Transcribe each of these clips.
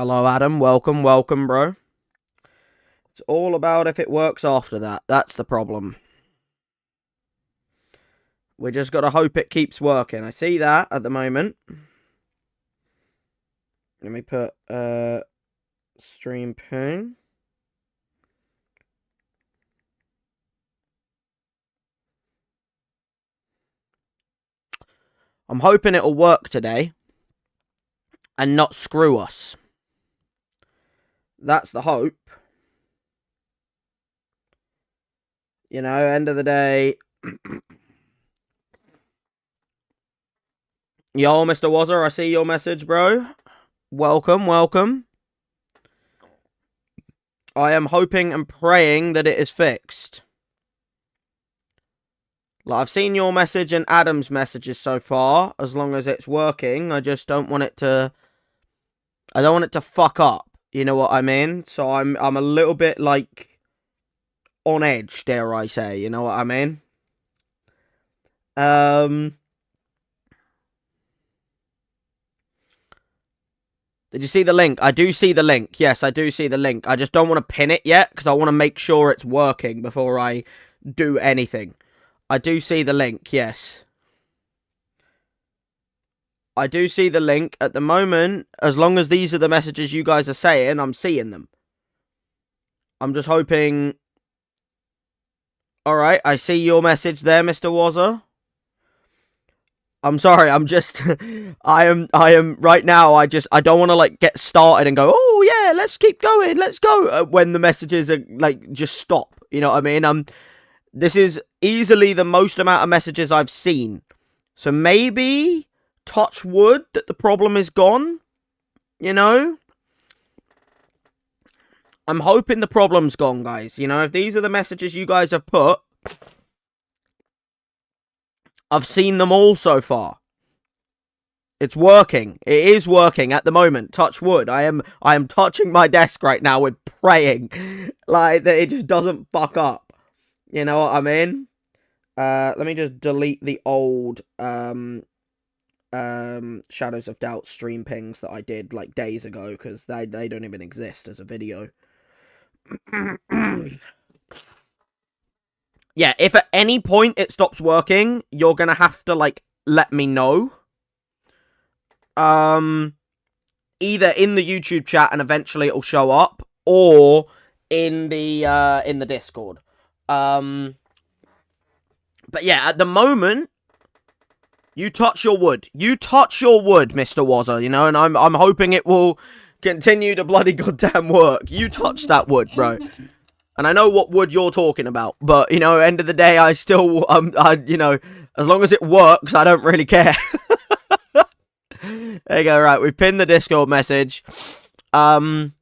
Hello, Adam. Welcome, welcome, bro. It's all about if it works after that. That's the problem. We just gotta hope it keeps working. I see that at the moment. Let me put, stream ping. I'm hoping it'll work today and not screw us. That's the hope. You know, end of the day. Yo, Mr. Wazzer, I see your message, bro. Welcome, welcome. I am hoping and praying that it is fixed. Like, I've seen your message and Adam's messages so far. As long as it's working, I just don't want it to... I don't want it to fuck up. You know what I mean? So I'm a little bit, like, on edge, dare I say. You know what I mean? Did you see the link? I do see the link. Yes, I do see the link. I just don't want to pin it yet, because I want to make sure it's working before I do anything. I do see the link, yes. I do see the link. At the moment, as long as these are the messages you guys are saying, I'm seeing them. I'm just hoping... Alright, I see your message there, Mr. Wazzer. I'm sorry, I'm just... I am right now, I don't want to, like, get started and go, oh, yeah, let's keep going, let's go, when the messages are, like, just stop. You know what I mean? This is easily the most amount of messages I've seen. So maybe, touch wood, that the problem is gone, you know? I'm hoping the problem's gone, guys. You know, if these are the messages you guys have put... I've seen them all so far. It's working. It is working at the moment. Touch wood. I am touching my desk right now with praying. Like, that it just doesn't fuck up. You know what I mean? Let me just delete the old Shadows of Doubt stream pings that I did, like, days ago. Because they don't even exist as a video. Yeah, if at any point it stops working, you're gonna have to, like, let me know. Either in the YouTube chat and eventually it'll show up, or in the Discord. But yeah, at the moment, you touch your wood. You touch your wood, Mr. Wazzer, you know, and I'm hoping it will continue to bloody goddamn work. You touch that wood, bro. And I know what wood you're talking about, but, you know, end of the day, I still, you know, as long as it works, I don't really care. There you go, right, we've pinned the Discord message. But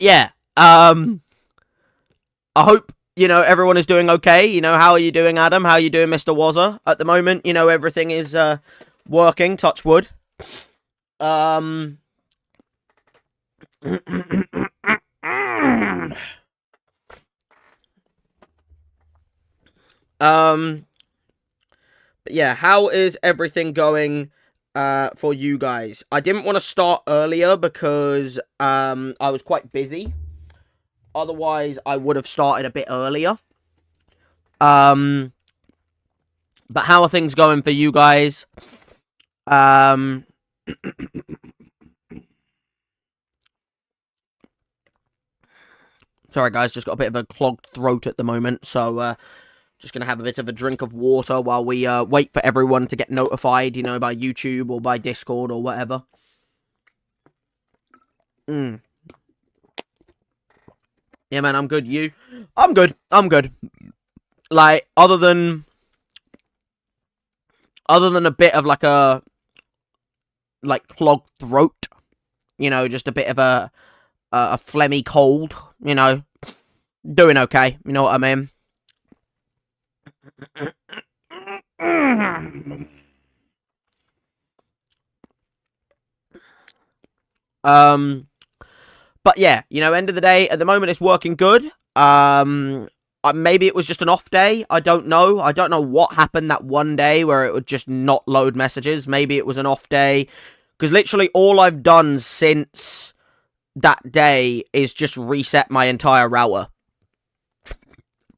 yeah, I hope, you know, everyone is doing okay. You know, how are you doing, Adam? How are you doing, Mr. Wazzer? At the moment, you know, everything is, working, touch wood. But yeah, how is everything going for you guys? I didn't want to start earlier because I was quite busy. Otherwise, I would have started a bit earlier. But how are things going for you guys? Sorry, guys, just got a bit of a clogged throat at the moment, so just going to have a bit of a drink of water while we wait for everyone to get notified, you know, by YouTube or by Discord or whatever. Yeah, man, I'm good. You? I'm good. I'm good. Like, other than a bit of, like, a, like, clogged throat, you know, just a bit of a phlegmy cold, you know, doing okay, you know what I mean? But yeah, you know, end of the day, at the moment it's working good. Maybe it was just an off day, I don't know. I don't know what happened that one day where it would just not load messages. Maybe it was an off day. Because literally all I've done since that day is just reset my entire router.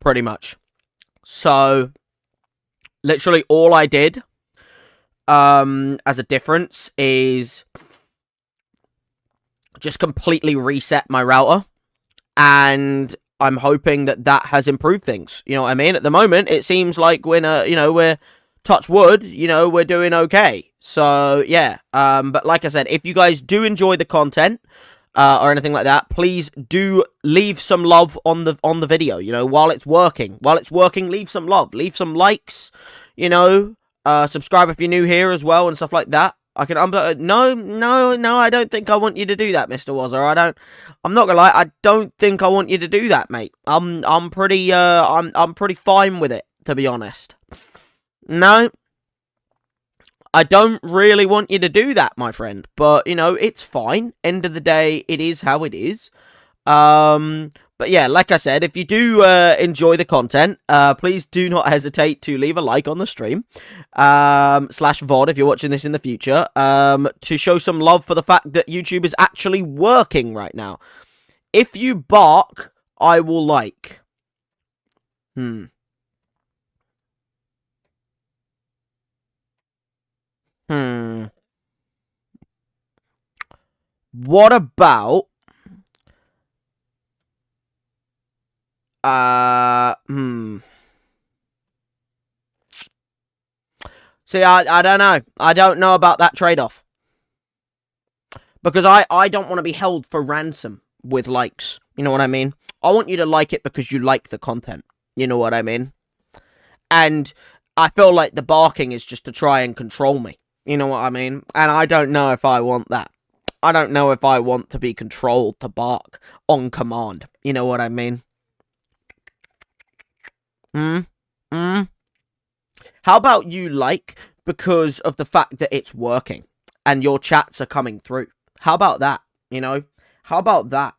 Pretty much. So, literally all I did as a difference is just completely reset my router, and I'm hoping that that has improved things. You know what I mean? At the moment, it seems like we're touch wood, we're doing okay. So yeah, but like I said, if you guys do enjoy the content or anything like that, please do leave some love on the video. While it's working, leave some love, leave some likes. Subscribe if you're new here as well and stuff like that. No, I don't think I want you to do that, Mr. Wazza. I'm not gonna lie, I don't think I want you to do that, mate. I'm pretty fine with it, to be honest. No, I don't really want you to do that, my friend. But, it's fine. End of the day, it is how it is. But yeah, like I said, if you do enjoy the content, please do not hesitate to leave a like on the stream, / VOD if you're watching this in the future, to show some love for the fact that YouTube is actually working right now. If you bark, I will like. What about... See, I don't know. I don't know about that trade-off. Because I don't want to be held for ransom with likes. You know what I mean? I want you to like it because you like the content. You know what I mean? And I feel like the barking is just to try and control me. You know what I mean? And I don't know if I want that. I don't know if I want to be controlled to bark on command. You know what I mean? How about you like because of the fact that it's working and your chats are coming through? How about that? How about that?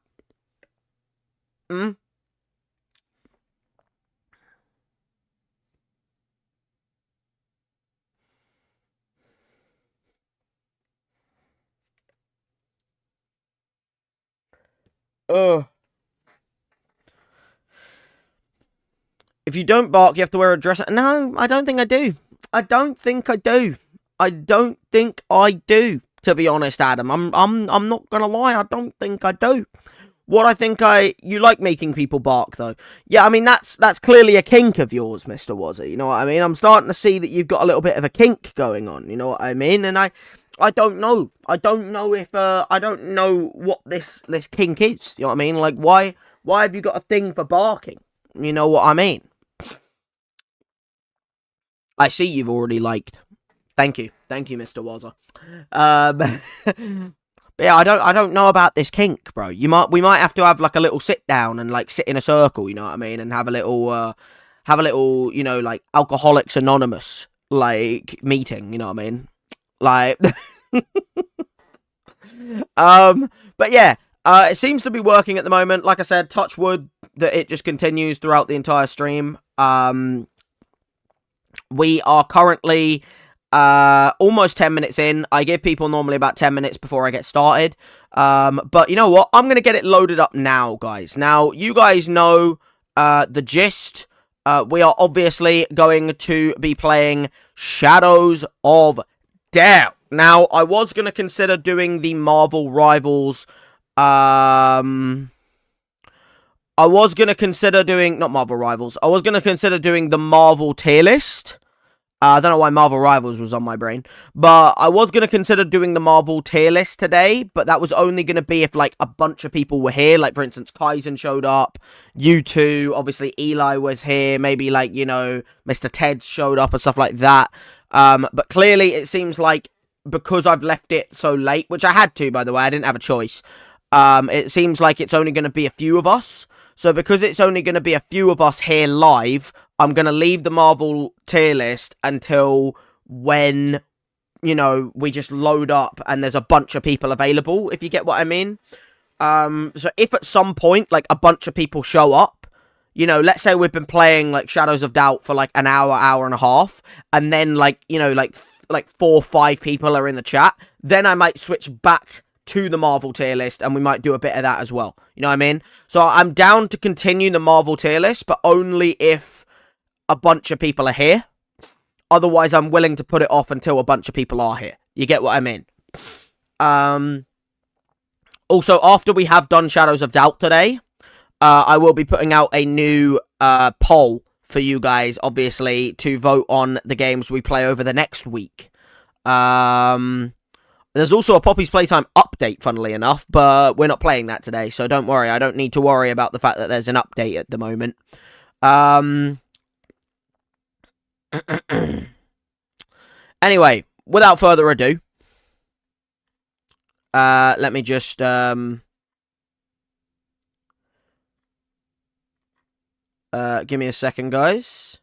If you don't bark, you have to wear a dress. No, I don't think I do. I don't think I do. To be honest, Adam. I'm not gonna lie, I don't think I do. You like making people bark though. Yeah, I mean that's clearly a kink of yours, Mr. Wazza, you know what I mean? I'm starting to see that you've got a little bit of a kink going on, you know what I mean? And I don't know. I don't know if I don't know what this kink is, you know what I mean? Like why have you got a thing for barking? You know what I mean? I see you've already liked. Thank you, Mr. Wazza. But yeah, I don't know about this kink, bro. We might have to have like a little sit down and like sit in a circle, you know what I mean, and have a little, like Alcoholics Anonymous like meeting, you know what I mean, like. But yeah, it seems to be working at the moment. Like I said, touch wood that it just continues throughout the entire stream. We are currently almost 10 minutes in. I give people normally about 10 minutes before I get started. But you know what? I'm going to get it loaded up now, guys. Now, you guys know the gist. We are obviously going to be playing Shadows of Doubt. Now, I was going to consider doing the Marvel Rivals. I was going to consider doing... Not Marvel Rivals. I was going to consider doing the Marvel tier list. I don't know why Marvel Rivals was on my brain. But I was going to consider doing the Marvel tier list today. But that was only going to be if, like, a bunch of people were here. Like, for instance, Kaizen showed up. You two. Obviously, Eli was here. Maybe, like, you know, Mr. Ted showed up and stuff like that. But clearly, it seems like because I've left it so late, which I had to, by the way. I didn't have a choice. It seems like it's only going to be a few of us. So because it's only going to be a few of us here live, I'm going to leave the Marvel tier list until when, you know, we just load up and there's a bunch of people available, if you get what I mean. So if at some point, like, a bunch of people show up, you know, let's say we've been playing, like, Shadows of Doubt for, like, an hour and a half, and then, like, you know, like 4 or 5 people are in the chat, then I might switch back to the Marvel tier list, and we might do a bit of that as well. You know what I mean? So I'm down to continue the Marvel tier list, but only if a bunch of people are here. Otherwise, I'm willing to put it off until a bunch of people are here. You get what I mean? Also, after we have done Shadows of Doubt today, I will be putting out a new poll for you guys, obviously, to vote on the games we play over the next week. There's also a Poppy's Playtime update, funnily enough, but we're not playing that today, so don't worry. I don't need to worry about the fact that there's an update at the moment. Anyway, without further ado, let me just, give me a second, guys.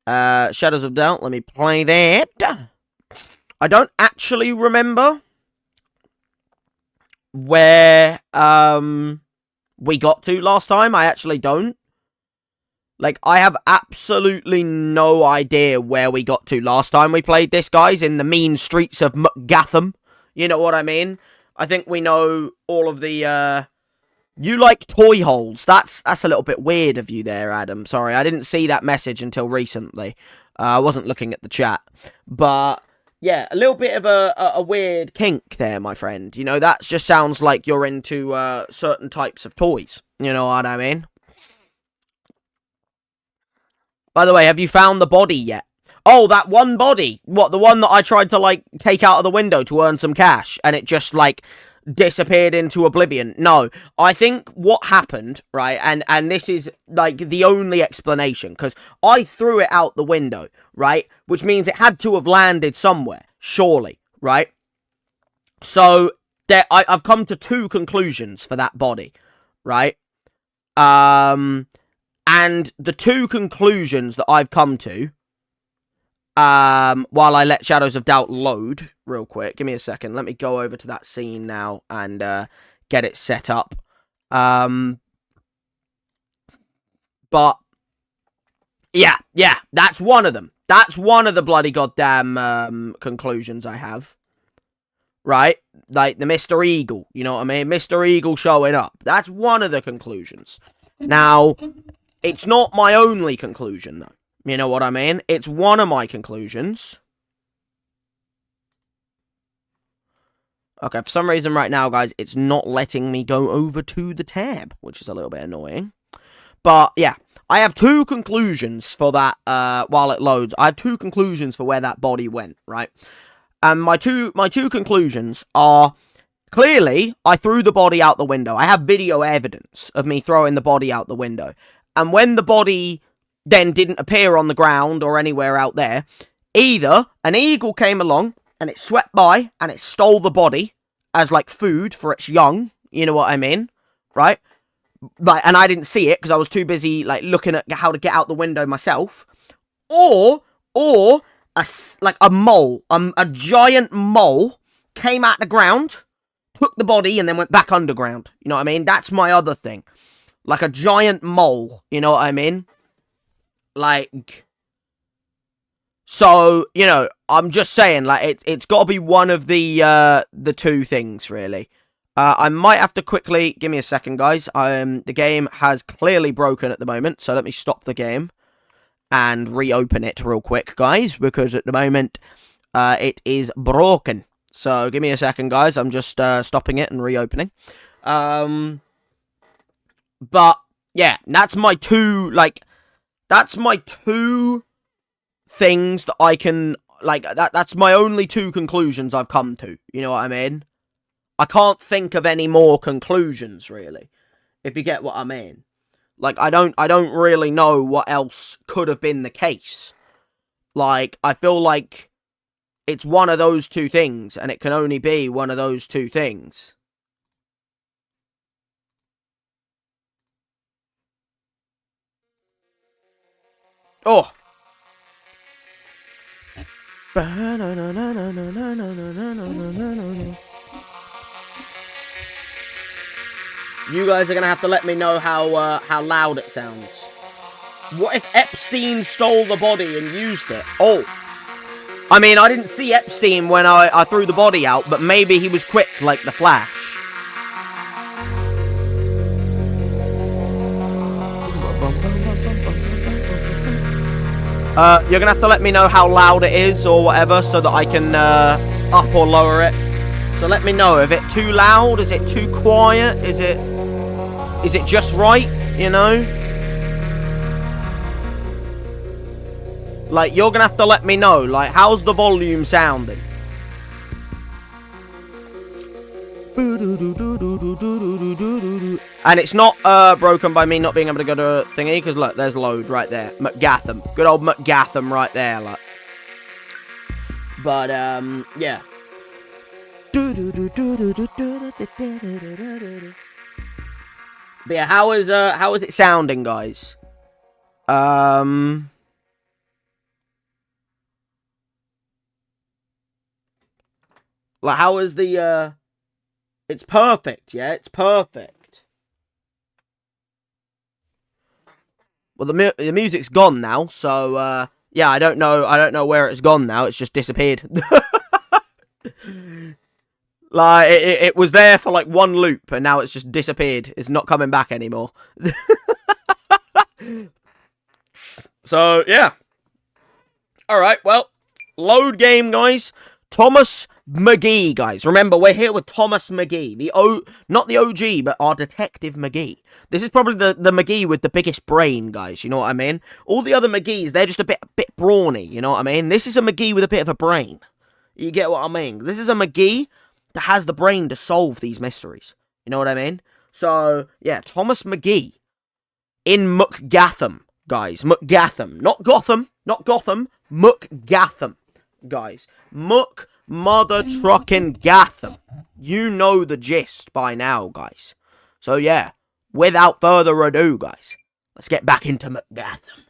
Shadows of Doubt, let me play that. I don't actually remember where, we got to last time. I actually don't. Like, I have absolutely no idea where we got to last time we played this, guys, in the mean streets of McGatham. You know what I mean? I think we know all of the, you like toy holes. That's a little bit weird of you there, Adam. Sorry, I didn't see that message until recently. I wasn't looking at the chat. But, yeah, a little bit of a weird kink there, my friend. You know, that just sounds like you're into, certain types of toys. You know what I mean? By the way, have you found the body yet? Oh, that one body. What, the one that I tried to, like, take out of the window to earn some cash, and it just, like, disappeared into oblivion? No, I think what happened, right, and this is, like, the only explanation, because I threw it out the window, right, which means it had to have landed somewhere, surely, right? So, I've come to two conclusions for that body, right? And the two conclusions that I've come to, while I let Shadows of Doubt load real quick, give me a second. Let me go over to that scene now and get it set up. But yeah, that's one of them. That's one of the bloody goddamn conclusions I have. Right? Like the Mr. Eagle, you know what I mean? Mr. Eagle showing up. That's one of the conclusions. Now, it's not my only conclusion, though. You know what I mean? It's one of my conclusions. Okay, for some reason right now, guys, it's not letting me go over to the tab, which is a little bit annoying. But, yeah, I have two conclusions for that, while it loads. I have two conclusions for where that body went, right? And my two conclusions are, clearly, I threw the body out the window. I have video evidence of me throwing the body out the window. And when the body then didn't appear on the ground or anywhere out there, either an eagle came along and it swept by and it stole the body as, like, food for its young. You know what I mean? Right? Like, and I didn't see it because I was too busy, like, looking at how to get out the window myself. Or a mole, a giant mole came out the ground, took the body, and then went back underground. You know what I mean? That's my other thing. Like a giant mole, you know what I mean? Like, so, you know, I'm just saying, like, it's got to be one of the two things, really. I might have to quickly, give me a second, guys. The game has clearly broken at the moment, so let me stop the game and reopen it real quick, guys, because at the moment, it is broken. So, give me a second, guys. I'm just stopping it and reopening. But, yeah, that's my two, like, that's my two things that I can, like, that's my only two conclusions I've come to, you know what I mean? I can't think of any more conclusions, really, if you get what I mean. Like, I don't really know what else could have been the case. Like, I feel like it's one of those two things, and it can only be one of those two things. Oh. You guys are going to have to let me know how loud it sounds. What if Epstein stole the body and used it? Oh. I mean, I didn't see Epstein when I threw the body out, but maybe he was quick like the Flash. You're gonna have to let me know how loud it is or whatever so that I can up or lower it. So let me know, is it too loud? Is it too quiet? Is it just right, you know? Like, you're gonna have to let me know, like, how's the volume sounding? And it's not broken by me not being able to go to thingy, because look, there's load right there. McGatham. Good old McGatham right there, look. But, yeah. But yeah, how is it sounding, guys? Like, how is the, it's perfect, yeah? It's perfect. Well, the music's gone now, so, yeah, I don't know where it's gone now. It's just disappeared. Like, it was there for, like, one loop, and now it's just disappeared. It's not coming back anymore. So, yeah. Alright, well, load game, guys. Thomas McGee, guys. Remember, we're here with Thomas McGee. Not the OG, but our Detective McGee. This is probably the McGee with the biggest brain, guys. You know what I mean? All the other McGees, they're just a bit brawny. You know what I mean? This is a McGee with a bit of a brain. You get what I mean? This is a McGee that has the brain to solve these mysteries. You know what I mean? So, yeah, Thomas McGee in McGatham, guys. McGatham. Not Gotham. Not Gotham. McGatham, guys. Mother truckin' Gatham. You know the gist by now, guys. So, yeah, without further ado, guys, let's get back into McGatham.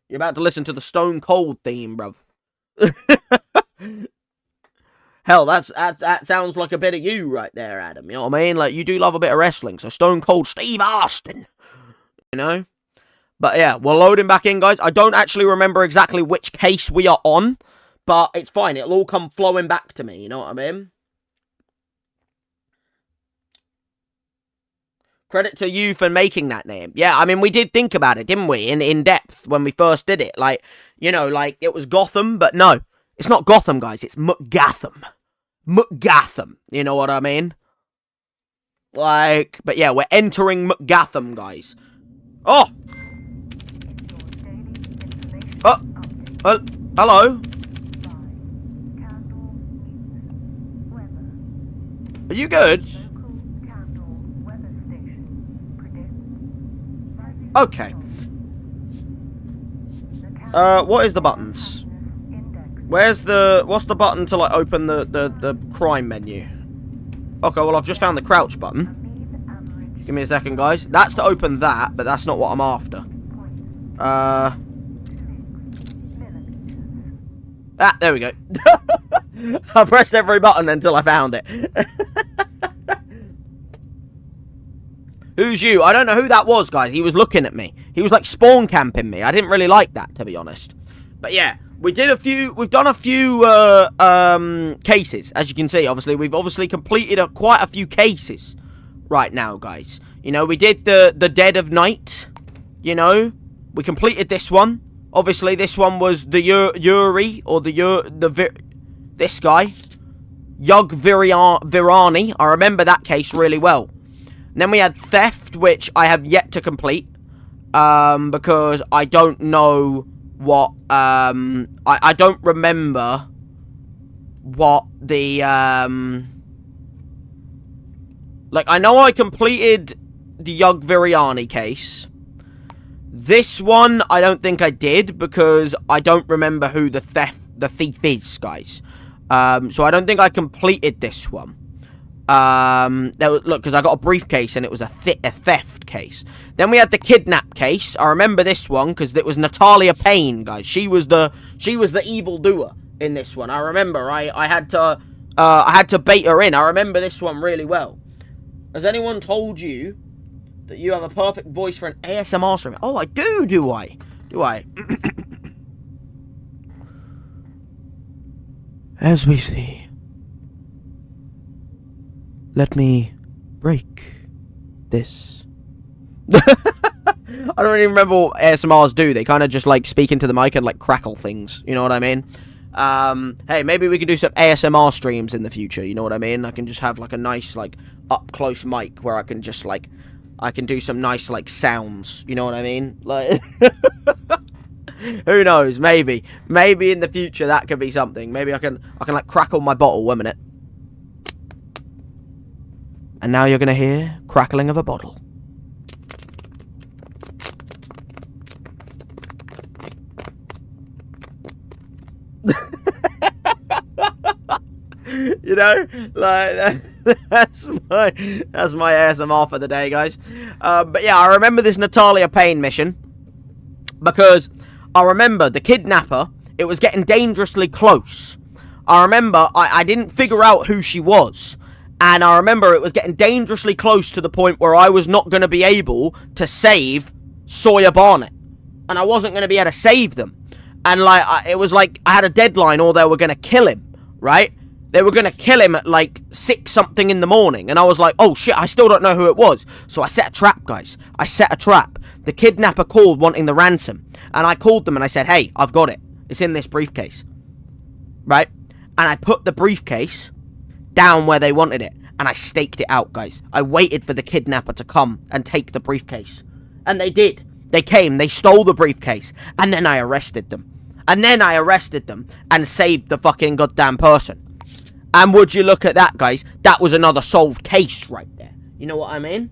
You're about to listen to the Stone Cold theme, bruv. Hell, that sounds like a bit of you right there, Adam. You know what I mean? Like, you do love a bit of wrestling. So, Stone Cold Steve Austin. You know? But, yeah, we're loading back in, guys. I don't actually remember exactly which case we are on. But it's fine. It'll all come flowing back to me. You know what I mean? Credit to you for making that name. Yeah, I mean, we did think about it, didn't we? In depth when we first did it. Like, you know, like, it was Gotham, but no. It's not Gotham, guys. It's McGatham. McGatham. You know what I mean? Like, but yeah, we're entering McGatham, guys. Oh! Hello? Are you good? Okay. What is the buttons? What's the button to, like, open the crime menu? Okay, well, I've just found the crouch button. Give me a second, guys. That's to open that, but that's not what I'm after. There we go. I pressed every button until I found it. Who's you? I don't know who that was, guys. He was looking at me. He was, like, spawn camping me. I didn't really like that, to be honest. But, yeah. We've done a few cases, as you can see. Obviously, we've completed quite a few cases right now, guys. You know, we did the Dead of Night. You know, we completed this one. Obviously, this one was the Yuri, or this guy, Yug Virani. I remember that case really well. And then we had Theft, which I have yet to complete, because I don't know what, I don't remember what the, like, I know I completed the Yug Viriani case. This one, I don't think I did, because I don't remember who the thief is, guys. So I don't think I completed this one. Look, because I got a briefcase and it was a theft case. Then we had the kidnap case. I remember this one because it was Natalia Payne, guys. She was the evildoer in this one. I remember. I had to bait her in. I remember this one really well. Has anyone told you that you have a perfect voice for an ASMR stream. Oh, I do I? Do I? As we see, let me break this. I don't even remember what ASMRs do. They kind of just, like, speak into the mic and, like, crackle things. You know what I mean? Hey, maybe we could do some ASMR streams in the future. You know what I mean? I can just have, like, a nice, like, up-close mic where I can just, like, I can do some nice, like, sounds. You know what I mean? Like, who knows? Maybe in the future that could be something. Maybe I can, like, crackle my bottle. 1 minute. And now you're gonna hear crackling of a bottle. You know, like, that's my ASMR for the day, guys. But yeah, I remember this Natalia Payne mission because I remember the kidnapper. It was getting dangerously close. I remember I didn't figure out who she was, and I remember it was getting dangerously close to the point where I was not going to be able to save Sawyer Barnett, and I wasn't going to be able to save them. And, like, it was like I had a deadline or they were going to kill him, right? They were going to kill him at, like, 6-something in the morning. And I was like, oh, shit, I still don't know who it was. So I set a trap, guys. I set a trap. The kidnapper called wanting the ransom. And I called them and I said, hey, I've got it. It's in this briefcase. Right? And I put the briefcase down where they wanted it. And I staked it out, guys. I waited for the kidnapper to come and take the briefcase. And they did. They came. They stole the briefcase. And then I arrested them. And saved the fucking goddamn person. And would you look at that, guys? That was another solved case right there. You know what I mean?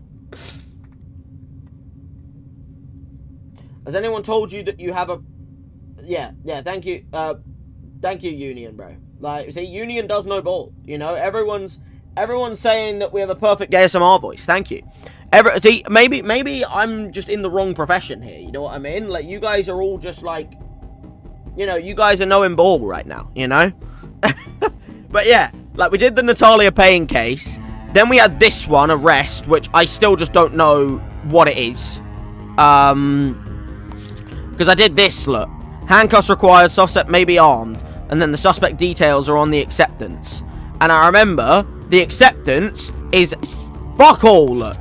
Has anyone told you that you have a... Yeah, thank you. Thank you, Union, bro. Like, see, Union does no ball. You know, everyone's saying that we have a perfect ASMR voice. Thank you. See, maybe I'm just in the wrong profession here. You know what I mean? Like, you guys are all just like... You know, you guys are knowing ball right now, you know? But yeah, like, we did the Natalia Payne case. Then we had this one, arrest, which I still just don't know what it is. Because I did this, look. Handcuffs required, suspect may be armed. And then the suspect details are on the acceptance. And I remember, the acceptance is fuck all, look.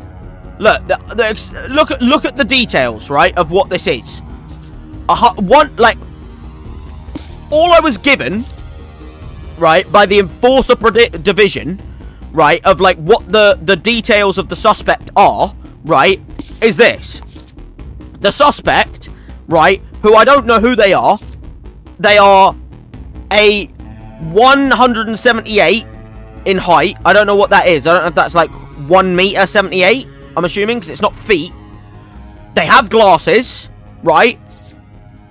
Look, look at the details, right, of what this is. All I was given, right, by the Enforcer Division, right, of, like, what the details of the suspect are, right, is this. The suspect, right, who I don't know who they are a 178 in height. I don't know what that is. I don't know if that's, like, 1 meter 78, I'm assuming, because it's not feet. They have glasses, right,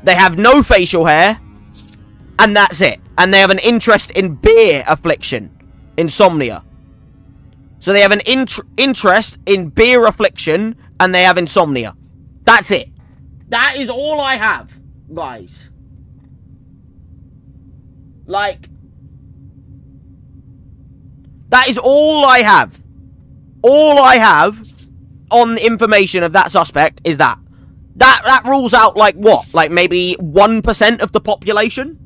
they have no facial hair, and that's it. And they have an interest in beer affliction. Insomnia. So they have an interest in beer affliction. And they have insomnia. That's it. That is all I have, guys. Like, that is all I have. All I have on the information of that suspect is that. That rules out, like, what? Like, maybe 1% of the population?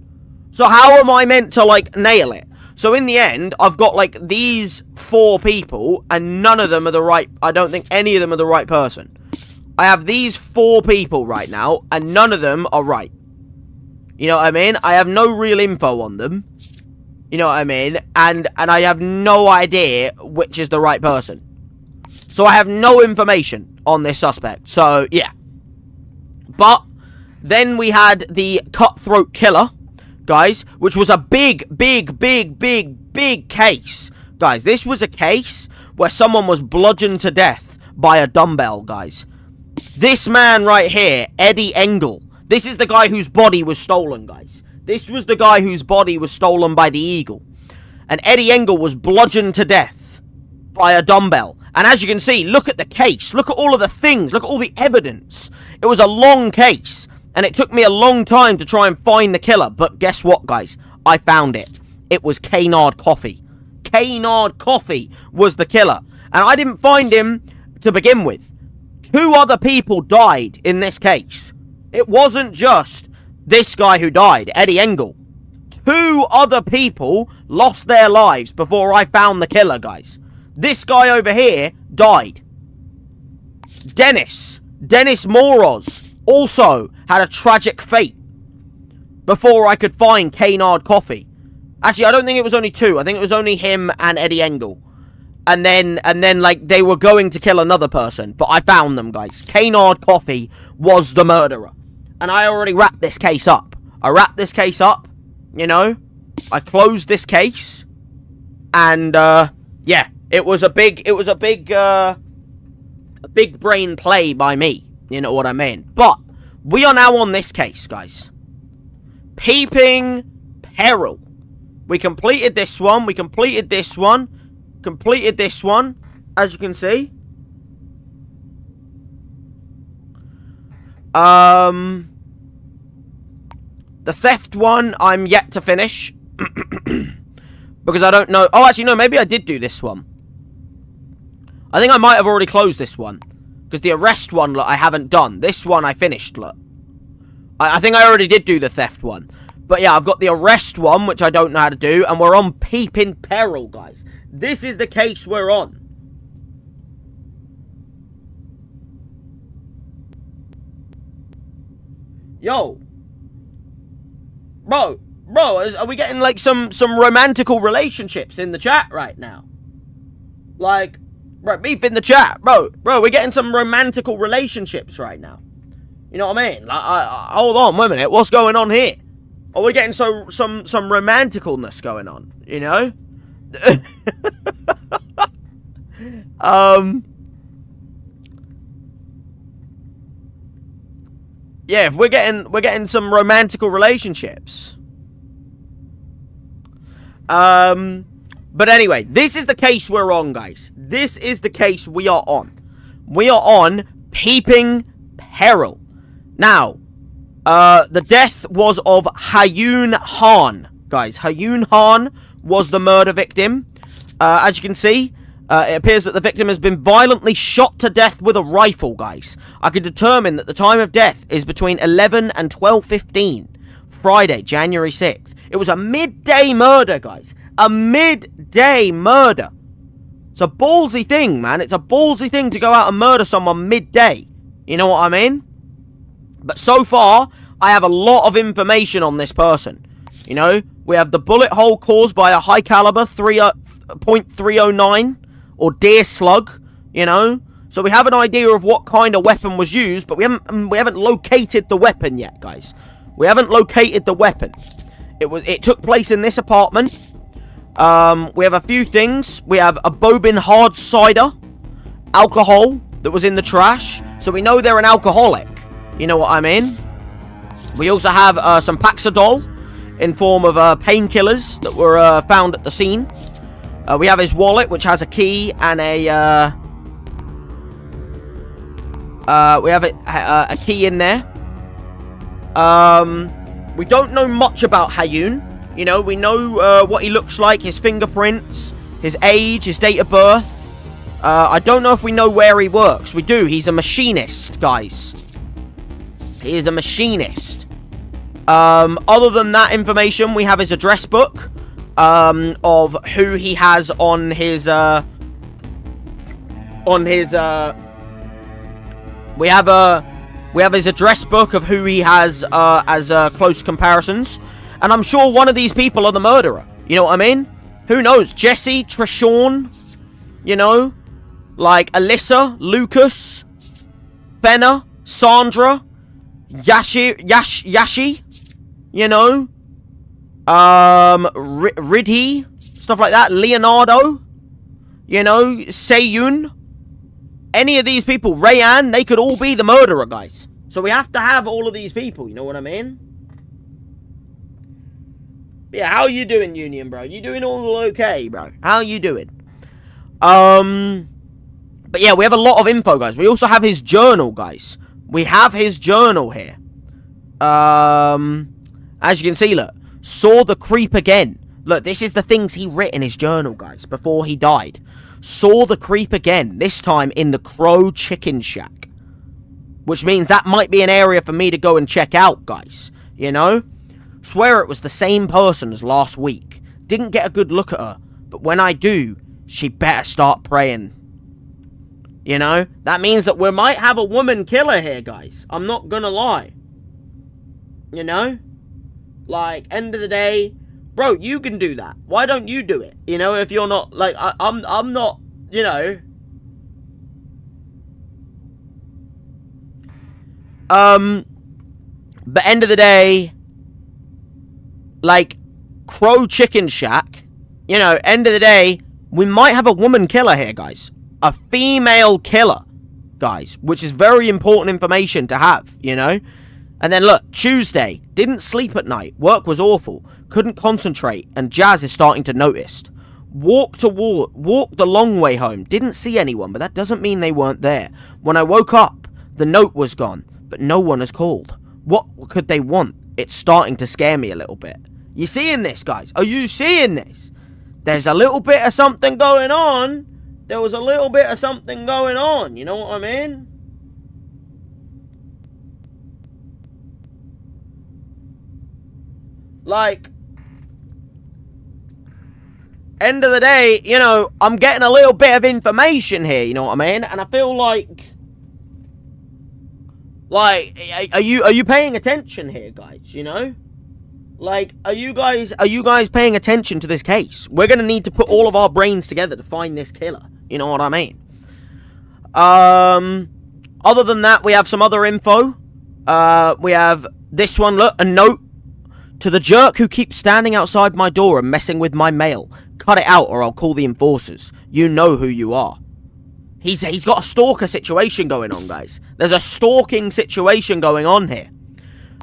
So how am I meant to, like, nail it? So in the end, I've got, like, these 4 people, and none of them are the right... I don't think any of them are the right person. I have these 4 people right now, and none of them are right. You know what I mean? I have no real info on them. You know what I mean? And I have no idea which is the right person. So I have no information on this suspect. So, yeah. But then we had the cutthroat killer... guys, which was a big case. Guys, this was a case where someone was bludgeoned to death by a dumbbell, guys. This man right here, Eddie Engel. This is the guy whose body was stolen, guys. This was the guy whose body was stolen by the Eagle. And Eddie Engel was bludgeoned to death by a dumbbell. And as you can see, look at the case. Look at all of the things. Look at all the evidence. It was a long case. And it took me a long time to try and find the killer. But guess what, guys? I found it. It was Canard Coffee. Canard Coffee was the killer. And I didn't find him to begin with. 2 other people died in this case. It wasn't just this guy who died, Eddie Engel. 2 other people lost their lives before I found the killer, guys. This guy over here died. Dennis Moroz also had a tragic fate before I could find Canard Coffee. Actually, I don't think it was only 2. I think it was only him and Eddie Engel. And then, like, they were going to kill another person. But I found them, guys. Canard Coffee was the murderer. And I already wrapped this case up. I wrapped this case up, you know. I closed this case. And, yeah. It was a big brain play by me. You know what I mean? But, we are now on this case, guys. Peeping Peril. We completed this one. We completed this one. Completed this one. As you can see. The theft one, I'm yet to finish. Because I don't know. Oh, actually, no. Maybe I did do this one. I think I might have already closed this one. Because the arrest one, look, I haven't done. This one I finished, look. I think I already did do the theft one. But yeah, I've got the arrest one, which I don't know how to do. And we're on Peeping Peril, guys. This is the case we're on. Yo. Bro, are we getting like some romantical relationships in the chat right now? Like, bro, beef in the chat. Bro, we're getting some romantical relationships right now. You know what I mean? Like, hold on, wait a minute. What's going on here? Are we getting some romanticalness going on? You know? Yeah, if we're getting some romantical relationships. But anyway, this is the case we're on, guys. This is the case we are on. We are on Peeping Peril. Now, the death was of Hayoon Han, guys. Hayoon Han was the murder victim. As you can see, it appears that the victim has been violently shot to death with a rifle, guys. I could determine that the time of death is between 11 and 12:15, Friday, January 6th. It was a midday murder, guys. A midday murder. It's a ballsy thing, man. It's a ballsy thing to go out and murder someone midday. You know what I mean? But so far, I have a lot of information on this person. You know, we have the bullet hole caused by a high caliber .309 or deer slug, you know. So we have an idea of what kind of weapon was used, but we haven't located the weapon yet, guys. We haven't located the weapon. It took place in this apartment. We have a few things. We have a Bobin hard cider, alcohol that was in the trash. So we know they're an alcoholic. You know what I mean? We also have some Paxodol in form of painkillers that were found at the scene. We have his wallet, which has a key and a we have a key in there. We don't know much about Hayoon. You know, we know what he looks like, his fingerprints, his age, his date of birth. I don't know if we know where he works. We do. He's a machinist, guys. He is a machinist. Other than that information, we have his address book of who he has on his we have his address book of who he has as close comparisons. And I'm sure one of these people are the murderer. You know what I mean? Who knows? Jesse, Treshawn, you know? Like Alyssa, Lucas, Fenna, Sandra, Yashi, you know? Ridhi, stuff like that. Leonardo, you know? Seyun. Any of these people, Rayanne, they could all be the murderer, guys. So we have to have all of these people, you know what I mean? Yeah, how you doing, Union, bro? You doing all okay, bro? How you doing? But yeah, we have a lot of info, guys. We also have his journal, guys. We have his journal here. As you can see, look. Saw the creep again. Look, this is the things he wrote in his journal, guys, before he died. Saw the creep again, this time in the Crow Chicken Shack. Which means that might be an area for me to go and check out, guys. You know? Swear it was the same person as last week. Didn't get a good look at her. But when I do, she better start praying. You know? That means that we might have a woman killer here, guys. I'm not gonna lie. You know? Like, end of the day, bro, you can do that. Why don't you do it? You know, if you're not, like, I'm not, you know. But end of the day, like, Crow Chicken Shack, you know, end of the day, we might have a woman killer here, guys. A female killer, guys, which is very important information to have, you know. And then look, Tuesday, didn't sleep at night, work was awful, couldn't concentrate, and Jazz is starting to notice. Walked the long way home, didn't see anyone, but that doesn't mean they weren't there. When I woke up, the note was gone, but no one has called. What could they want? It's starting to scare me a little bit. You seeing this, guys? Are you seeing this? There's a little bit of something going on. There was a little bit of something going on, you know what I mean? Like, end of the day, you know, I'm getting a little bit of information here, you know what I mean? And I feel like, are you paying attention here, guys, you know? Like, are you guys paying attention to this case? We're going to need to put all of our brains together to find this killer. You know what I mean? Other than that, we have some other info. We have this one, look, a note. To the jerk who keeps standing outside my door and messing with my mail. Cut it out or I'll call the enforcers. You know who you are. He's got a stalker situation going on, guys. There's a stalking situation going on here.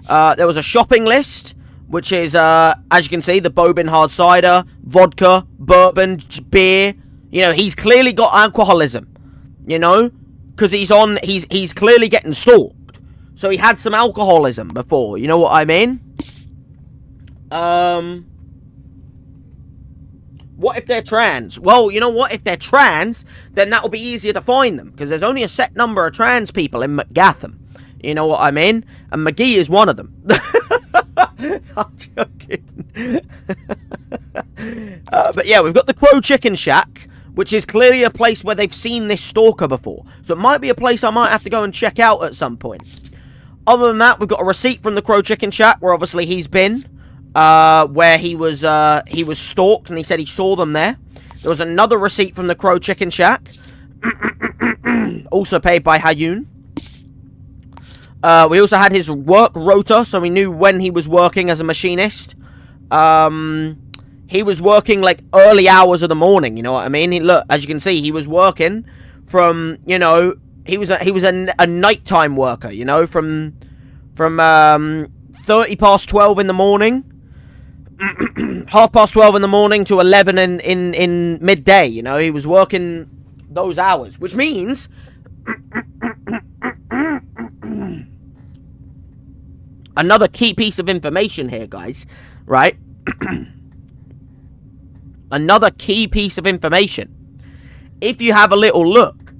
There was a shopping list, which is, as you can see, the Bourbon hard cider, vodka, bourbon, beer. You know, he's clearly got alcoholism. You know? Because he's clearly getting stalked. So he had some alcoholism before. You know what I mean? What if they're trans? Well, you know what? If they're trans, then that'll be easier to find them. Because there's only a set number of trans people in McGatham. You know what I mean? And McGee is one of them. I'm joking. But yeah, we've got the Crow Chicken Shack, which is clearly a place where they've seen this stalker before. So it might be a place I might have to go and check out at some point. Other than that, we've got a receipt from the Crow Chicken Shack, where obviously he's been. Where he was stalked, and he said he saw them there. There was another receipt from the Crow Chicken Shack, also paid by Hayun. We also had his work rota, so we knew when he was working as a machinist. He was working, like, early hours of the morning, you know what I mean? Look, as you can see, he was working from, you know, he was a nighttime worker, you know, from 30 past 12 in the morning, half past 12 in the morning to 11 in midday, you know, he was working those hours, which means another key piece of information here, guys, right? Another key piece of information. If you have a little look,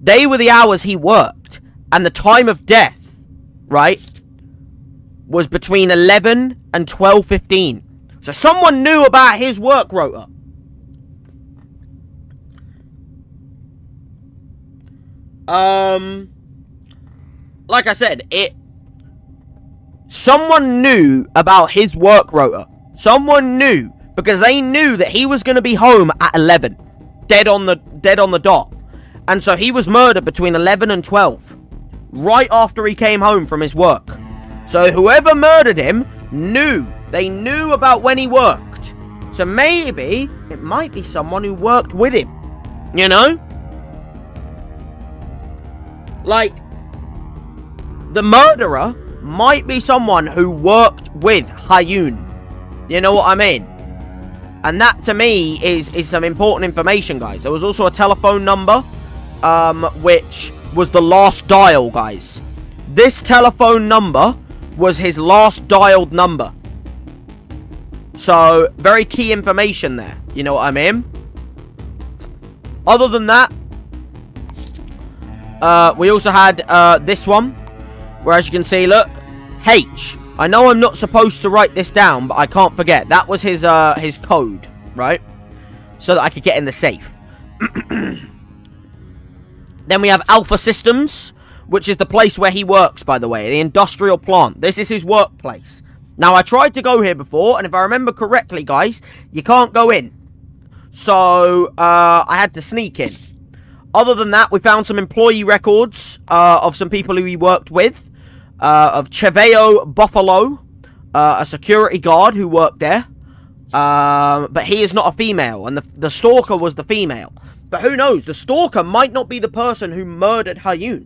they were the hours he worked, and the time of death, right, was between 11 and 12:15. So someone knew about his work rota. Like I said, someone knew about his work rota. Someone knew, because they knew that he was going to be home at 11, dead on the dot. And so he was murdered between 11 and 12, right after he came home from his work. So whoever murdered him knew. They knew about when he worked. So maybe it might be someone who worked with him. You know? Like, the murderer might be someone who worked with Hayun. You know what I mean? And that, to me, is some important information, guys. There was also a telephone number, which was the last dial, guys. This telephone number was his last dialed number. So, very key information there. You know what I mean? Other than that, We also had this one, where as you can see, look, H. I know I'm not supposed to write this down, but I can't forget. That was his code, right? So that I could get in the safe. Then we have Alpha Systems, which is the place where he works, by the way. The industrial plant. This is his workplace. Now, I tried to go here before, and if I remember correctly, guys, you can't go in. So, I had to sneak in. Other than that, we found some employee records of some people who he worked with. Of Cheveo Buffalo, a security guard who worked there. But he is not a female, and the stalker was the female. But who knows? The stalker might not be the person who murdered Hayun.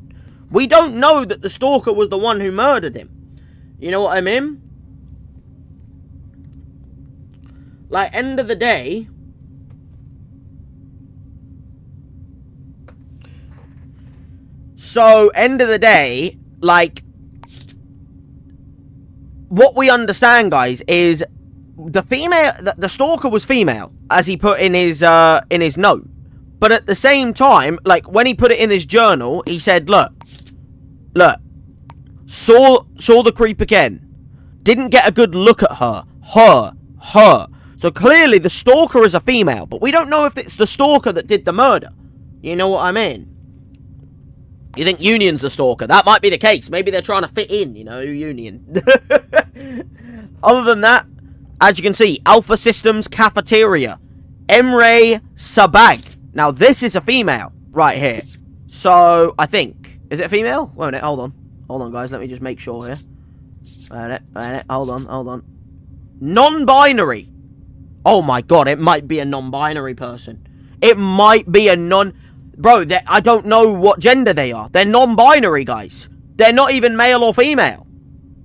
We don't know that the stalker was the one who murdered him. You know what I mean? Like, end of the day... So, end of the day, like... What we understand, guys, is... The female... The stalker was female, as he put in his note. But at the same time, like, when he put it in his journal, he said, look, saw the creep again. Didn't get a good look at her. Her. So clearly the stalker is a female, but we don't know if it's the stalker that did the murder. You know what I mean? You think Union's the stalker? That might be the case. Maybe they're trying to fit in, you know, Union. Other than that, as you can see, Alpha Systems Cafeteria. Emre Sabag. Now, this is a female right here. So, I think. Is it a female? Wait a minute, hold on. Hold on, guys. Let me just make sure here. Wait a minute. Hold on. Non-binary. Oh, my God. It might be a non-binary person. It might be a non... Bro, I don't know what gender they are. They're non-binary, guys. They're not even male or female.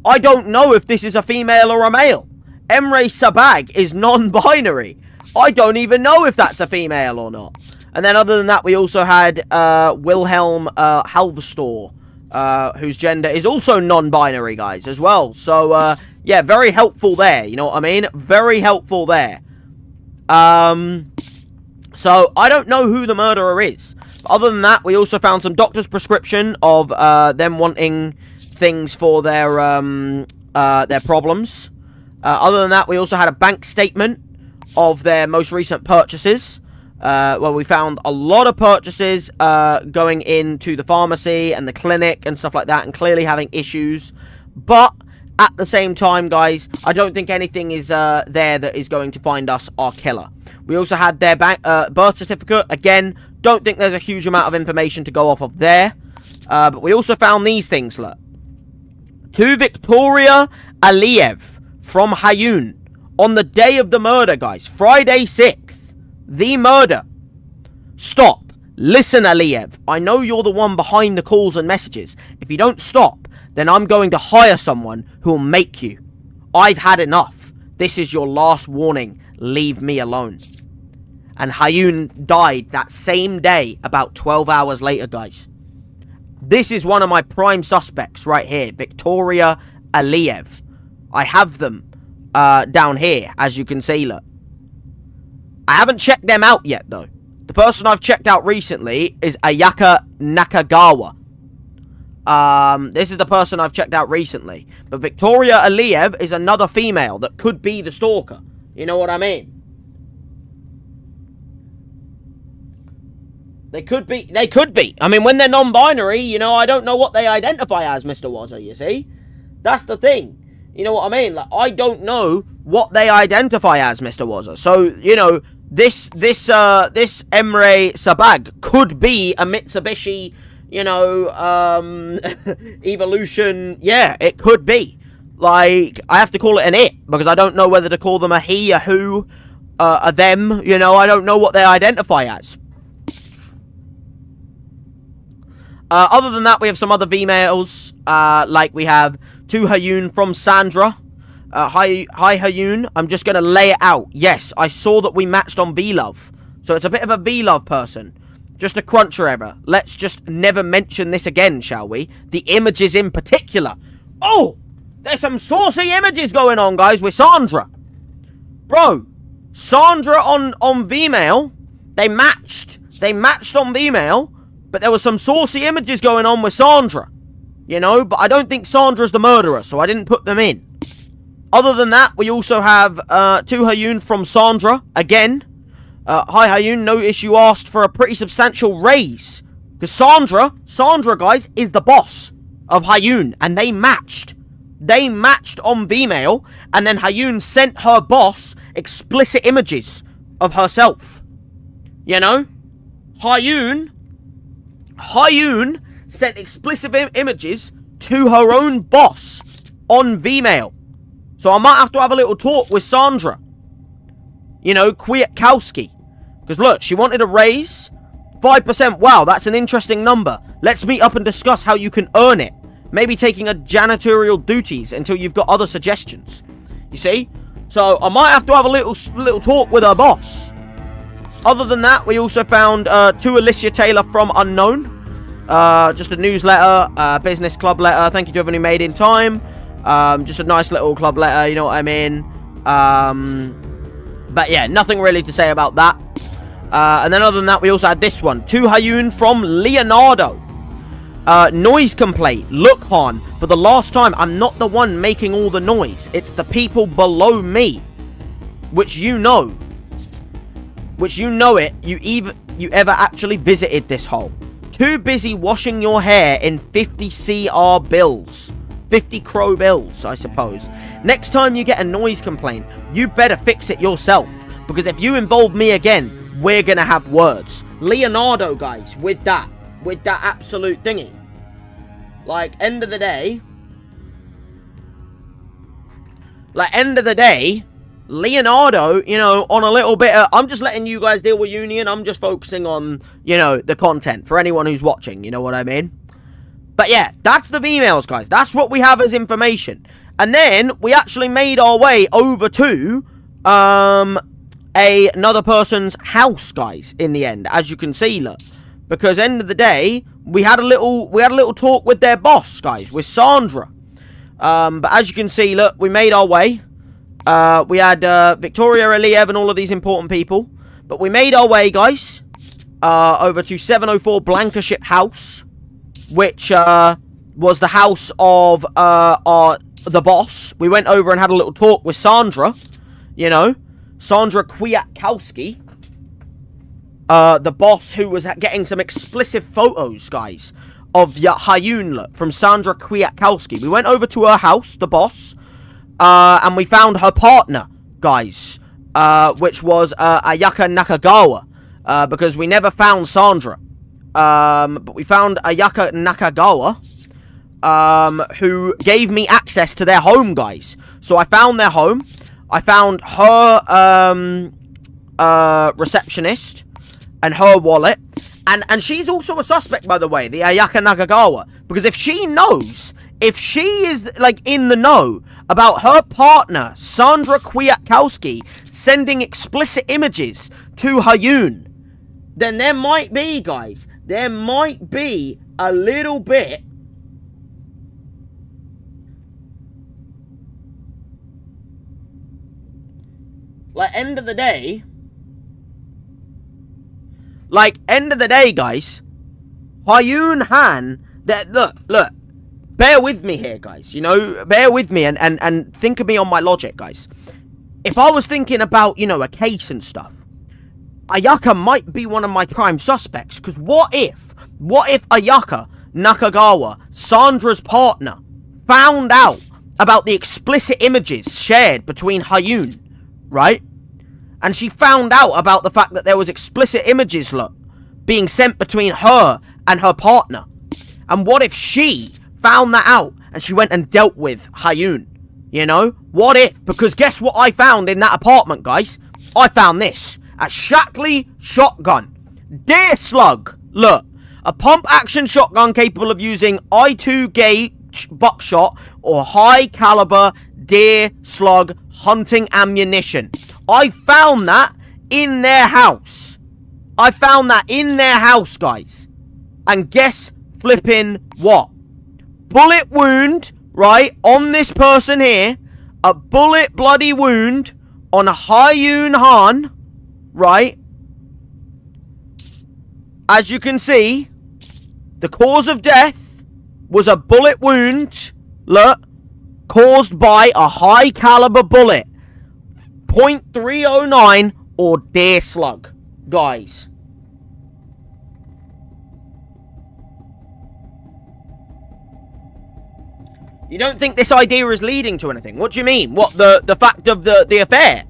I don't know if this is a female or a male. Emre Sabag is non-binary. I don't even know if that's a female or not. And then other than that, we also had Wilhelm Halverstor, whose gender is also non-binary, guys, as well. So, yeah, very helpful there, you know what I mean? Very helpful there. So, I don't know who the murderer is. But other than that, we also found some doctor's prescription of them wanting things for their problems. Other than that, we also had a bank statement of their most recent purchases. Well, we found a lot of purchases going into the pharmacy and the clinic and stuff like that, and clearly having issues. But at the same time, guys, I don't think anything is there that is going to find us our killer. We also had their birth certificate. Again, don't think there's a huge amount of information to go off of there. But we also found these things, look. To Victoria Aliyev from Hayun on the day of the murder, guys. Friday 6th. The murder. Stop. Listen, Aliyev. I know you're the one behind the calls and messages. If you don't stop, then I'm going to hire someone who'll make you. I've had enough. This is your last warning. Leave me alone. And Hayun died that same day, about 12 hours later, guys. This is one of my prime suspects right here. Victoria Aliyev. I have them down here, as you can see, look. I haven't checked them out yet, though. The person I've checked out recently is Ayaka Nakagawa. This is the person I've checked out recently. But Victoria Aliyev is another female that could be the stalker. You know what I mean? They could be. They could be. I mean, when they're non-binary, you know, I don't know what they identify as, Mr. Wazza, you see? That's the thing. You know what I mean? Like, I don't know what they identify as, Mr. Wazza. So, you know, this Emre Sabag could be a Mitsubishi, you know, evolution. Yeah, it could be. Like, I have to call it an it, because I don't know whether to call them a he, a who, a them. You know, I don't know what they identify as. Other than that, we have some other females, like we have To Hayun from Sandra. Hi Hayun, I'm just going to lay it out. Yes, I saw that we matched on V-Love. So it's a bit of a V-Love person. Just a cruncher error. Let's just never mention this again, shall we? The images in particular. Oh, there's some saucy images going on, guys, with Sandra. Bro, Sandra on V-Mail, they matched on V-Mail. But there was some saucy images going on with Sandra. You know, but I don't think Sandra's the murderer, so I didn't put them in. Other than that, we also have to Hyun from Sandra. Again, hi Hyun, notice you asked for a pretty substantial raise. Because Sandra, guys, is the boss of Hyun, and they matched. They matched on Vmail, and then Hyun sent her boss explicit images of herself. You know? Hyun sent explicit images to her own boss on Vmail. So I might have to have a little talk with Sandra. You know, Kwiatkowski. Because look, she wanted a raise. 5%, wow, that's an interesting number. Let's meet up and discuss how you can earn it. Maybe taking a janitorial duties until you've got other suggestions. You see? So I might have to have a little talk with her boss. Other than that, we also found to Alicia Taylor from Unknown. Just a newsletter, business club letter. Thank you to everyone who made in time. Just a nice little club letter, you know what I mean? But yeah, nothing really to say about that. And then other than that, we also had this one. To Hyun from Leonardo. Noise complaint. Look, Han, for the last time, I'm not the one making all the noise. It's the people below me. Which you know. You ever actually visited this hole. Too busy washing your hair in 50 CR bills. 50 crow bills, I suppose. Next time you get a noise complaint, you better fix it yourself. Because if you involve me again, we're gonna have words. Leonardo, guys, with that absolute thingy. Like, end of the day, Leonardo, you know, on a little bit of, I'm just letting you guys deal with Union. I'm just focusing on, you know, the content for anyone who's watching, you know what I mean? But yeah, that's the emails, guys. That's what we have as information. And then we actually made our way over to another person's house, guys, in the end, as you can see, look. Because end of the day, we had a little talk with their boss, guys, with Sandra. But as you can see, look, we made our way. We had Victoria, Aliev, and all of these important people. But we made our way, guys, over to 704 Blankership House, which was the house of the boss. We went over and had a little talk with Sandra, you know, Sandra Kwiatkowski, the boss who was getting some explicit photos, guys, of Hyun from Sandra Kwiatkowski. We went over to her house, the boss, and we found her partner, guys, which was Ayaka Nakagawa, because we never found Sandra. But we found Ayaka Nakagawa, who gave me access to their home, guys. So I found their home. I found her receptionist and her wallet. And she's also a suspect, by the way, the Ayaka Nakagawa. Because if she knows, if she is, like, in the know about her partner, Sandra Kwiatkowski, sending explicit images to Hyun, then there might be, guys, there might be a little bit like, end of the day, guys, Hyun Han, that, look, bear with me here, guys, you know, bear with me and think of me on my logic, guys. If I was thinking about, you know, a case and stuff, Ayaka might be one of my prime suspects, because what if Ayaka Nakagawa, Sandra's partner, found out about the explicit images shared between Hyun, right? And she found out about the fact that there was explicit images, look, being sent between her and her partner. And what if she found that out and she went and dealt with Hyun, you know? What if? Because guess what I found in that apartment, guys? I found this. A Shackley shotgun. Deer slug. Look. A pump-action shotgun capable of using I2 gauge buckshot or high-caliber deer slug hunting ammunition. I found that in their house. I found that in their house, guys. And guess flipping what? Bullet wound, right, on this person here. A bullet bloody wound on Hyun Han. Right, as you can see, The cause of death was a bullet wound, look, caused by a high caliber bullet. .309 or deer slug, guys. You don't think this idea is leading to anything? What do you mean? What, the fact of the affair?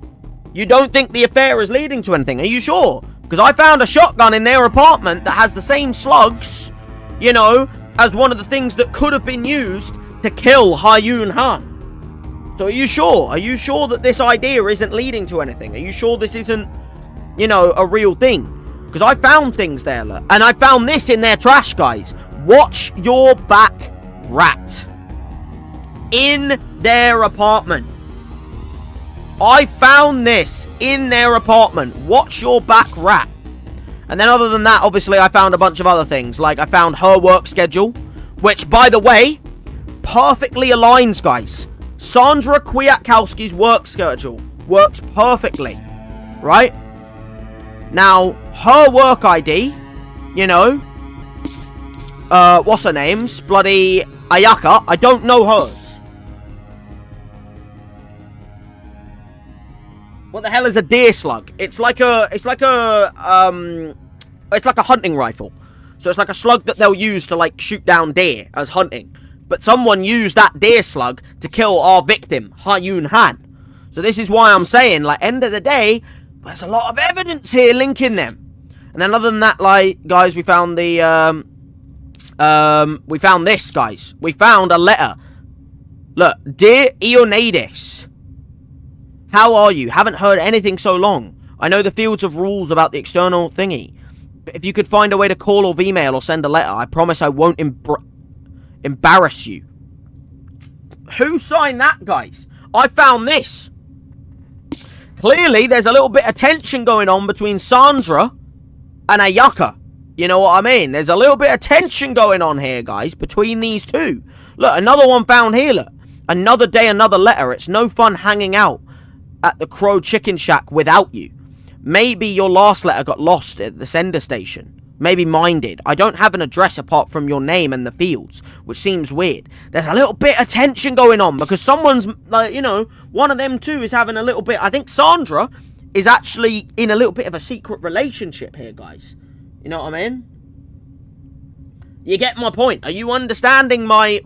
You don't think the affair is leading to anything? Are you sure? Because I found a shotgun in their apartment that has the same slugs, you know, as one of the things that could have been used to kill Ha-Yun Han. So are you sure? Are you sure that this idea isn't leading to anything? Are you sure this isn't, you know, a real thing? Because I found things there, look. And I found this in their trash, guys. Watch your back, rat. In their apartment. I found this in their apartment. Watch your back, rat. And then other than that, obviously, I found a bunch of other things. Like, I found her work schedule, which, by the way, perfectly aligns, guys. Sandra Kwiatkowski's work schedule works perfectly, right? Now, her work ID, you know, what's her name's? Bloody Ayaka. I don't know hers. What the hell is a deer slug? It's like a hunting rifle. So it's like a slug that they'll use to, like, shoot down deer as hunting. But someone used that deer slug to kill our victim, Ha-Yun Han. So this is why I'm saying, like, end of the day, there's a lot of evidence here linking them. And then other than that, like, guys, we found the, we found this, guys. We found a letter. Look, Dear Ionadis. How are you? Haven't heard anything so long. I know the fields of rules about the external thingy. But if you could find a way to call or email or send a letter, I promise I won't embarrass you. Who signed that, guys? I found this. Clearly, there's a little bit of tension going on between Sandra and Ayaka. You know what I mean? There's a little bit of tension going on here, guys, between these two. Look, another one found here, look. Another day, another letter. It's no fun hanging out at the Crow Chicken Shack without you. Maybe your last letter got lost at the sender station. Maybe mine did. I don't have an address apart from your name and the fields, which seems weird. There's a little bit of tension going on because someone's, like, you know, one of them two is having a little bit. I think Sandra is actually in a little bit of a secret relationship here, guys. You know what I mean? You get my point. Are you understanding my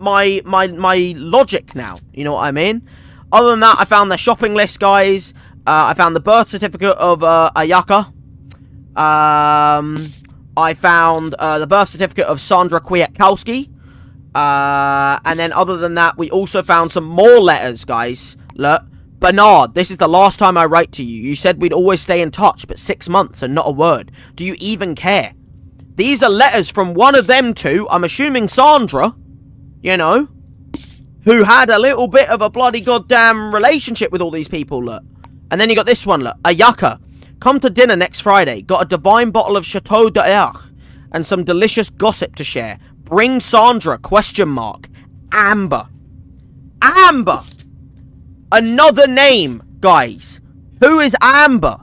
logic now? You know what I mean? Other than that, I found their shopping list, guys. I found the birth certificate of Ayaka. I found the birth certificate of Sandra Kwiatkowski. And then other than that, we also found some more letters, guys. Look. Bernard, this is the last time I write to you. You said we'd always stay in touch, but 6 months and not a word. Do you even care? These are letters from one of them two. I'm assuming Sandra, you know, who had a little bit of a bloody goddamn relationship with all these people, look. And then you got this one, look. Ayaka, come to dinner next Friday. Got a divine bottle of Chateau d'Arc and some delicious gossip to share. Bring Sandra, ? Amber. Amber. Another name, guys. Who is Amber?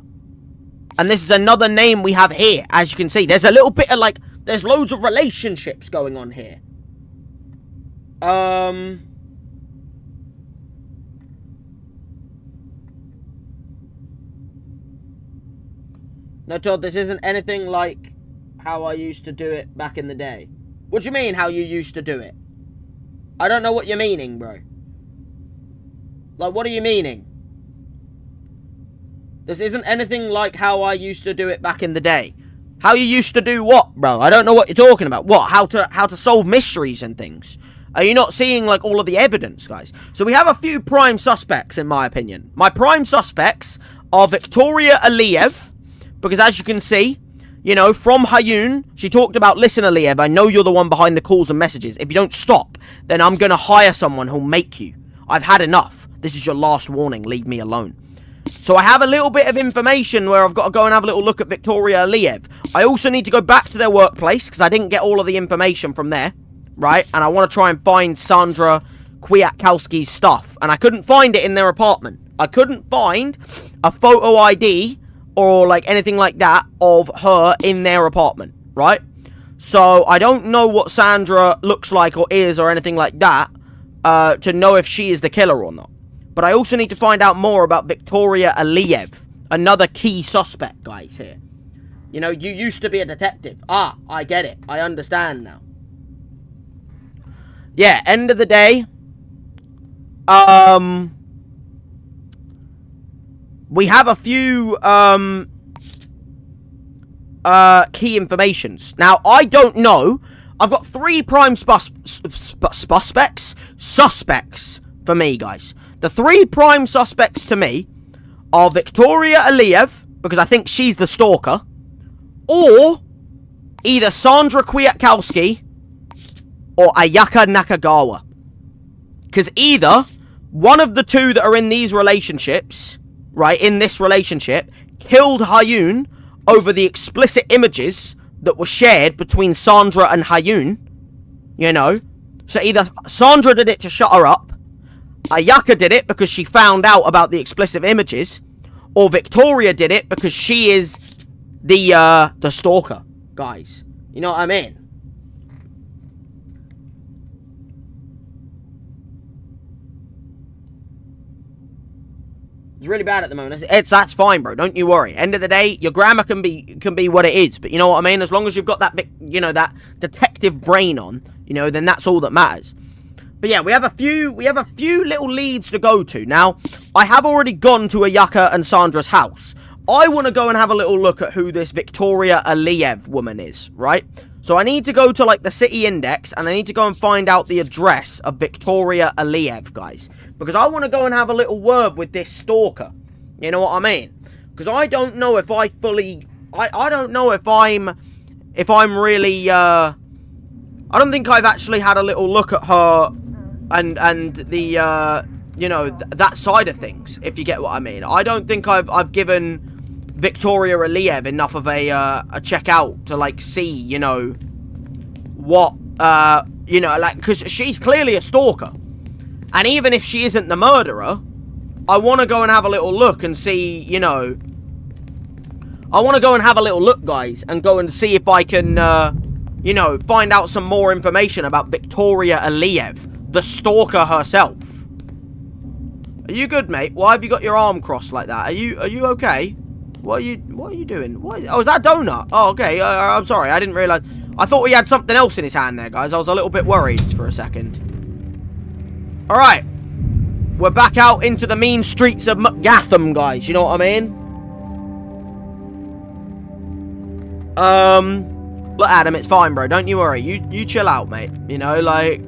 And this is another name we have here, as you can see. There's a little bit of, like, there's loads of relationships going on here. No, Todd, this isn't anything like how I used to do it back in the day. What do you mean, how you used to do it? I don't know what you're meaning, bro. Like, what are you meaning? This isn't anything like how I used to do it back in the day. How you used to do what, bro? I don't know what you're talking about. What? How to solve mysteries and things? Are you not seeing, like, all of the evidence, guys? So we have a few prime suspects, in my opinion. My prime suspects are Victoria Aliyev, because as you can see, you know, from Ha-Yun, she talked about, listen, Aliyev, I know you're the one behind the calls and messages. If you don't stop, then I'm going to hire someone who'll make you. I've had enough. This is your last warning. Leave me alone. So I have a little bit of information where I've got to go and have a little look at Victoria Aliyev. I also need to go back to their workplace because I didn't get all of the information from there, right? And I want to try and find Sandra Kwiatkowski's stuff. And I couldn't find it in their apartment. I couldn't find a photo ID or, like, anything like that of her in their apartment, right? So I don't know what Sandra looks like or is or anything like that to know if she is the killer or not. But I also need to find out more about Victoria Aliyev, another key suspect, guys, here. You know, you used to be a detective. Ah, I get it. I understand now. Yeah, end of the day, we have a few, key informations. Now, I don't know. I've got 3 prime suspects for me, guys. The 3 prime suspects to me are Victoria Aliyev, because I think she's the stalker, or either Sandra Kwiatkowski or Ayaka Nakagawa. Because either one of the 2 that are in these relationships, right, in this relationship, killed Hayun over the explicit images that were shared between Sandra and Hayun, you know. So either Sandra did it to shut her up, Ayaka did it because she found out about the explicit images, or Victoria did it because she is the stalker, guys. You know what I mean? It's really bad at the moment. That's fine, bro. Don't you worry. End of the day, your grammar can be what it is. But you know what I mean? As long as you've got that, you know, that detective brain on, you know, then that's all that matters. But yeah, we have a few little leads to go to. Now, I have already gone to Ayaka and Sandra's house. I want to go and have a little look at who this Victoria Aliyev woman is, right? So I need to go to, like, the city index, and I need to go and find out the address of Victoria Aliyev, guys. Because I want to go and have a little word with this stalker. You know what I mean? Because I don't know if I fully... I don't know if I'm really, I don't think I've actually had a little look at her and the, you know, that side of things, if you get what I mean. I don't think I've given Victoria Aliyev enough of a check out to, like, see, you know, what, you know, like, because she's clearly a stalker. And even if she isn't the murderer, I want to go and have a little look and see, you know, I want to go and have a little look, guys, and go and see if I can, you know, find out some more information about Victoria Aliyev, the stalker herself. Are you good, mate? Why have you got your arm crossed like that? Are you okay? What are you doing? Oh, is that a donut? Oh, okay. I'm sorry. I didn't realize. I thought he had something else in his hand there, guys. I was a little bit worried for a second. All right. We're back out into the mean streets of McGatham, guys. You know what I mean? Look, Adam, it's fine, bro. Don't you worry. You chill out, mate. You know, like...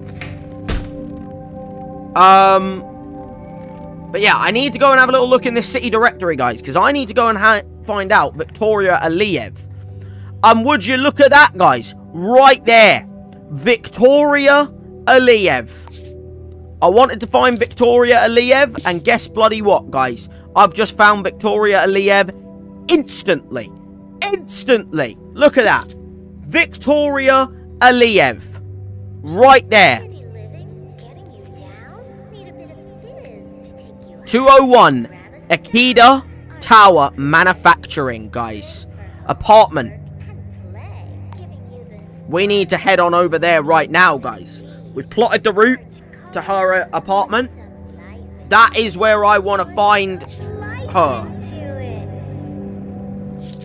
But yeah, I need to go and have a little look in this city directory, guys, because I need to go and find out Victoria Aliyev. Would you look at that, guys? Right there. Victoria Aliyev. I wanted to find Victoria Aliyev, and guess bloody what, guys? I've just found Victoria Aliyev instantly. Instantly. Look at that. Victoria Aliyev. Right there. 201 Akida Tower Manufacturing, guys. Apartment. We need to head on over there right now, guys. We've plotted the route to her apartment. That is where I want to find her.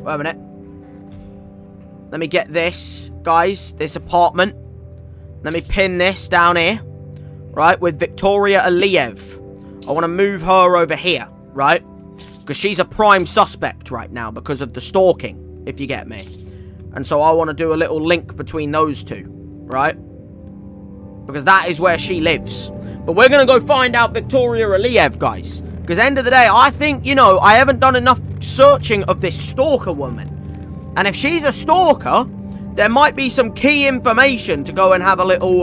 Wait a minute. Let me get this, guys. This apartment. Let me pin this down here. Right, with Victoria Aliyev. I want to move her over here, right? Because she's a prime suspect right now because of the stalking, if you get me. And so I want to do a little link between those two, right? Because that is where she lives. But we're going to go find out Victoria Aliyev, guys. Because end of the day, I think, you know, I haven't done enough searching of this stalker woman. And if she's a stalker, there might be some key information to go and have a little,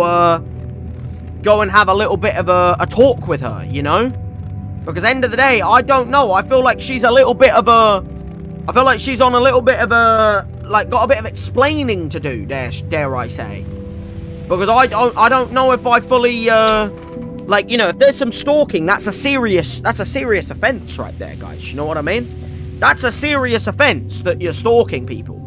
bit of a talk with her, you know? Because end of the day, I don't know. I feel like she's a little bit of a... I feel like she's on a little bit of a... Like, got a bit of explaining to do, dare I say. Because I don't know if I fully, like, you know, if there's some stalking, that's a serious offense right there, guys. You know what I mean? That's a serious offense that you're stalking people.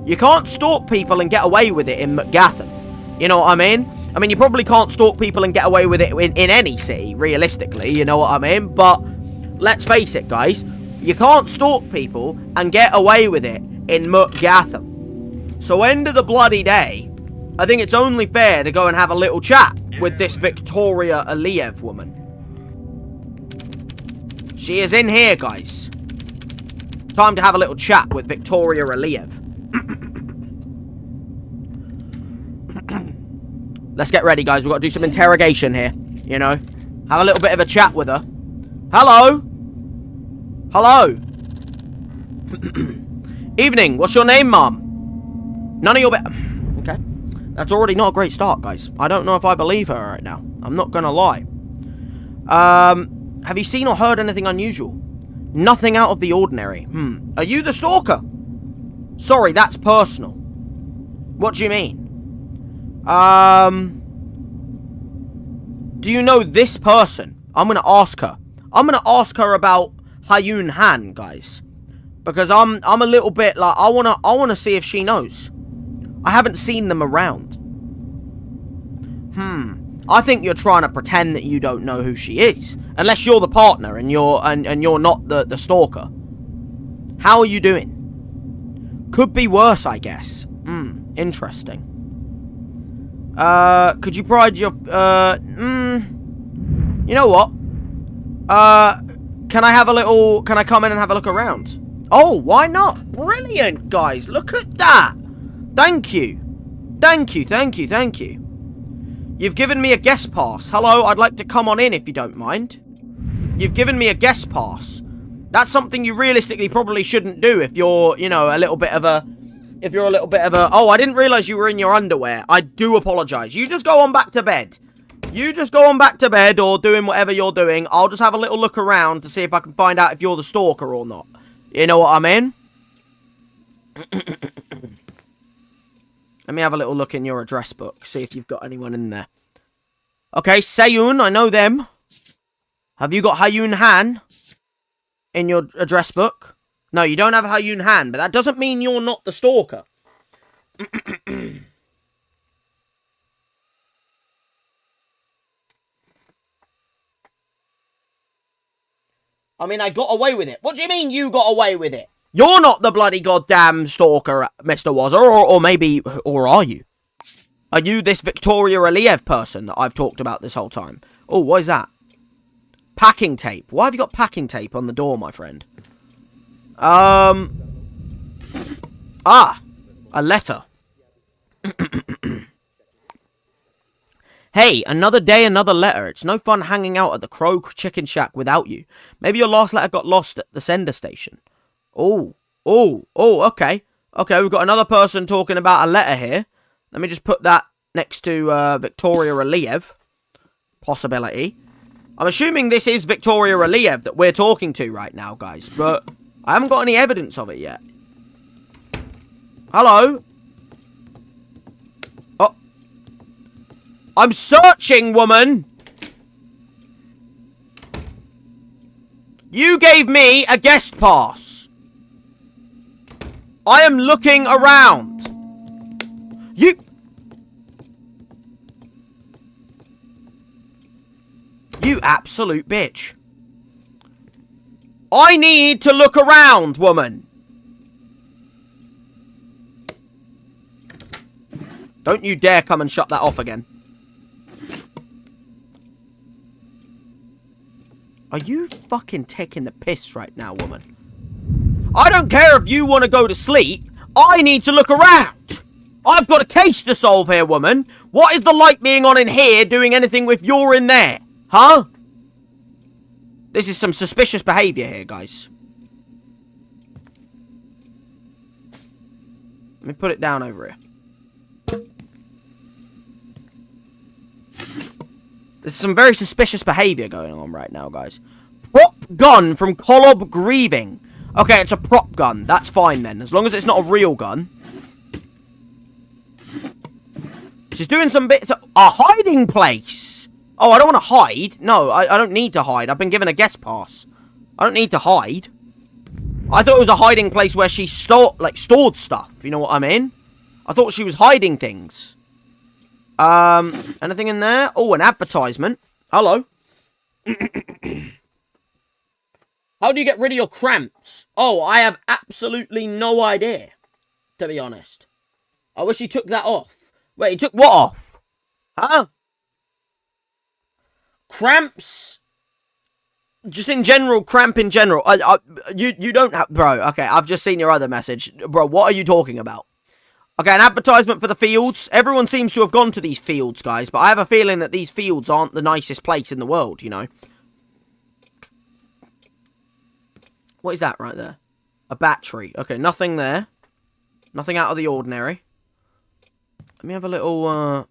You can't stalk people and get away with it in McGatham. You know what I mean? I mean, you probably can't stalk people and get away with it in any city, realistically. You know what I mean? But let's face it, guys. You can't stalk people and get away with it in McGatham. So end of the bloody day, I think it's only fair to go and have a little chat with this Victoria Aliyev woman. She is in here, guys. Time to have a little chat with Victoria Aliyev. Let's get ready, guys. We've got to do some interrogation here, you know. Have a little bit of a chat with her. Hello? Hello? Evening. What's your name, Mum? None of your okay. That's already not a great start, guys. I don't know if I believe her right now. I'm not gonna lie. Have you seen or heard anything unusual? Nothing out of the ordinary. Are you the stalker? Sorry, that's personal. What do you mean? Do you know this person? I'm gonna ask her. I'm gonna ask her about Hayun Han, guys. Because I'm a little bit like, I wanna see if she knows. I haven't seen them around. I think you're trying to pretend that you don't know who she is. Unless you're the partner and you're not the stalker. How are you doing? Could be worse, I guess. Interesting. Could you provide your, you know what? Can I come in and have a look around? Oh, why not? Brilliant, guys. Look at that. Thank you. Thank you, thank you, thank you. You've given me a guest pass. Hello, I'd like to come on in if you don't mind. You've given me a guest pass. That's something you realistically probably shouldn't do if you're, you know, a little bit of a... Oh, I didn't realise you were in your underwear. I do apologise. You just go on back to bed. You just go on back to bed or doing whatever you're doing. I'll just have a little look around to see if I can find out if you're the stalker or not. You know what I mean? Let me have a little look in your address book. See if you've got anyone in there. Okay, Seyun, I know them. Have you got Hayun Han in your address book? No, you don't have Hayun Han, but that doesn't mean you're not the stalker. I mean, I got away with it. What do you mean you got away with it? You're not the bloody goddamn stalker, Mr. Wazzer, or maybe, or are you? Are you this Victoria Aliyev person that I've talked about this whole time? Oh, what is that? Packing tape. Why have you got packing tape on the door, my friend? A letter. Hey, another day, another letter. It's no fun hanging out at the Crow Chicken Shack without you. Maybe your last letter got lost at the sender station. Oh, okay. Okay, we've got another person talking about a letter here. Let me just put that next to Victoria Aliyev. Possibility. I'm assuming this is Victoria Aliyev that we're talking to right now, guys. But I haven't got any evidence of it yet. Hello? Oh. I'm searching, woman! You gave me a guest pass. I am looking around. You absolute bitch. I need to look around, woman. Don't you dare come and shut that off again. Are you fucking taking the piss right now, woman? I don't care if you want to go to sleep. I need to look around. I've got a case to solve here, woman. What is the light being on in here doing anything with you're in there? Huh? This is some suspicious behaviour here, guys. Let me put it down over here. There's some very suspicious behaviour going on right now, guys. Prop gun from Kolob Grieving. Okay, it's a prop gun. That's fine then. As long as it's not a real gun. She's doing some bits. A hiding place. Oh, I don't want to hide. No, I don't need to hide. I've been given a guest pass. I don't need to hide. I thought it was a hiding place where she stored stuff. You know what I mean? I thought she was hiding things. Anything in there? Oh, an advertisement. Hello. How do you get rid of your cramps? Oh, I have absolutely no idea, to be honest. I wish he took that off. Wait, he took what off? Huh? Cramps? Just in general, cramp in general. You don't have... Bro, okay, I've just seen your other message. Bro, what are you talking about? Okay, an advertisement for the fields. Everyone seems to have gone to these fields, guys, but I have a feeling that these fields aren't the nicest place in the world, you know. What is that right there? A battery. Okay, nothing there. Nothing out of the ordinary. Let me have a little,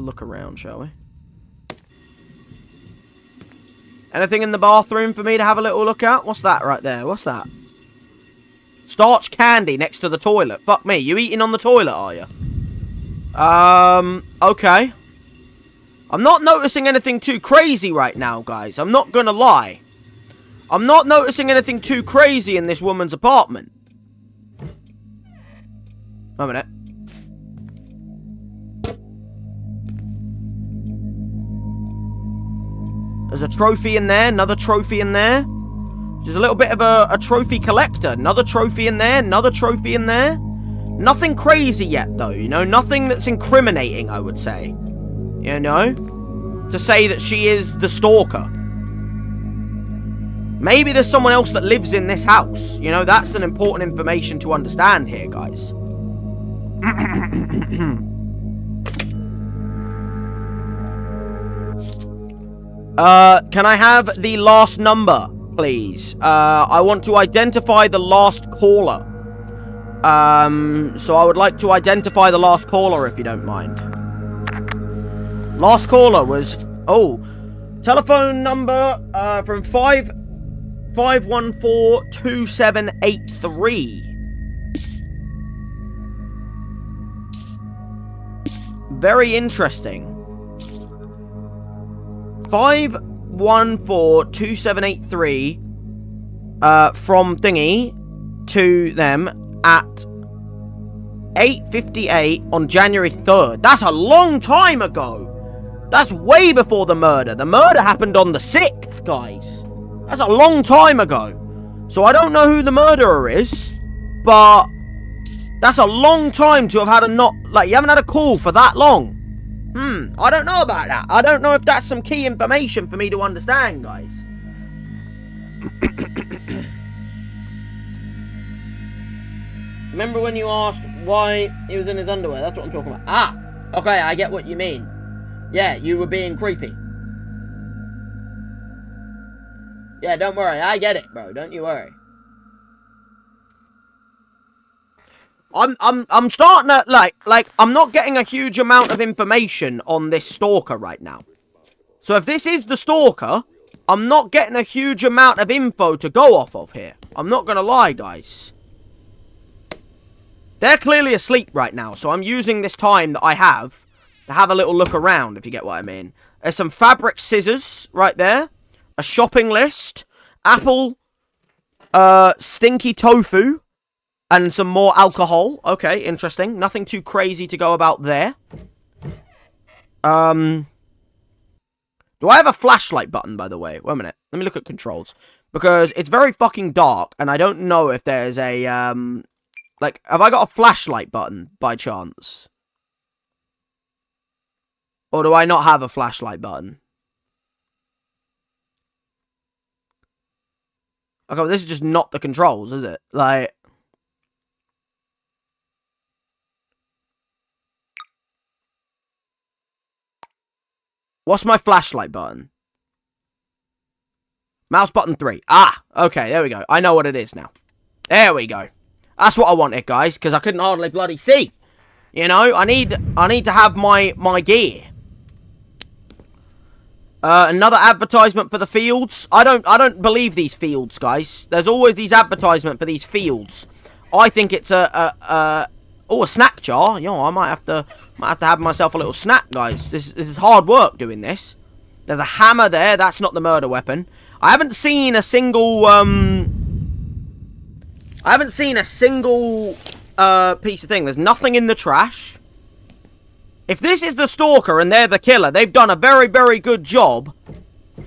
look around, shall we? Anything in the bathroom for me to have a little look at? What's that right there? What's that? Starch candy next to the toilet. Fuck me. You eating on the toilet, are you? Okay. I'm not noticing anything too crazy right now, guys. I'm not gonna lie. I'm not noticing anything too crazy in this woman's apartment. A minute. There's a trophy in there. Another trophy in there. Just a little bit of a trophy collector. Another trophy in there. Another trophy in there. Nothing crazy yet, though, you know? Nothing that's incriminating, I would say. You know? To say that she is the stalker. Maybe there's someone else that lives in this house. You know, that's an important information to understand here, guys. Can I have the last number, please? I want to identify the last caller. So I would like to identify the last caller, if you don't mind. Last caller was... Oh. Telephone number, from 514-2783. Very interesting. 514-2783 from thingy to them at 8:58 on January 3rd. That's a long time ago. That's way before the murder. The murder happened on the 6th, guys. That's a long time ago. So I don't know who the murderer is, but that's a long time to have had you haven't had a call for that long. I don't know about that. I don't know if that's some key information for me to understand, guys. Remember when you asked why he was in his underwear? That's what I'm talking about. Ah, okay, I get what you mean. Yeah, you were being creepy. Yeah, don't worry, I get it, bro. Don't you worry. I'm starting to, like, I'm not getting a huge amount of information on this stalker right now. So if this is the stalker, I'm not getting a huge amount of info to go off of here. I'm not gonna lie, guys. They're clearly asleep right now, so I'm using this time that I have to have a little look around, if you get what I mean. There's some fabric scissors right there. A shopping list. Apple. Stinky tofu. And some more alcohol. Okay, interesting. Nothing too crazy to go about there. Do I have a flashlight button, by the way? Wait a minute. Let me look at controls. Because it's very fucking dark, and I don't know if there's a, have I got a flashlight button, by chance? Or do I not have a flashlight button? Okay, well, this is just not the controls, is it? Like... What's my flashlight button? Mouse button 3. Ah, okay, there we go. I know what it is now. There we go. That's what I wanted, guys, because I couldn't hardly bloody see. You know, I need to have my gear. Another advertisement for the fields. I don't believe these fields, guys. There's always these advertisements for these fields. I think it's a snack jar. You know, I might have to have myself a little snack, guys. This is hard work doing this. There's a hammer there. That's not the murder weapon. I haven't seen a single, piece of thing. There's nothing in the trash. If this is the stalker and they're the killer, they've done a very, very good job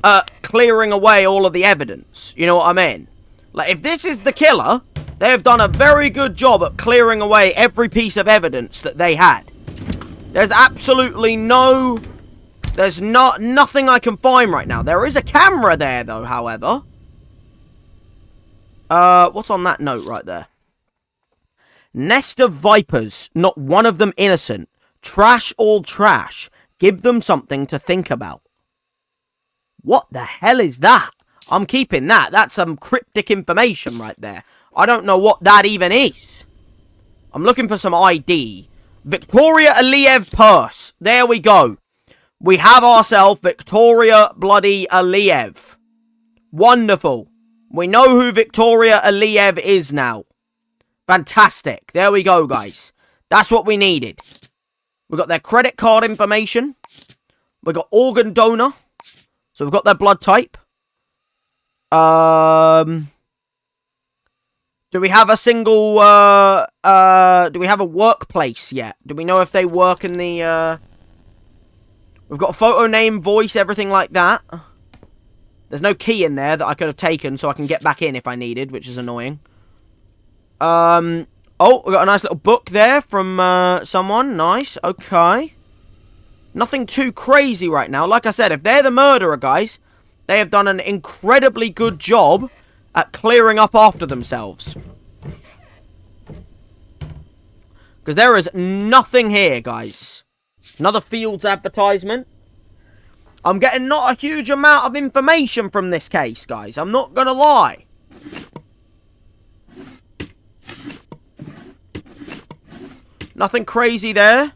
at clearing away all of the evidence. You know what I mean? Like, if this is the killer, they have done a very good job at clearing away every piece of evidence that they had. There's absolutely there's nothing I can find right now. There is a camera there, though, however. What's on that note right there? Nest of vipers, not one of them innocent. Trash all trash. Give them something to think about. What the hell is that? I'm keeping that. That's some cryptic information right there. I don't know what that even is. I'm looking for some ID. Victoria Aliyev purse. There we go. We have ourselves Victoria bloody Aliyev. Wonderful. We know who Victoria Aliyev is now. Fantastic. There we go, guys. That's what we needed. We've got their credit card information. We've got organ donor. So we've got their blood type. Do we have a single, do we have a workplace yet? Do we know if they work in the, We've got a photo, name, voice, everything like that. There's no key in there that I could have taken so I can get back in if I needed, which is annoying. Oh, we got a nice little book there from, someone. Nice, okay. Nothing too crazy right now. Like I said, if they're the murderer, guys, they have done an incredibly good job at clearing up after themselves. Because there is nothing here, guys. Another Fields advertisement. I'm getting not a huge amount of information from this case, guys. I'm not going to lie. Nothing crazy there.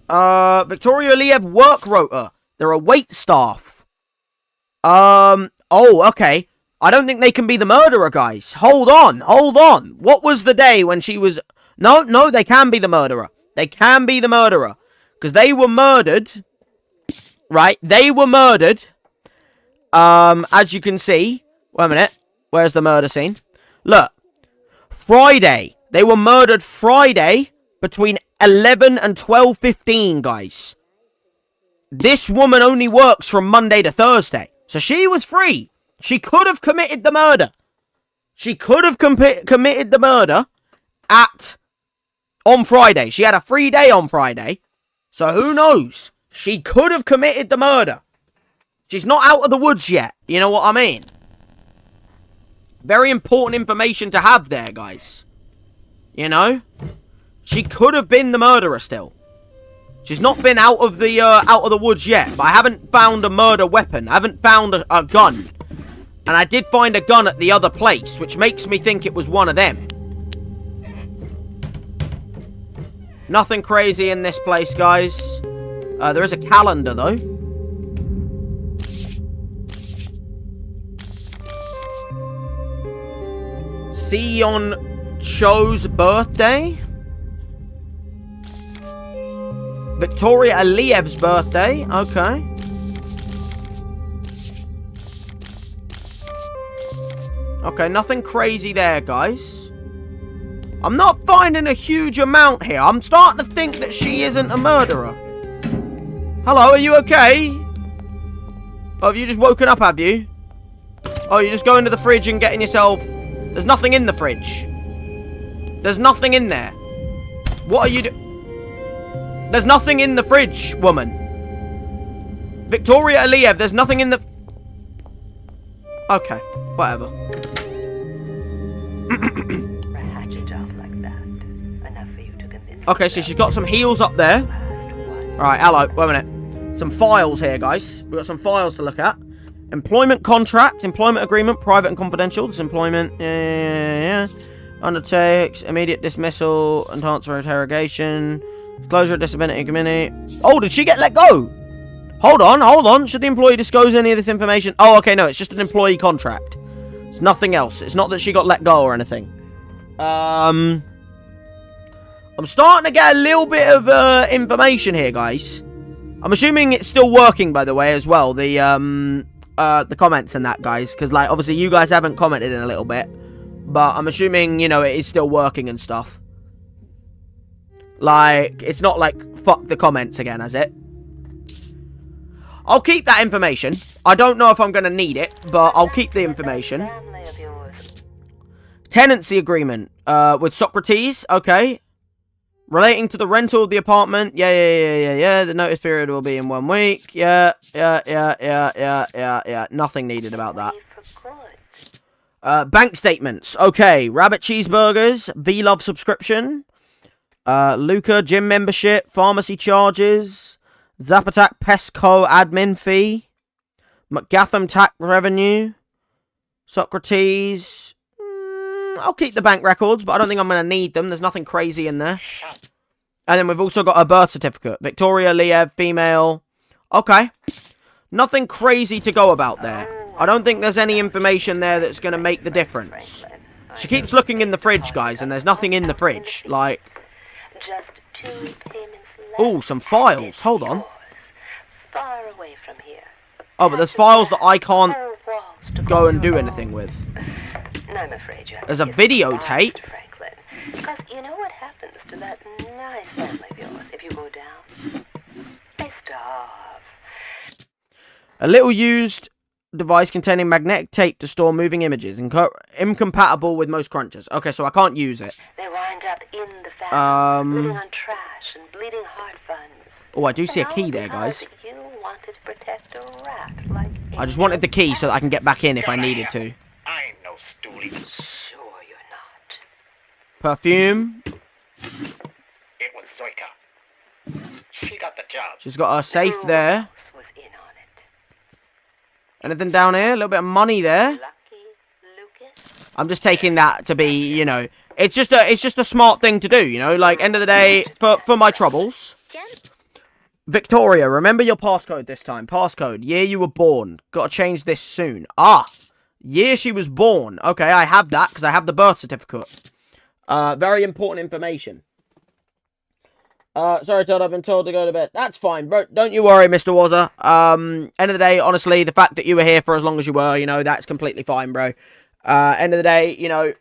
Victoria Aliyev work rota. They're a wait staff. Oh, okay. I don't think they can be the murderer, guys. Hold on. What was the day when she was... No, they can be the murderer. They can be the murderer. Because they were murdered. Right? They were murdered. As you can see. Wait a minute. Where's the murder scene? Look. Friday. They were murdered Friday between 11 and 12:15, guys. This woman only works from Monday to Thursday. So she was free. She could have committed the murder. She could have committed the murder on Friday. She had a free day on Friday. So who knows? She could have committed the murder. She's not out of the woods yet. You know what I mean? Very important information to have there, guys. You know? She could have been the murderer still. She's not been out of the woods yet. But I haven't found a murder weapon. I haven't found a gun. And I did find a gun at the other place, which makes me think it was one of them. Nothing crazy in this place, guys. There is a calendar, though. Sion Cho's birthday. Victoria Aliyev's birthday. Okay. Okay, nothing crazy there, guys. I'm not finding a huge amount here. I'm starting to think that she isn't a murderer. Hello, are you okay? Oh, have you just woken up, have you? Oh, you're just going to the fridge and getting yourself... There's nothing in the fridge. There's nothing in there. What are you doing? There's nothing in the fridge, woman. Victoria Aliyev, there's nothing in the... Okay, whatever. Okay, so she's got some heels up there. Alright, hello, wait a minute. Some files here, guys. We've got some files to look at. Employment contract, employment agreement, private and confidential. This employment, undertakes immediate dismissal and transfer interrogation. Disclosure of disability committee. Oh, did she get let go? Hold on. Should the employee disclose any of this information? Oh, okay, no, it's just an employee contract. It's nothing else. It's not that she got let go or anything. I'm starting to get a little bit of information here, guys. I'm assuming it's still working, by the way, as well. The the comments and that, guys, because, like, obviously you guys haven't commented in a little bit, but I'm assuming, you know, it is still working and stuff. Like, it's not like, fuck the comments again, has it? I'll keep that information. I don't know if I'm going to need it, but I'll keep the information. Tenancy agreement with Socrates. Okay. Relating to the rental of the apartment. Yeah. The notice period will be in 1 week. Yeah. Nothing needed about that. Bank statements. Okay. Rabbit cheeseburgers. V-Love subscription. Luca gym membership. Pharmacy charges. Zapatak Pesco admin fee. McGatham tax revenue. Socrates. I'll keep the bank records, but I don't think I'm going to need them. There's nothing crazy in there. And then we've also got a birth certificate. Victoria Liev, female. Okay. Nothing crazy to go about there. I don't think there's any information there that's going to make the difference. She keeps looking in the fridge, guys, and there's nothing in the fridge. Like... Oh, some files. Hold on. Oh, but there's files that I can't go and do anything with. I'm afraid you have There's a videotape. Because you know what happens to that nice family of yours if you go down? They starve. A little used device containing magnetic tape to store moving images. Incompatible with most crunchers. Okay, so I can't use it. They wind up in the family, living on trash and bleeding heart funds. Oh, I do see a key there, guys. You wanted to protect a rat like I just wanted the key so that I can get back in if I needed to. I'm no stoolie. Sure you're not. Perfume. It was Zoika. She got the job. She's got her safe there. Was in on it. Anything down here? A little bit of money there. Lucky Lucas. I'm just taking that to be, you know, it's just a smart thing to do, you know, like end of the day for my troubles. Victoria, remember your passcode this time. Passcode, year you were born. Got to change this soon. Ah, year she was born. Okay, I have that because I have the birth certificate. Very important information. Sorry, Todd, I've been told to go to bed. That's fine, bro. Don't you worry, Mr. Wazza. End of the day, honestly, the fact that you were here for as long as you were, you know, that's completely fine, bro. End of the day, you know,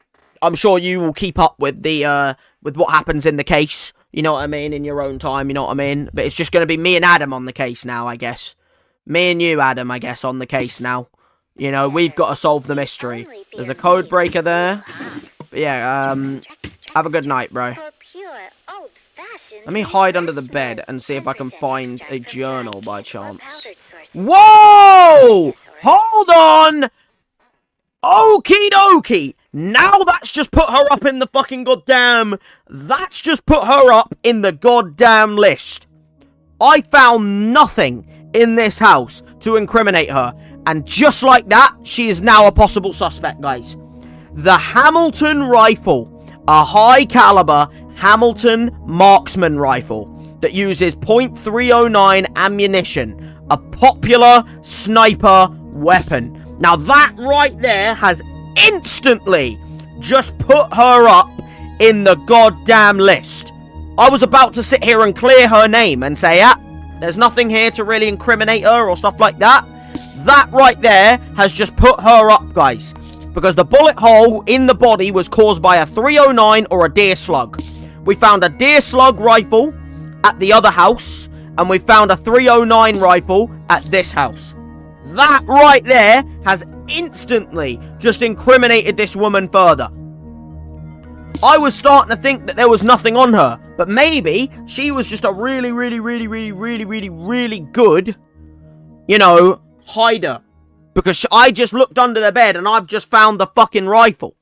I'm sure you will keep up with the, with what happens in the case. You know what I mean? In your own time, you know what I mean? But it's just going to be me and Adam on the case now, I guess. Me and you, Adam, I guess, on the case now. You know, we've got to solve the mystery. There's a code breaker there. But yeah, have a good night, bro. Let me hide under the bed and see if I can find a journal by chance. Whoa! Hold on! Okie dokie! Now that's just put her up in the fucking goddamn... That's just put her up in the goddamn list. I found nothing in this house to incriminate her. And just like that, she is now a possible suspect, guys. The Hamilton rifle. A high caliber Hamilton marksman rifle that uses .309 ammunition. A popular sniper weapon. Now that right there has instantly just put her up in the goddamn list. I was about to sit here and clear her name and say, there's nothing here to really incriminate her or stuff like that. That right there has just put her up, guys. Because the bullet hole in the body was caused by a .309 or a deer slug. We found a deer slug rifle at the other house. And we found a .309 rifle at this house. That right there has instantly just incriminated this woman further. I was starting to think that there was nothing on her. But maybe she was just a really good, you know, hider. Because I just looked under the bed and I've just found the fucking rifle.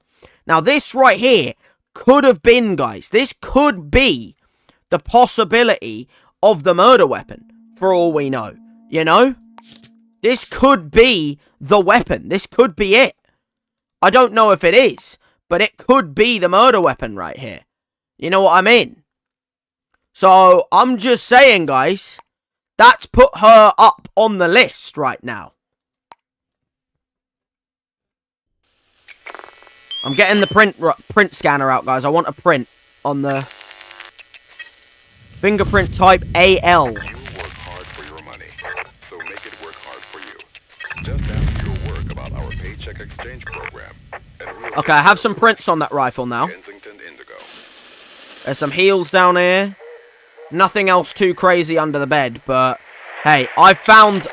Now this right here could have been, guys, this could be the possibility of the murder weapon. For all we know, you know? This could be the weapon. This could be it. I don't know if it is, but it could be the murder weapon right here. You know what I mean? So, I'm just saying, guys, that's put her up on the list right now. I'm getting the print scanner out, guys. I want a print on the fingerprint type AL. You work hard for your money, so make it work hard for you. Just ask check exchange program. Okay, I have some prints on that rifle now. Kensington Indigo. There's some heals down here. Nothing else too crazy under the bed, but hey, I found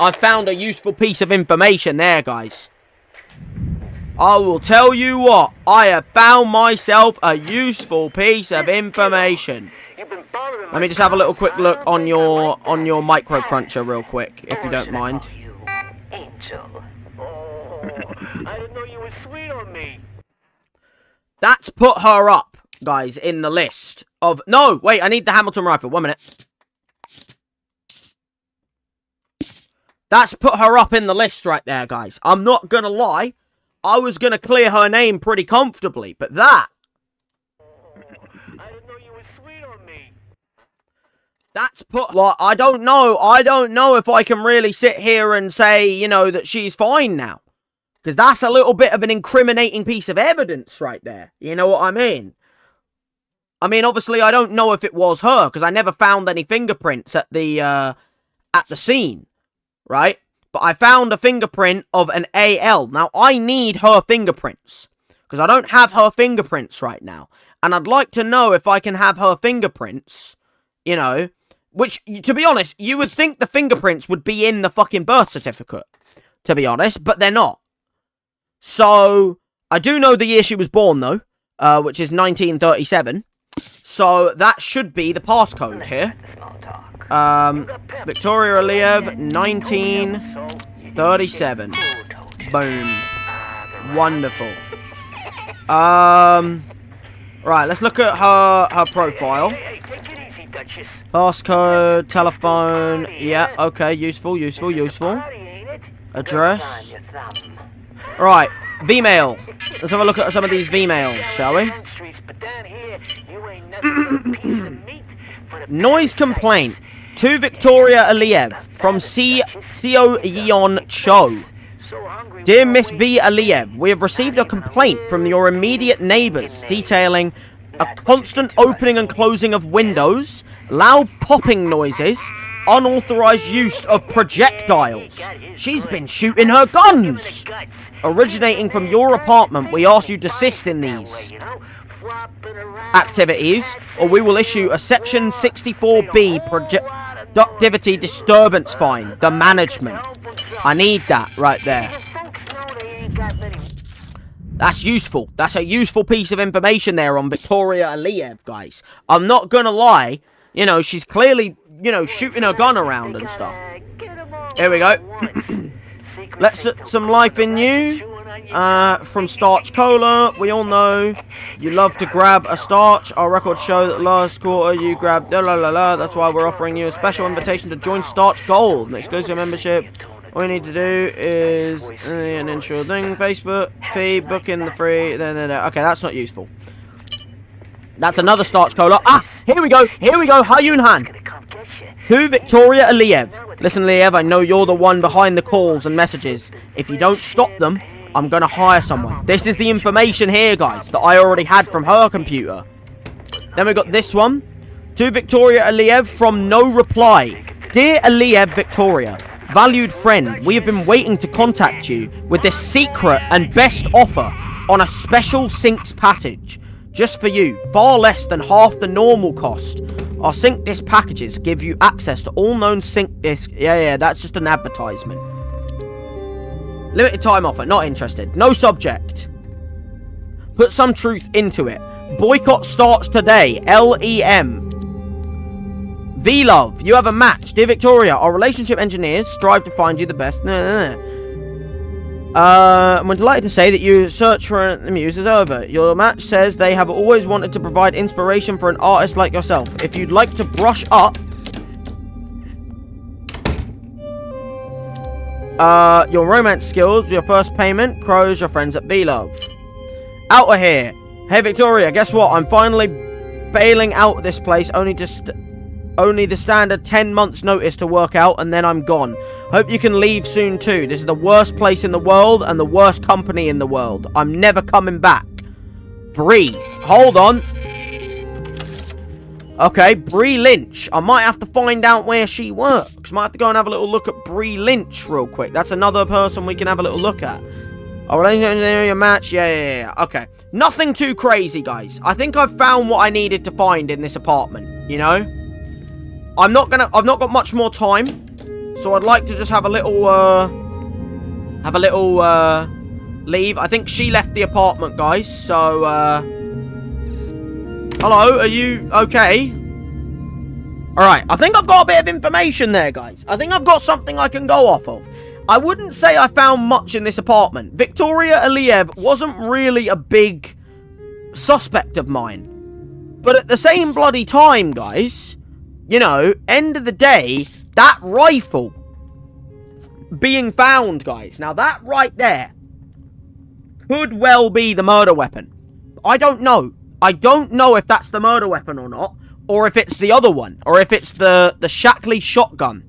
a useful piece of information there, guys. I will tell you what, I have found myself a useful piece of information. Let me just have a little quick look on your micro cruncher real quick, if you don't mind. Angel. I didn't know you were sweet on me. That's put her up, guys, in the list of... No, wait, I need the Hamilton rifle. 1 minute. That's put her up in the list right there, guys. I'm not gonna lie. I was gonna clear her name pretty comfortably, but that... I didn't know you were sweet on me. That's put... Like, I don't know if I can really sit here and say, you know, that she's fine now. Because that's a little bit of an incriminating piece of evidence right there. You know what I mean? I mean, obviously, I don't know if it was her, because I never found any fingerprints at the scene, right? But I found a fingerprint of an AL. Now, I need her fingerprints, because I don't have her fingerprints right now. And I'd like to know if I can have her fingerprints, you know, which, to be honest, you would think the fingerprints would be in the fucking birth certificate, to be honest, but they're not. So, I do know the year she was born, though, which is 1937. So, that should be the passcode here. Victoria Aliev, 1937. Boom. Wonderful. Right, let's look at her profile. Passcode, telephone. Yeah, okay, useful. Address. Right, V-mail. Let's have a look at some of these V-mails, shall we? Noise complaint to Victoria Aliev from Seo Yeon Cho. Dear Miss V. Aliev, we have received a complaint from your immediate neighbours detailing a constant opening and closing of windows, loud popping noises, unauthorized use of projectiles. She's been shooting her guns. Originating from your apartment, we ask you to desist in these activities, or we will issue a Section 64B productivity disturbance fine. The management. I need that right there. That's useful. That's a useful piece of information there on Victoria Aliev, guys. I'm not gonna lie. You know, she's clearly, you know, shooting her gun around and stuff. Here we go. Let's set some life in you. From Starch Cola. We all know you love to grab a starch. Our records show that last quarter you grabbed That's why we're offering you a special invitation to join Starch Gold, an exclusive membership. All you need to do is an intro thing, Facebook feed, book in the free. Okay, that's not useful. That's another Starch Cola. Ah, here we go. Hayun Han. To Victoria Aliev. Listen, Aliev, I know you're the one behind the calls and messages. If you don't stop them, I'm gonna hire someone. This is the information here, guys, that I already had from her computer. Then we got this one. To Victoria Aliev from No Reply. Dear Aliev Victoria, valued friend, we have been waiting to contact you with this secret and best offer on a special Syncs passage. Just for you, far less than half the normal cost. Our Sync Disc packages give you access to all known Sync Disc. Yeah, that's just an advertisement. Limited time offer, not interested. No subject. Put some truth into it. Boycott starts today. LEM. V-Love, you have a match. Dear Victoria, our relationship engineers strive to find you the best. We're delighted to say that your search for the muse is over. Your match says they have always wanted to provide inspiration for an artist like yourself. If you'd like to brush up your romance skills, your first payment, Crows, your friends at V-Love. Out of here. Hey Victoria, guess what? I'm finally bailing out this place, only the standard 10 months notice to work out, and then I'm gone. Hope you can leave soon too. This is the worst place in the world and the worst company in the world. I'm never coming back. Bree. Hold on. Okay, Bree Lynch. I might have to find out where she works. Might have to go and have a little look at Bree Lynch real quick. That's another person we can have a little look at. I will engineer your match. Yeah. Okay. Nothing too crazy, guys. I think I've found what I needed to find in this apartment, you know? I've not got much more time, so I'd like to just have a little leave. I think she left the apartment, guys, so, hello, are you okay? Alright, I think I've got a bit of information there, guys. I think I've got something I can go off of. I wouldn't say I found much in this apartment. Victoria Aliev wasn't really a big suspect of mine. But at the same bloody time, guys, you know, end of the day, that rifle being found, guys. Now, that right there could well be the murder weapon. I don't know. I don't know if that's the murder weapon or not. Or if it's the other one. Or if it's the Shackley shotgun.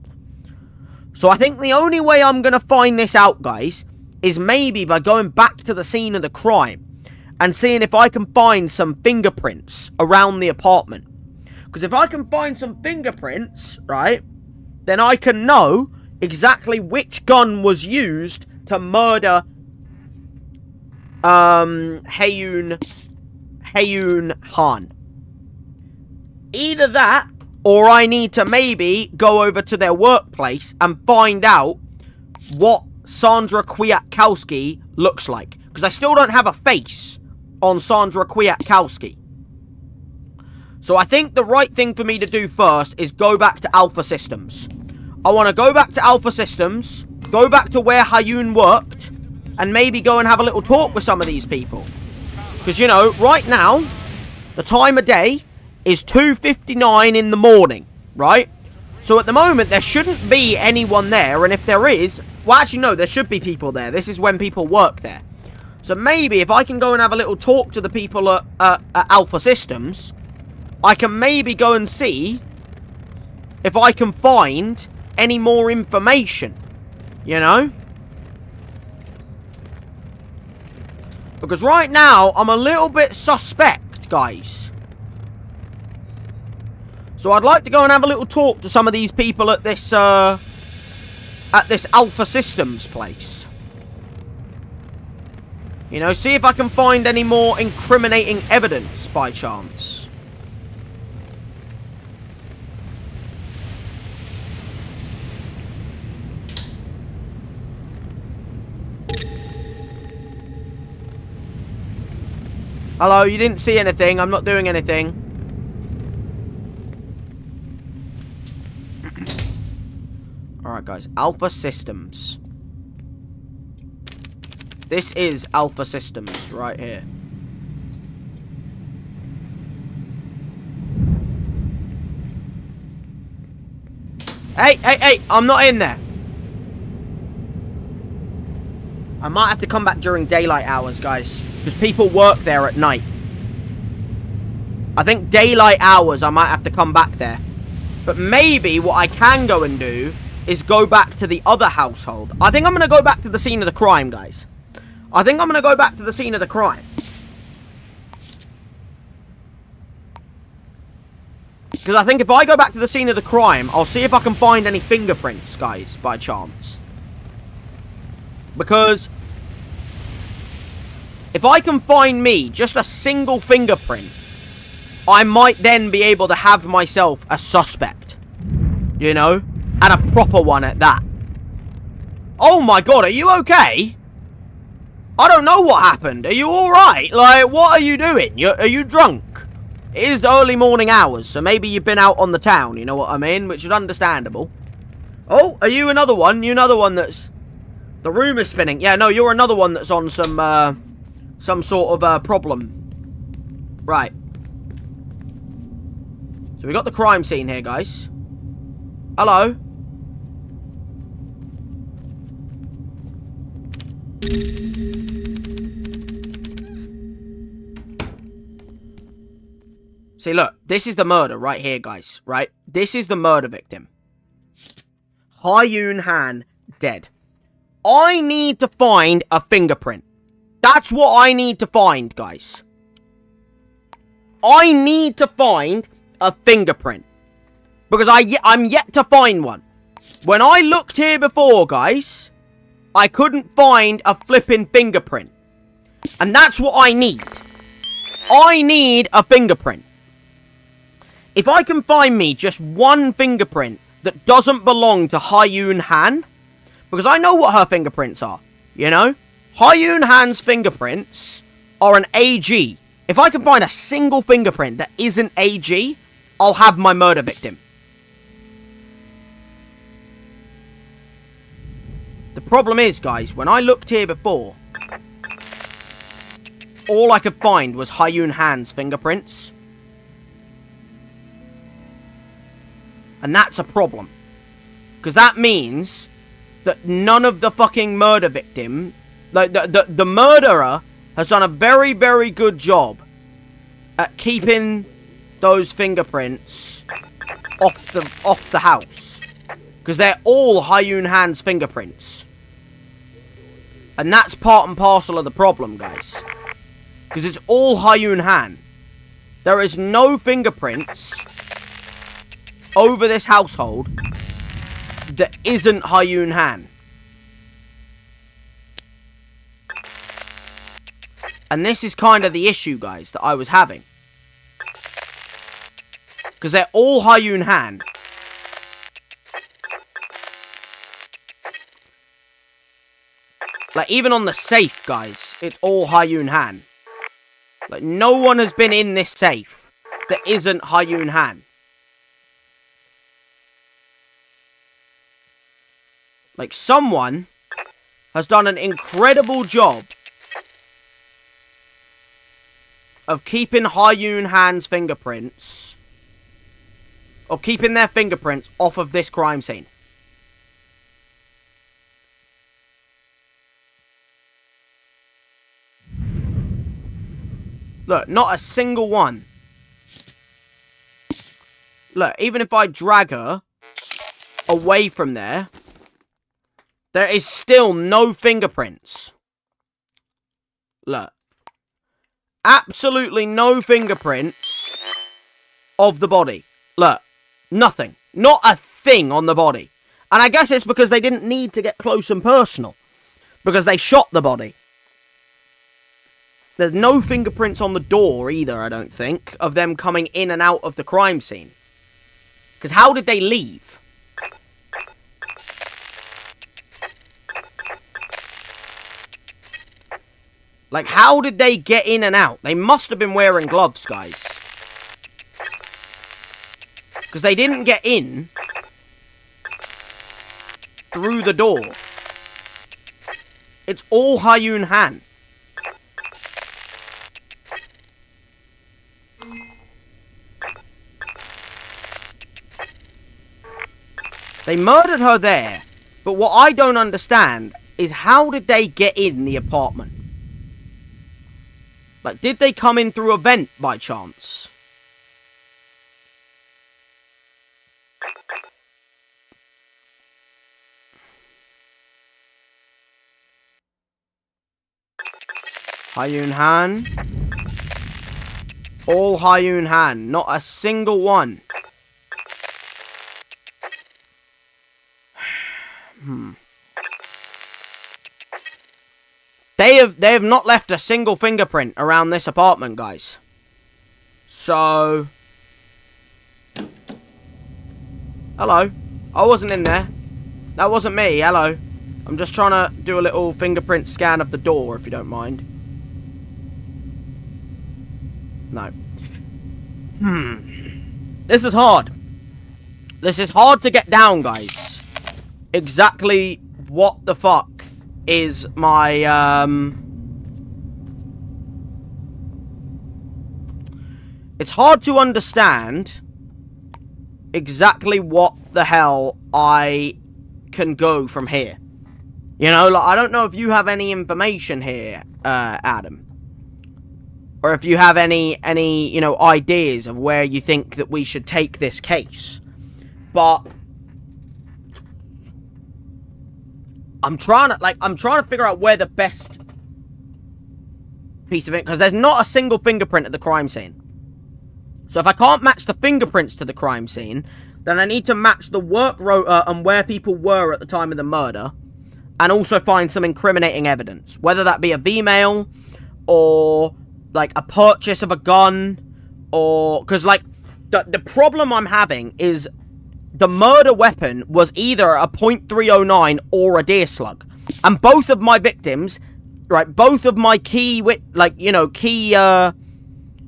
So I think the only way I'm going to find this out, guys, is maybe by going back to the scene of the crime and seeing if I can find some fingerprints around the apartment. Because if I can find some fingerprints, right, then I can know exactly which gun was used to murder Hayoon Han. Either that, or I need to maybe go over to their workplace and find out what Sandra Kwiatkowski looks like. Because I still don't have a face on Sandra Kwiatkowski. So I think the right thing for me to do first is go back to Alpha Systems. I want to go back to Alpha Systems, go back to where Hayoon worked, and maybe go and have a little talk with some of these people. Because, you know, right now, the time of day is 2:59 in the morning, right? So at the moment, there shouldn't be anyone there, and if there is, well, actually, no, there should be people there. This is when people work there. So maybe if I can go and have a little talk to the people at Alpha Systems, I can maybe go and see if I can find any more information, you know? Because right now, I'm a little bit suspect, guys. So I'd like to go and have a little talk to some of these people at this Alpha Systems place. You know, see if I can find any more incriminating evidence by chance. Hello, you didn't see anything. I'm not doing anything. Alright, guys. Alpha Systems. This is Alpha Systems right here. Hey! I'm not in there. I might have to come back during daylight hours, guys. Because people work there at night. I think daylight hours, I might have to come back there. But maybe what I can go and do is go back to the other household. I think I'm going to go back to the scene of the crime, guys. I think I'm going to go back to the scene of the crime. Because I think if I go back to the scene of the crime, I'll see if I can find any fingerprints, guys, by chance. Because if I can find me just a single fingerprint, I might then be able to have myself a suspect. You know? And a proper one at that. Oh my god, are you okay? I don't know what happened. Are you alright? Like, what are you doing? Are you drunk? It is early morning hours, so maybe you've been out on the town, you know what I mean? Which is understandable. Oh, are you another one? You another one that's... The room is spinning. Yeah, no, you're another one that's on some sort of problem. Right. So we got the crime scene here, guys. Hello. See, look. This is the murder right here, guys. Right? This is the murder victim. Hayoon Han, dead. I need to find a fingerprint. That's what I need to find, guys. I need to find a fingerprint. Because I'm yet to find one. When I looked here before, guys, I couldn't find a flipping fingerprint. And that's what I need. I need a fingerprint. If I can find me just one fingerprint that doesn't belong to Hyun Han, because I know what her fingerprints are, you know? Hyun Han's fingerprints are an AG. If I can find a single fingerprint that isn't AG, I'll have my murder victim. The problem is, guys, when I looked here before, all I could find was Hyun Han's fingerprints. And that's a problem. Because that means that none of the fucking murder victim... Like, the murderer has done a very, very good job at keeping those fingerprints off the house. Because they're all Hyun Han's fingerprints. And that's part and parcel of the problem, guys. Because it's all Hyun Han. There is no fingerprints over this household that isn't Hyun Han. And this is kind of the issue, guys, that I was having. Because they're all Hyun Han. Like, even on the safe, guys, it's all Hyun Han. Like, no one has been in this safe that isn't Hyun Han. Like, someone has done an incredible job of keeping Hyun Han's fingerprints, or keeping their fingerprints off of this crime scene. Look, not a single one. Look, even if I drag her away from there, there is still no fingerprints. Look. Absolutely no fingerprints of the body. Look. Nothing. Not a thing on the body. And I guess it's because they didn't need to get close and personal. Because they shot the body. There's no fingerprints on the door either, I don't think, of them coming in and out of the crime scene. Because how did they leave? Like, how did they get in and out? They must have been wearing gloves, guys. Because they didn't get in through the door. It's all Hyun Han. They murdered her there. But what I don't understand is how did they get in the apartment? Like, did they come in through a vent by chance? Hyun Han. All Hyun Han. Not a single one. They have not left a single fingerprint around this apartment, guys. So... Hello. I wasn't in there. That wasn't me. Hello. I'm just trying to do a little fingerprint scan of the door, if you don't mind. No. This is hard. This is hard to get down, guys. Exactly what the fuck is my, It's hard to understand exactly what the hell I can go from here. You know, like, I don't know if you have any information here, Adam. Or if you have any, you know, ideas of where you think that we should take this case. But I'm trying to figure out where the best piece of it, because there's not a single fingerprint at the crime scene. So if I can't match the fingerprints to the crime scene, then I need to match the work rota and where people were at the time of the murder. and also find some incriminating evidence. Whether that be a V-mail, or, like, a purchase of a gun, or... Because, like, the problem I'm having is the murder weapon was either a .309 or a deer slug. And both of my victims, right, both of my key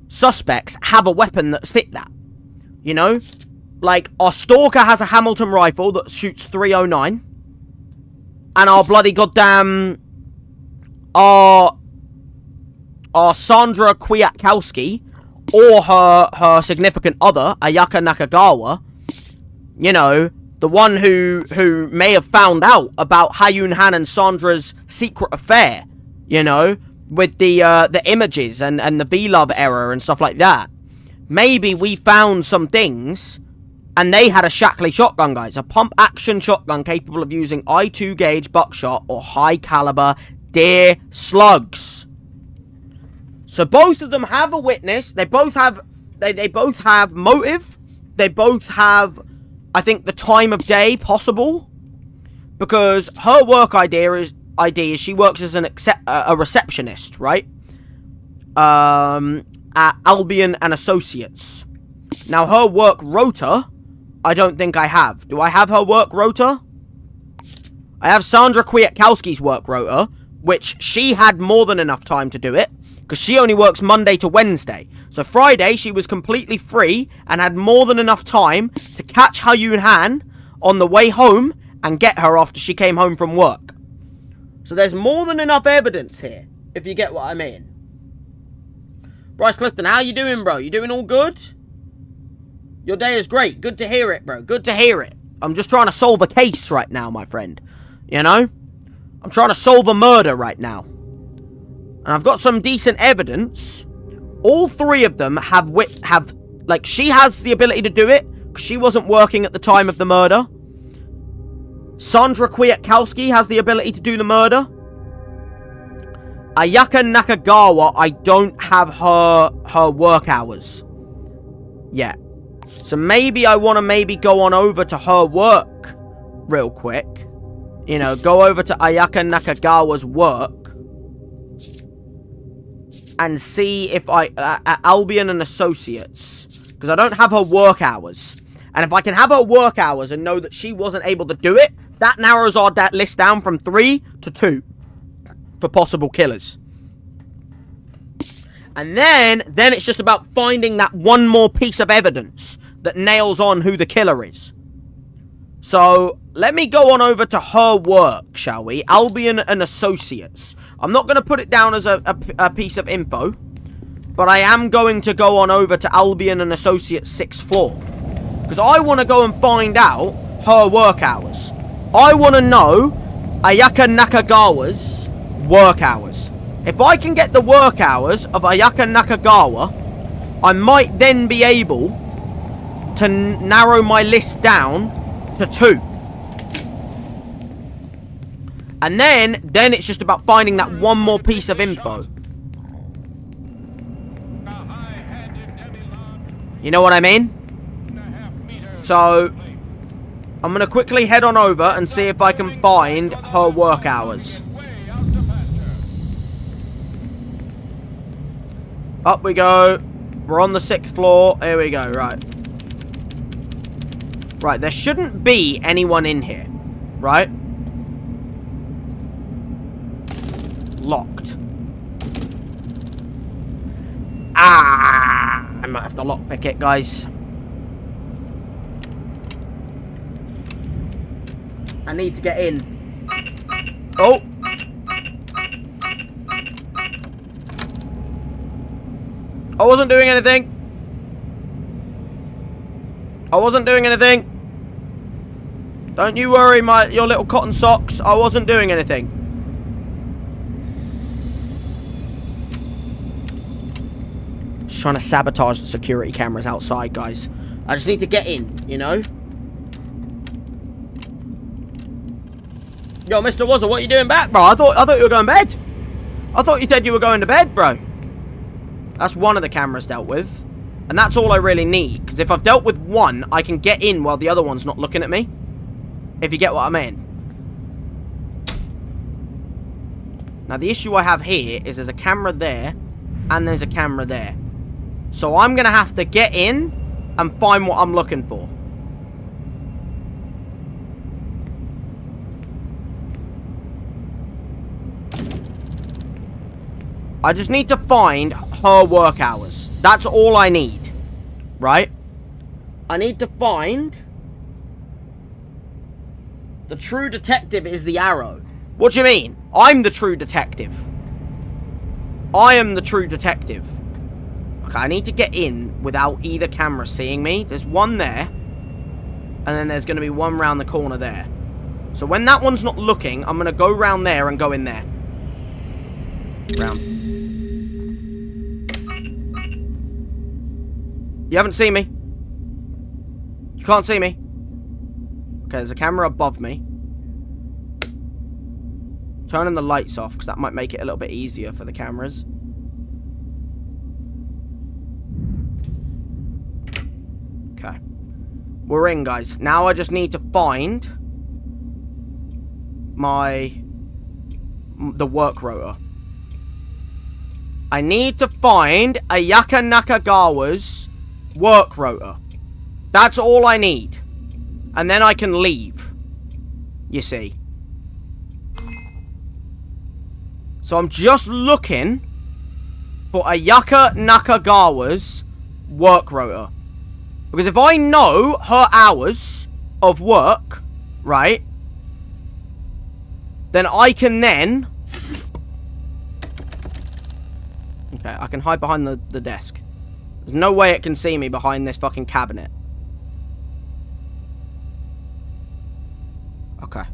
suspects have a weapon that's fit that. You know? Like, our stalker has a Hamilton rifle that shoots .309. And our bloody goddamn... Our Sandra Kwiatkowski, or her significant other, Ayaka Nakagawa, you know, the one who may have found out about Hayun Han and Sandra's secret affair, you know, with the images and the V-Love error and stuff like that. Maybe we found some things, and they had a Shackley shotgun, guys. A pump-action shotgun capable of using I2 gauge buckshot or high-caliber deer slugs. So both of them have a witness. They both have motive. They both have, I think, the time of day possible. Because her work ID is she works as a receptionist, right? At Albion and Associates. Now, her work rota, I don't think I have. Do I have her work rota? I have Sandra Kwiatkowski's work rota, which she had more than enough time to do it, because she only works Monday to Wednesday. So Friday, she was completely free and had more than enough time to catch Hayun Han on the way home and get her after she came home from work. So there's more than enough evidence here, if you get what I mean. Bryce Clifton, how you doing, bro? You doing all good? Your day is great. Good to hear it, bro. Good to hear it. I'm just trying to solve a case right now, my friend. You know? I'm trying to solve a murder right now. And I've got some decent evidence. All three of them have, like, she has the ability to do it, because she wasn't working at the time of the murder. Sandra Kwiatkowski has the ability to do the murder. Ayaka Nakagawa, I don't have her work hours yet. So maybe I want to go on over to her work real quick. You know, go over to Ayaka Nakagawa's work. And see if at Albion and Associates. Because I don't have her work hours. And if I can have her work hours and know that she wasn't able to do it, that narrows our list down from 3 to 2. For possible killers. And then it's just about finding that one more piece of evidence that nails on who the killer is. So, let me go on over to her work, shall we? Albion and Associates. I'm not going to put it down as a piece of info, but I am going to go on over to Albion and Associates 6th floor. Because I want to go and find out her work hours. I want to know Ayaka Nakagawa's work hours. If I can get the work hours of Ayaka Nakagawa, I might then be able to narrow my list down to 2. And then it's just about finding that one more piece of info. You know what I mean? So, I'm going to quickly head on over and see if I can find her work hours. Up we go. We're on the 6th floor. Here we go, right. Right, there shouldn't be anyone in here. Right? Locked. I might have to lockpick it, guys. I need to get in. Oh! I wasn't doing anything. I wasn't doing anything. Don't you worry, your little cotton socks. I wasn't doing anything. Just trying to sabotage the security cameras outside, guys. I just need to get in, you know? Yo, Mr. Wazzle, what are you doing back, bro? I thought you were going to bed. I thought you said you were going to bed, bro. That's one of the cameras dealt with. And that's all I really need. Because if I've dealt with one, I can get in while the other one's not looking at me. If you get what I mean. Now, the issue I have here is there's a camera there, and there's a camera there. So I'm going to have to get in and find what I'm looking for. I just need to find her work hours. That's all I need. Right? I need to find... The true detective is the arrow. What do you mean? I'm the true detective. I am the true detective. Okay, I need to get in without either camera seeing me. There's one there. And then there's going to be one round the corner there. So when that one's not looking, I'm going to go round there and go in there. Round. You haven't seen me. You can't see me. Okay, there's a camera above me. Turning the lights off, because that might make it a little bit easier for the cameras. Okay. We're in, guys. Now I just need to find the work rotor. I need to find Ayaka Nakagawa's work rotor. That's all I need. And then I can leave. You see. So I'm just looking for Ayaka Nakagawa's work rotor. Because if I know her hours of work, right, then I can then... Okay, I can hide behind the desk. There's no way it can see me behind this fucking cabinet. Okay.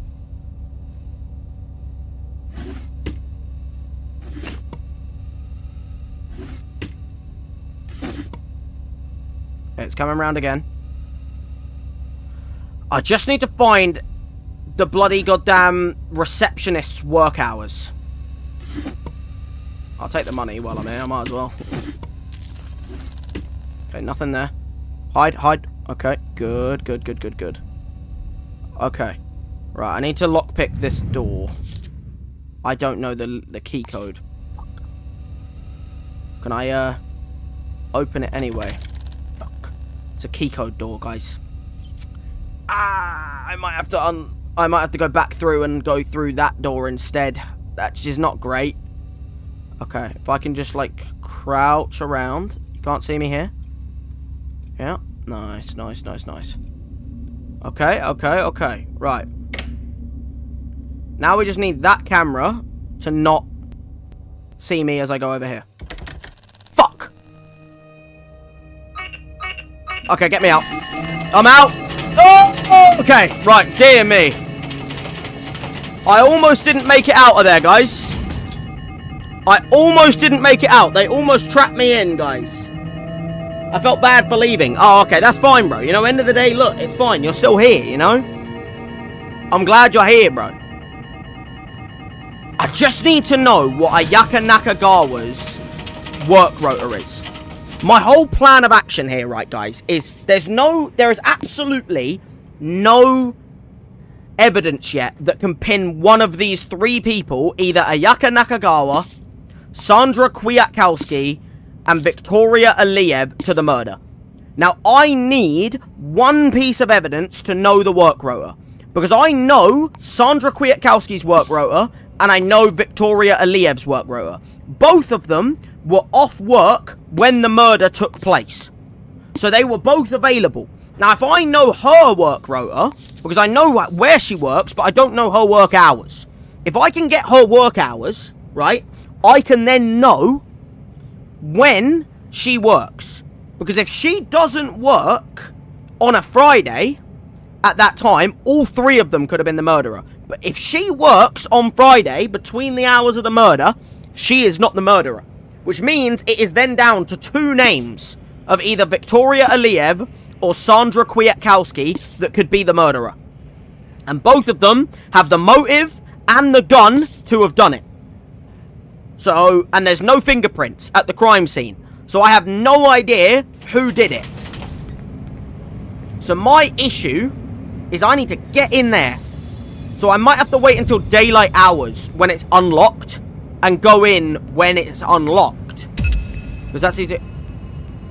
It's coming around again. I just need to find the bloody goddamn receptionist's work hours. I'll take the money while I'm here. I might as well. Okay, nothing there. Hide, hide. Okay, good, good, good, good, good. Okay. Right, I need to lockpick this door. I don't know the key code. Can I, open it anyway? Fuck. It's a key code door, guys. I might have to go back through and go through that door instead. That's just not great. Okay, if I can just, like, crouch around. You can't see me here? Yeah. Nice, nice, nice, nice. Okay, okay, okay. Right. Now we just need that camera to not see me as I go over here. Fuck! Okay, get me out. I'm out! Oh! Okay, right, dear me. I almost didn't make it out of there, guys. I almost didn't make it out. They almost trapped me in, guys. I felt bad for leaving. Oh, okay, that's fine, bro. You know, end of the day, look, it's fine. You're still here, you know? I'm glad you're here, bro. I just need to know what Ayaka Nakagawa's work rotor is. My whole plan of action here, right, guys, is there is absolutely no evidence yet that can pin one of these three people, either Ayaka Nakagawa, Sandra Kwiatkowski, and Victoria Aliev, to the murder. Now, I need one piece of evidence to know the work rotor. Because I know Sandra Kwiatkowski's work rotor, and I know Victoria Aliev's work rotor. Both of them were off work when the murder took place. So they were both available. Now, if I know her work rotor, because I know where she works, but I don't know her work hours. If I can get her work hours, right, I can then know when she works. Because if she doesn't work on a Friday, at that time, all three of them could have been the murderer. But if she works on Friday, between the hours of the murder, she is not the murderer. Which means it is then down to two names of either Victoria Aliev or Sandra Kwiatkowski that could be the murderer. And both of them have the motive and the gun to have done it. So, and there's no fingerprints at the crime scene. So I have no idea who did it. So my issue is I need to get in there. So I might have to wait until daylight hours when it's unlocked and go in when it's unlocked. Because that's easy.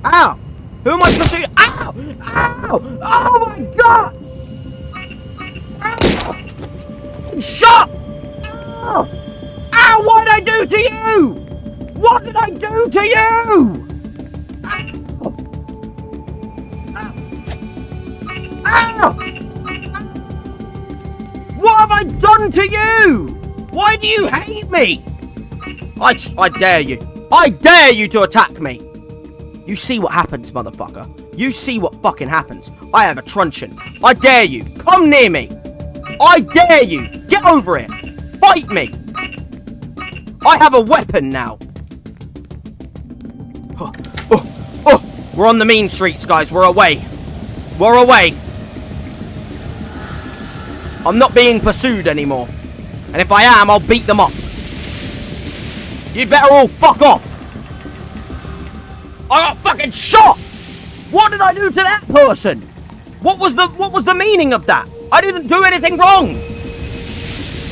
Ow! Who am I pursuing? Ow! Ow! Oh my god! Ow! Shot! Ow! Ow! What did I do to you? What did I do to you? Ow! Ow! What have I done to you? Why do you hate me? I dare you. I dare you to attack me. You see what happens, motherfucker. You see what fucking happens. I have a truncheon. I dare you. Come near me. I dare you. Get over it. Fight me. I have a weapon now. We're on the mean streets, guys. We're away. We're away. I'm not being pursued anymore. And if I am, I'll beat them up. You'd better all fuck off. I got fucking shot! What did I do to that person? What was the meaning of that? I didn't do anything wrong.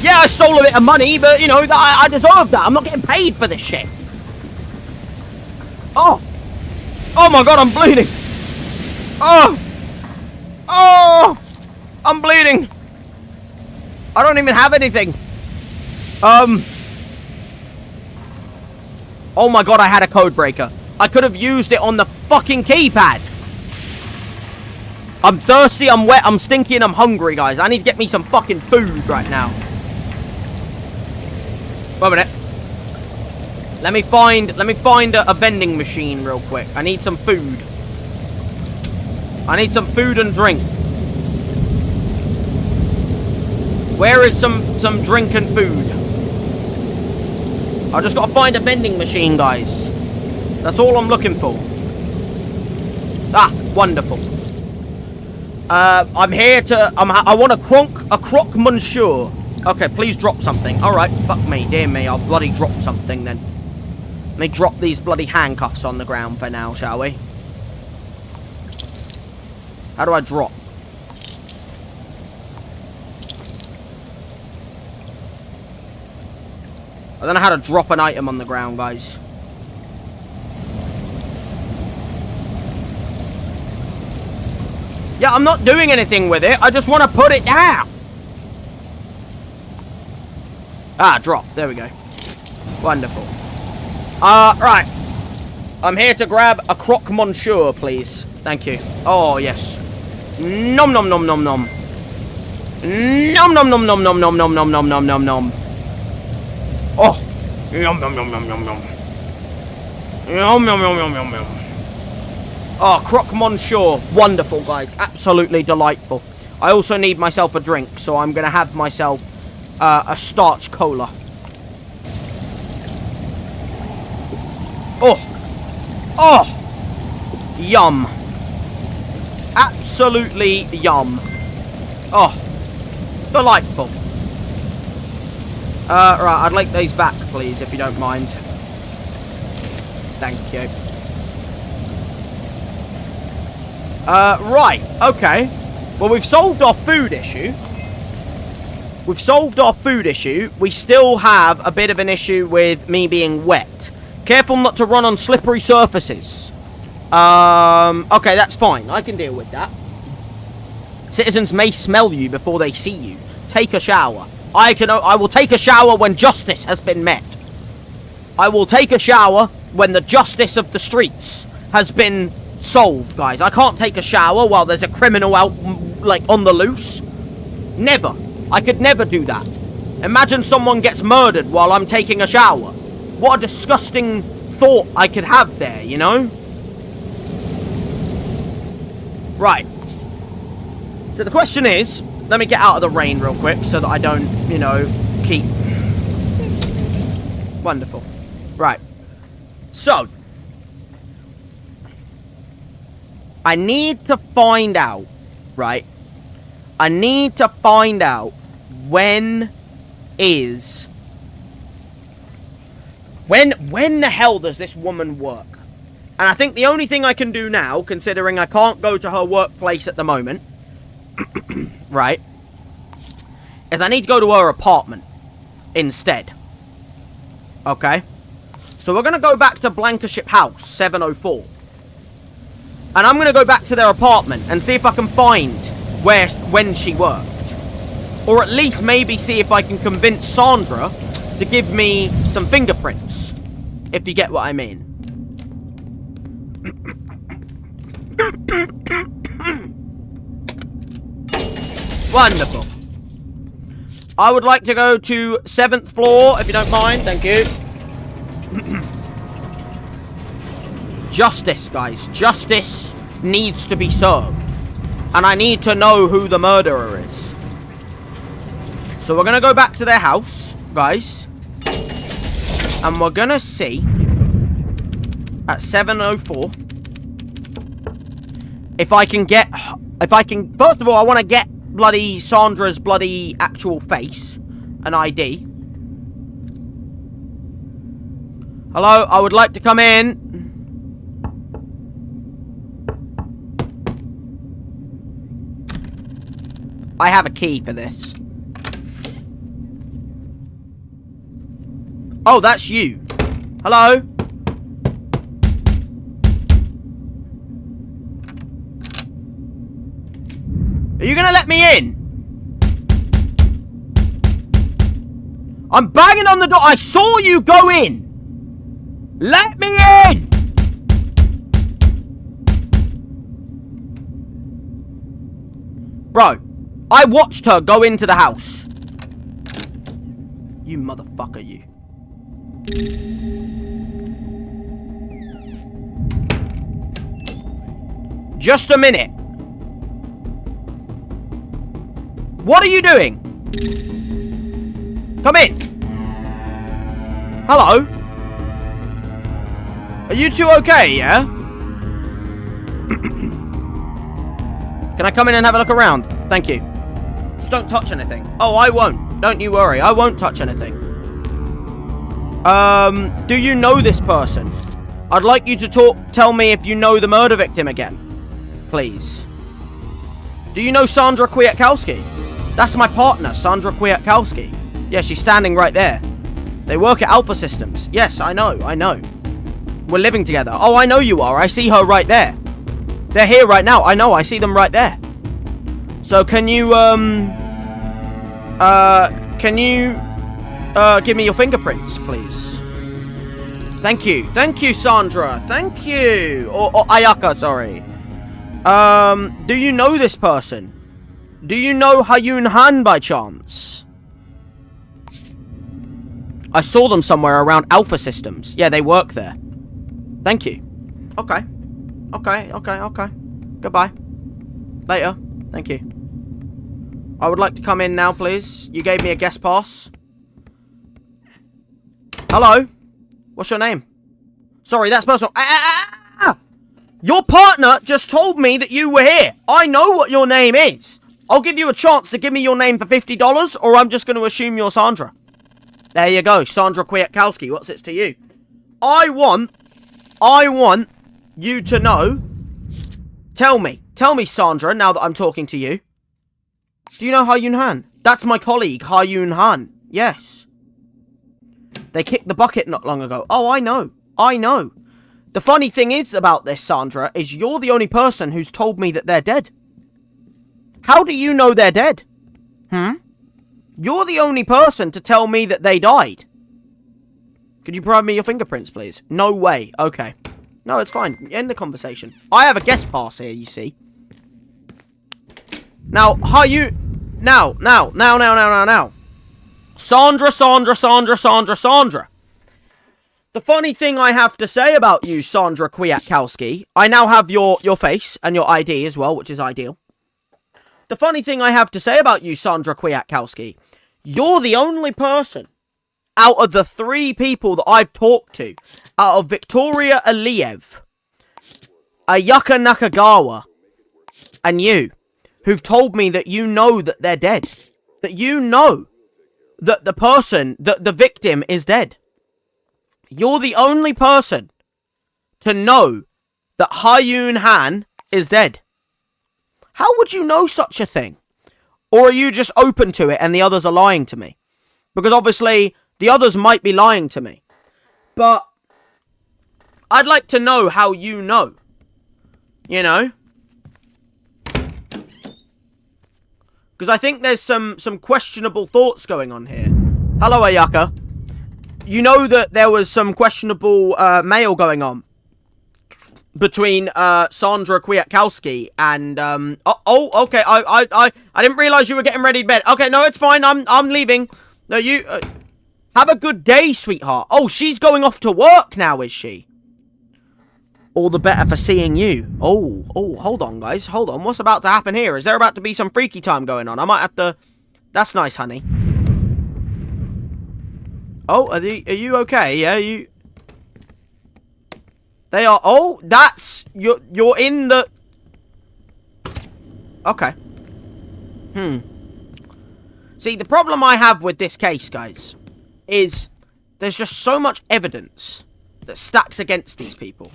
Yeah, I stole a bit of money, but you know, I deserve that. I'm not getting paid for this shit. Oh. Oh my god, I'm bleeding. Oh. Oh. I'm bleeding. I don't even have anything. Oh my god, I had a code breaker. I could have used it on the fucking keypad. I'm thirsty, I'm wet, I'm stinky, and I'm hungry, guys. I need to get me some fucking food right now. Wait a minute. Let me find a vending machine real quick. I need some food. I need some food and drink. Where is some drink and food? I just gotta find a vending machine, guys. That's all I'm looking for. Ah, wonderful. I'm here to... I want a croque monsieur. Okay, please drop something. Alright, fuck me, dear me. I'll bloody drop something then. Let me drop these bloody handcuffs on the ground for now, shall we? How do I drop? I don't know how to drop an item on the ground, guys. Yeah, I'm not doing anything with it. I just want to put it down. Ah, drop. There we go. Wonderful. Right. I'm here to grab a croque monsieur, please. Thank you. Oh, yes. Nom nom nom nom nom. Nom nom nom nom nom nom nom nom nom nom nom nom. Oh. Yum yum yum yum yum yum. Yum yum yum yum yum yum. Oh, croque monsieur. Wonderful, guys. Absolutely delightful. I also need myself a drink, so I'm going to have myself a starch cola. Oh. Oh. Yum. Absolutely yum. Oh. Delightful. Right, I'd like these back, please, if you don't mind. Thank you. Right, okay. Well, we've solved our food issue. We've solved our food issue. We still have a bit of an issue with me being wet. Careful not to run on slippery surfaces. Okay, that's fine. I can deal with that. Citizens may smell you before they see you. Take a shower. I will take a shower when justice has been met. I will take a shower when the justice of the streets has been solved, guys. I can't take a shower while there's a criminal out, like, on the loose. Never. I could never do that. Imagine someone gets murdered while I'm taking a shower. What a disgusting thought I could have there, you know? Right. So the question is, let me get out of the rain real quick so that I don't, you know, keep... Wonderful. Right. So, I need to find out, right? I need to find out when the hell does this woman work? And I think the only thing I can do now, considering I can't go to her workplace at the moment, right, is I need to go to her apartment instead. Okay? So we're going to go back to Blankership House, 704. And I'm going to go back to their apartment and see if I can find when she worked. Or at least maybe see if I can convince Sandra to give me some fingerprints. If you get what I mean. Wonderful. I would like to go to 7th floor, if you don't mind. Thank you. Justice, guys. Justice needs to be served. And I need to know who the murderer is. So we're going to go back to their house, guys. And we're going to see at 704 if I can get... First of all, I want to get bloody Sandra's bloody actual face. An ID. Hello, I would like to come in. I have a key for this. Oh, that's you. Hello? Are you gonna let me in? I'm banging on the door. I saw you go in. Let me in! Bro, I watched her go into the house. You motherfucker, you. Just a minute. What are you doing? Come in. Hello? Are you two okay, yeah? Can I come in and have a look around? Thank you. Just don't touch anything. Oh, I won't. Don't you worry. I won't touch anything. Do you know this person? I'd like you to tell me if you know the murder victim again. Please. Do you know Sandra Kwiatkowski? That's my partner, Sandra Kwiatkowski. Yeah, she's standing right there. They work at Alpha Systems. Yes, I know. We're living together. Oh, I know you are. I see her right there. They're here right now. I know. I see them right there. So, can you, give me your fingerprints, please? Thank you. Thank you, Sandra. Thank you. Or Ayaka, sorry. Do you know this person? Do you know Hayun Han by chance? I saw them somewhere around Alpha Systems. Yeah, they work there. Thank you. Okay. Goodbye. Later. Thank you. I would like to come in now, please. You gave me a guest pass. Hello? What's your name? Sorry, that's personal. Your partner just told me that you were here. I know what your name is. I'll give you a chance to give me your name for $50, or I'm just going to assume you're Sandra. There you go, Sandra Kwiatkowski. What's it to you? I want you to know. Tell me, Sandra, now that I'm talking to you. Do you know Hayun Han? That's my colleague, Hayun Han. Yes. They kicked the bucket not long ago. Oh, I know. The funny thing is about this, Sandra, is you're the only person who's told me that they're dead. How do you know they're dead? You're the only person to tell me that they died. Could you provide me your fingerprints, please? No way. Okay. No, it's fine. End the conversation. I have a guest pass here, you see. Now, Now. Sandra. The funny thing I have to say about you, Sandra Kwiatkowski, I now have your face and your ID as well, which is ideal. The funny thing I have to say about you, Sandra Kwiatkowski, you're the only person out of the 3 people that I've talked to, out of Victoria Aliev, Ayaka Nakagawa, and you, who've told me that you know that they're dead. That you know that the victim is dead. You're the only person to know that Hayun Han is dead. How would you know such a thing? Or are you just open to it and the others are lying to me? Because obviously, the others might be lying to me. But I'd like to know how you know. You know? Because I think there's some questionable thoughts going on here. Hello, Ayaka. You know that there was some questionable mail going on between Sandra Kwiatkowski and okay. I didn't realize you were getting ready to bed. Okay, no, it's fine. I'm leaving. No, you have a good day, sweetheart. Oh, she's going off to work now, is she? All the better for seeing you. Oh, hold on, guys. Hold on. What's about to happen here? Is there about to be some freaky time going on? I might have to... That's nice, honey. Oh, are you okay? Yeah, you... They are... Oh, that's... You're in the... Okay. See, the problem I have with this case, guys, is there's just so much evidence that stacks against these people.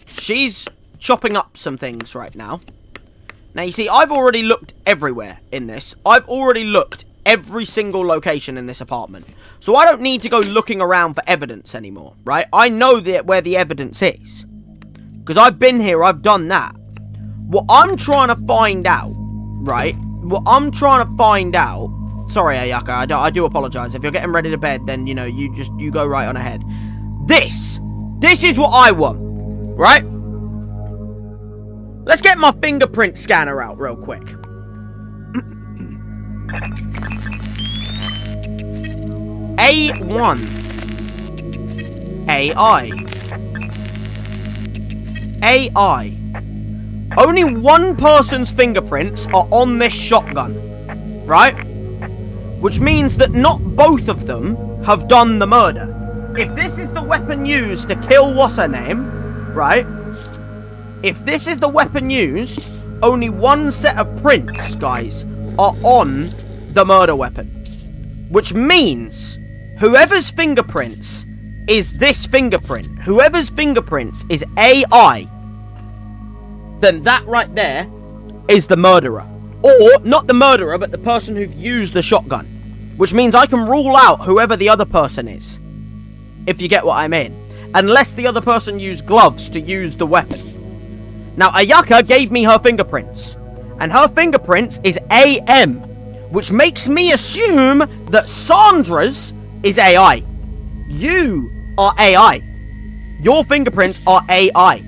She's chopping up some things right now. Now, you see, I've already looked everywhere in this. I've already looked every single location in this apartment. So I don't need to go looking around for evidence anymore, right? I know where the evidence is. Because I've been here, I've done that. What I'm trying to find out, right? What I'm trying to find out... Sorry, Ayaka, I do apologize. If you're getting ready to bed, then, you know, you go right on ahead. This is what I want. Right? Let's get my fingerprint scanner out real quick. A1. AI. AI. Only one person's fingerprints are on this shotgun. Right? Which means that not both of them have done the murder. If this is the weapon used to kill what's-her-name... Right? If this is the weapon used, only one set of prints, guys, are on the murder weapon. Which means whoever's fingerprints is this fingerprint, whoever's fingerprints is AI, then that right there is the murderer. Or, not the murderer, but the person who used the shotgun. Which means I can rule out whoever the other person is. If you get what I mean. Unless the other person used gloves to use the weapon. Now, Ayaka gave me her fingerprints. And her fingerprints is AM. Which makes me assume that Sandra's is AI. You are AI. Your fingerprints are AI.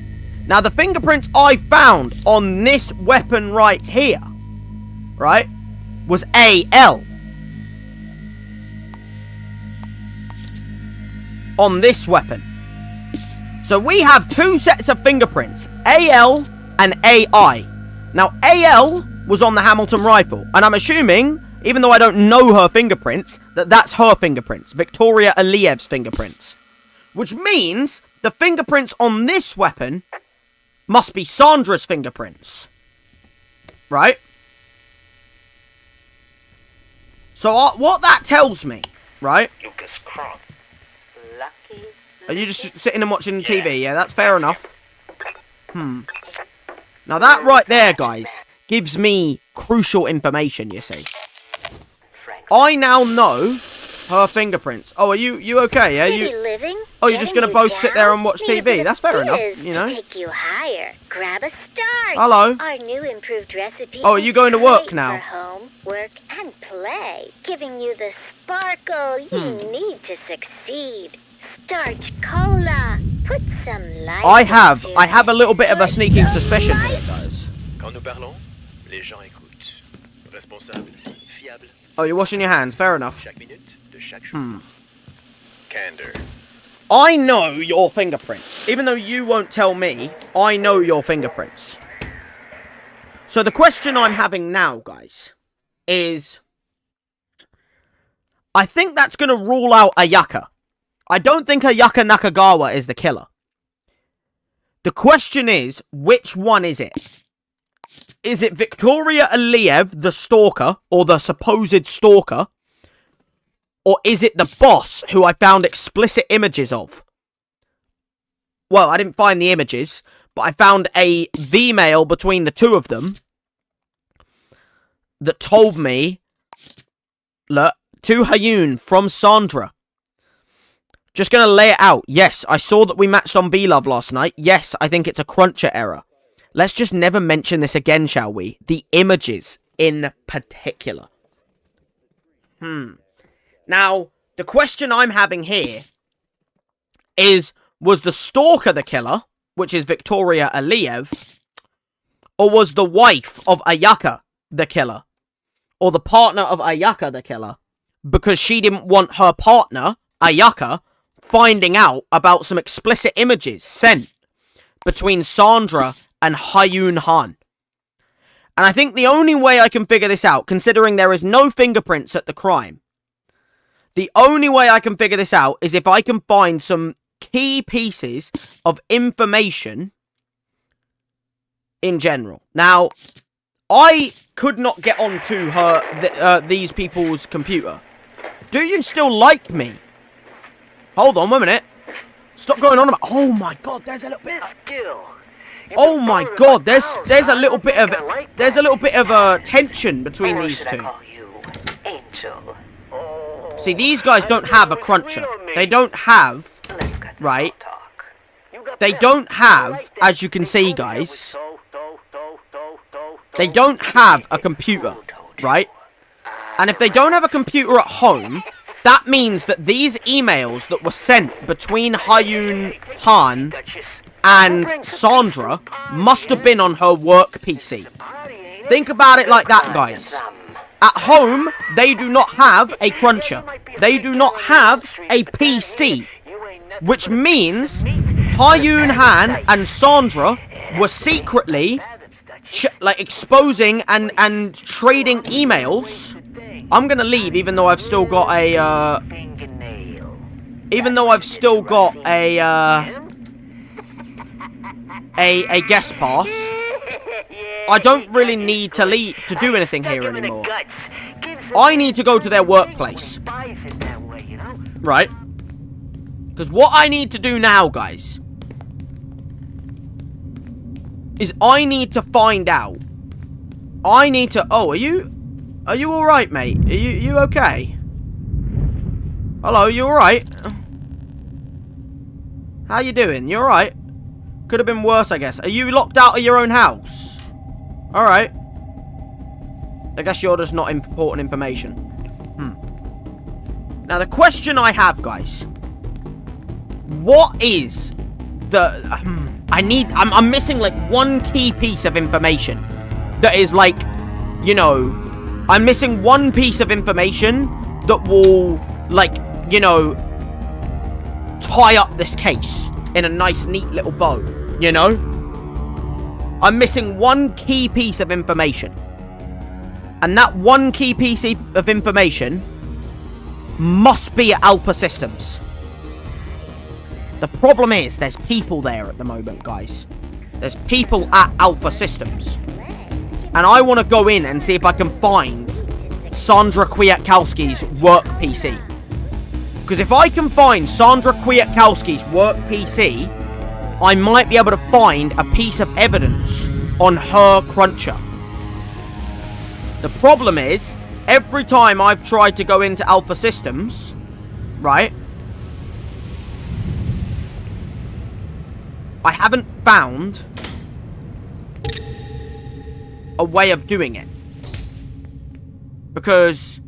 Now, the fingerprints I found on this weapon right here, right, was AL. On this weapon. So we have two sets of fingerprints, AL and AI. Now, AL was on the Hamilton rifle, and I'm assuming, even though I don't know her fingerprints, that that's her fingerprints, Victoria Aliyev's fingerprints. Which means the fingerprints on this weapon must be Sandra's fingerprints. Right? So what that tells me, right? Lucas Kronk. Lucky. Are you just sitting and watching TV? Yeah, that's fair enough. Now that right there, guys, gives me crucial information, you see. I now know her fingerprints. Oh, are you okay? Yeah, Oh, you're just gonna both sit there and watch TV? That's fair enough, you know. Take you higher. Grab a start. Hello. Our new improved recipe. Oh, are you going to work now? For home, work, and play, giving you the sparkle you need to succeed. Starch cola. Put some life. I have a little bit of a sneaking suspicion here, guys. Quand nous parlons, les gens écoutent. Responsable, fiable. Oh, you're washing your hands. Fair enough. Chaque minute de chaque jour. Candor. I know your fingerprints. Even though you won't tell me, I know your fingerprints. So the question I'm having now, guys, is... I think that's going to rule out Ayaka. I don't think Ayaka Nakagawa is the killer. The question is, which one is it? Is it Victoria Aliyev, the stalker, or the supposed stalker? Or is it the boss, who I found explicit images of? Well, I didn't find the images, but I found a V-mail between the two of them that told me, look, to Hayun from Sandra, Just gonna lay it out. Yes, I saw that we matched on B-Love last night. Yes, I think it's a cruncher error. Let's just never mention this again, shall we? The images in particular. Now, the question I'm having here is, was the stalker the killer, which is Victoria Aliyev, or was the wife of Ayaka the killer? Or the partner of Ayaka the killer? Because she didn't want her partner, Ayaka, finding out about some explicit images sent between Sandra and Hyun Han. And I think the only way I can figure this out, considering there is no fingerprints at the crime, the only way I can figure this out is if I can find some key pieces of information in general. Now, I could not get onto these people's computer. Do you still like me? Hold on 1 minute. Stop going on about. Oh my god, there's a little bit. Oh my god, there's a little bit of tension between these two. See, these guys don't have a cruncher. They don't have, right? They don't have, as you can see, guys. They don't have a computer, right? And if they don't have a computer at home, that means that these emails that were sent between Hyun Han and Sandra must have been on her work PC. Think about it like that, guys. At home, they do not have a cruncher. They do not have a PC. Which means Hyun Han and Sandra were secretly exposing and trading emails. I'm gonna leave, even though I've still got a guest pass. I don't really need to leave to do anything here anymore. I need to go to their workplace, right? Because what I need to do now, guys, is I need to find out. I need to. Oh, are you all right, mate? Are you okay? Hello, you all right? How you doing? You all right? Could have been worse, I guess. Are you locked out of your own house? All right. I guess you're just not important information. Now, the question I have, guys. What is the... I'm missing, like, one key piece of information. That is, like, you know... I'm missing one piece of information that will, like, you know... tie up this case in a nice, neat little bow. You know? I'm missing one key piece of information. And that one key piece of information must be at Alpha Systems. The problem is, there's people there at the moment, guys. There's people at Alpha Systems. And I want to go in and see if I can find Sandra Kwiatkowski's work PC. Because if I can find Sandra Kwiatkowski's work PC, I might be able to find a piece of evidence on her cruncher. The problem is, every time I've tried to go into Alpha Systems, right, I haven't found a way of doing it. Because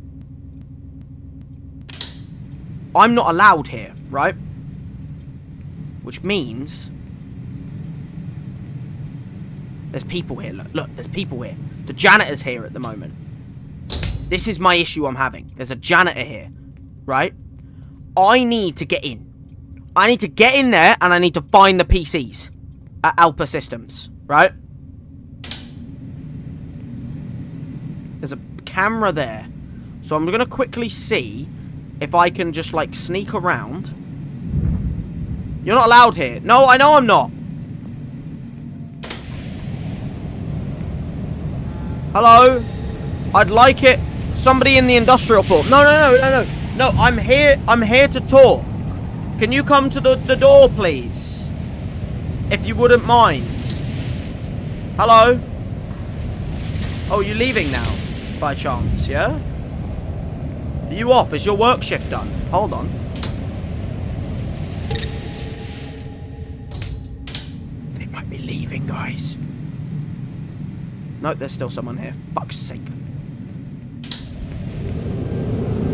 I'm not allowed here, right? Which means there's people here. Look, there's people here. The janitor's here at the moment. This is my issue I'm having. There's a janitor here, right? I need to get in. I need to get in there and I need to find the PCs at Alpha Systems, right? There's a camera there. So I'm going to quickly see if I can just, like, sneak around. You're not allowed here. No, I know I'm not. Hello? I'd like it. Somebody in the industrial floor. No. No, I'm here to talk. Can you come to the door, please? If you wouldn't mind. Hello? Oh, you're leaving now, by chance, yeah? Are you off? Is your work shift done? Hold on. be leaving, guys. Nope, there's still someone here. Fuck's sake.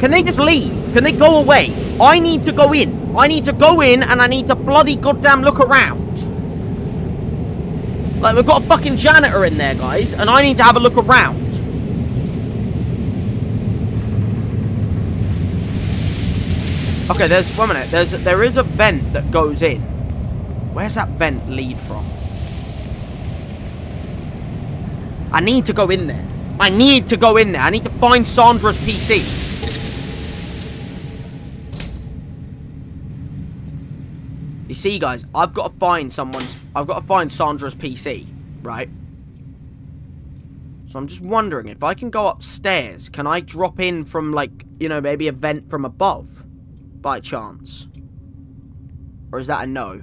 Can they just leave? Can they go away? I need to go in. I need to go in and I need to bloody goddamn look around. Like, we've got a fucking janitor in there, guys, and I need to have a look around. Okay, there's... One minute. There is a vent that goes in. Where's that vent lead from? I need to go in there. I need to go in there. I need to find Sandra's PC. You see, guys, I've got to find Sandra's PC, right? So I'm just wondering, if I can go upstairs, can I drop in from, like, you know, maybe a vent from above, by chance? Or is that a no?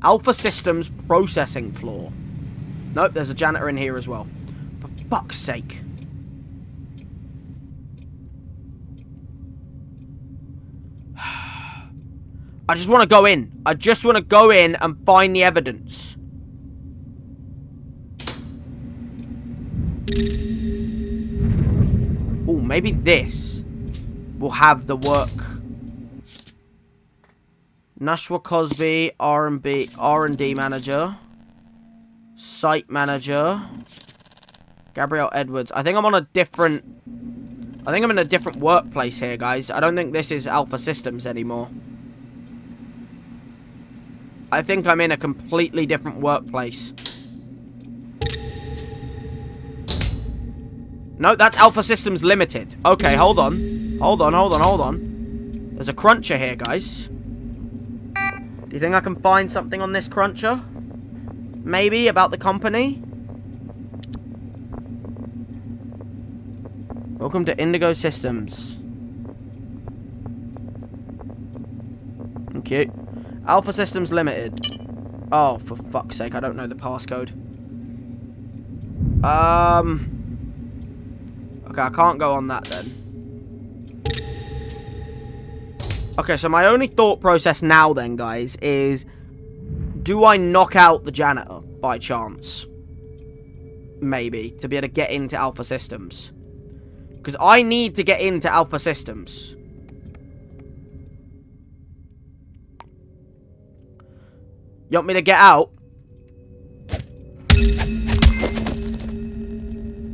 Alpha Systems processing floor. Nope, there's a janitor in here as well. For fuck's sake. I just want to go in. I just want to go in and find the evidence. Oh, maybe this will have the work. Nashua Cosby, R&D manager. Site manager. Gabrielle Edwards. I think I'm in a different workplace here, guys. I don't think this is Alpha Systems anymore. I think I'm in a completely different workplace. No, that's Alpha Systems Limited. Okay, hold on. Hold on. There's a cruncher here, guys. Do you think I can find something on this cruncher? Maybe about the company? Welcome to Indigo Systems. Thank you. Alpha Systems Limited. Oh, for fuck's sake, I don't know the passcode. Okay, I can't go on that then. Okay, so my only thought process now then, guys, is... Do I knock out the janitor, by chance? Maybe, to be able to get into Alpha Systems. Because I need to get into Alpha Systems. You want me to get out?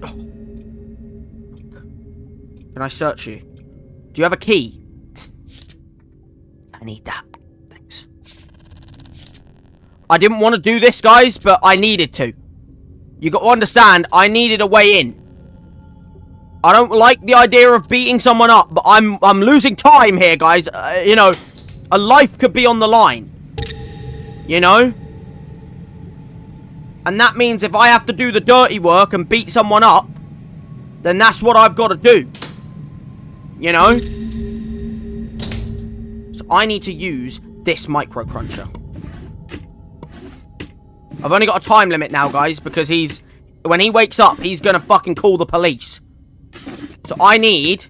Oh. Can I search you? Do you have a key? I need that. Thanks. I didn't want to do this, guys, but I needed to. You got to understand, I needed a way in. I don't like the idea of beating someone up, but I'm losing time here, guys. You know, a life could be on the line. You know? And that means if I have to do the dirty work and beat someone up, then that's what I've got to do. You know? So I need to use this micro cruncher. I've only got a time limit now, guys, because when he wakes up, he's gonna fucking call the police. So I need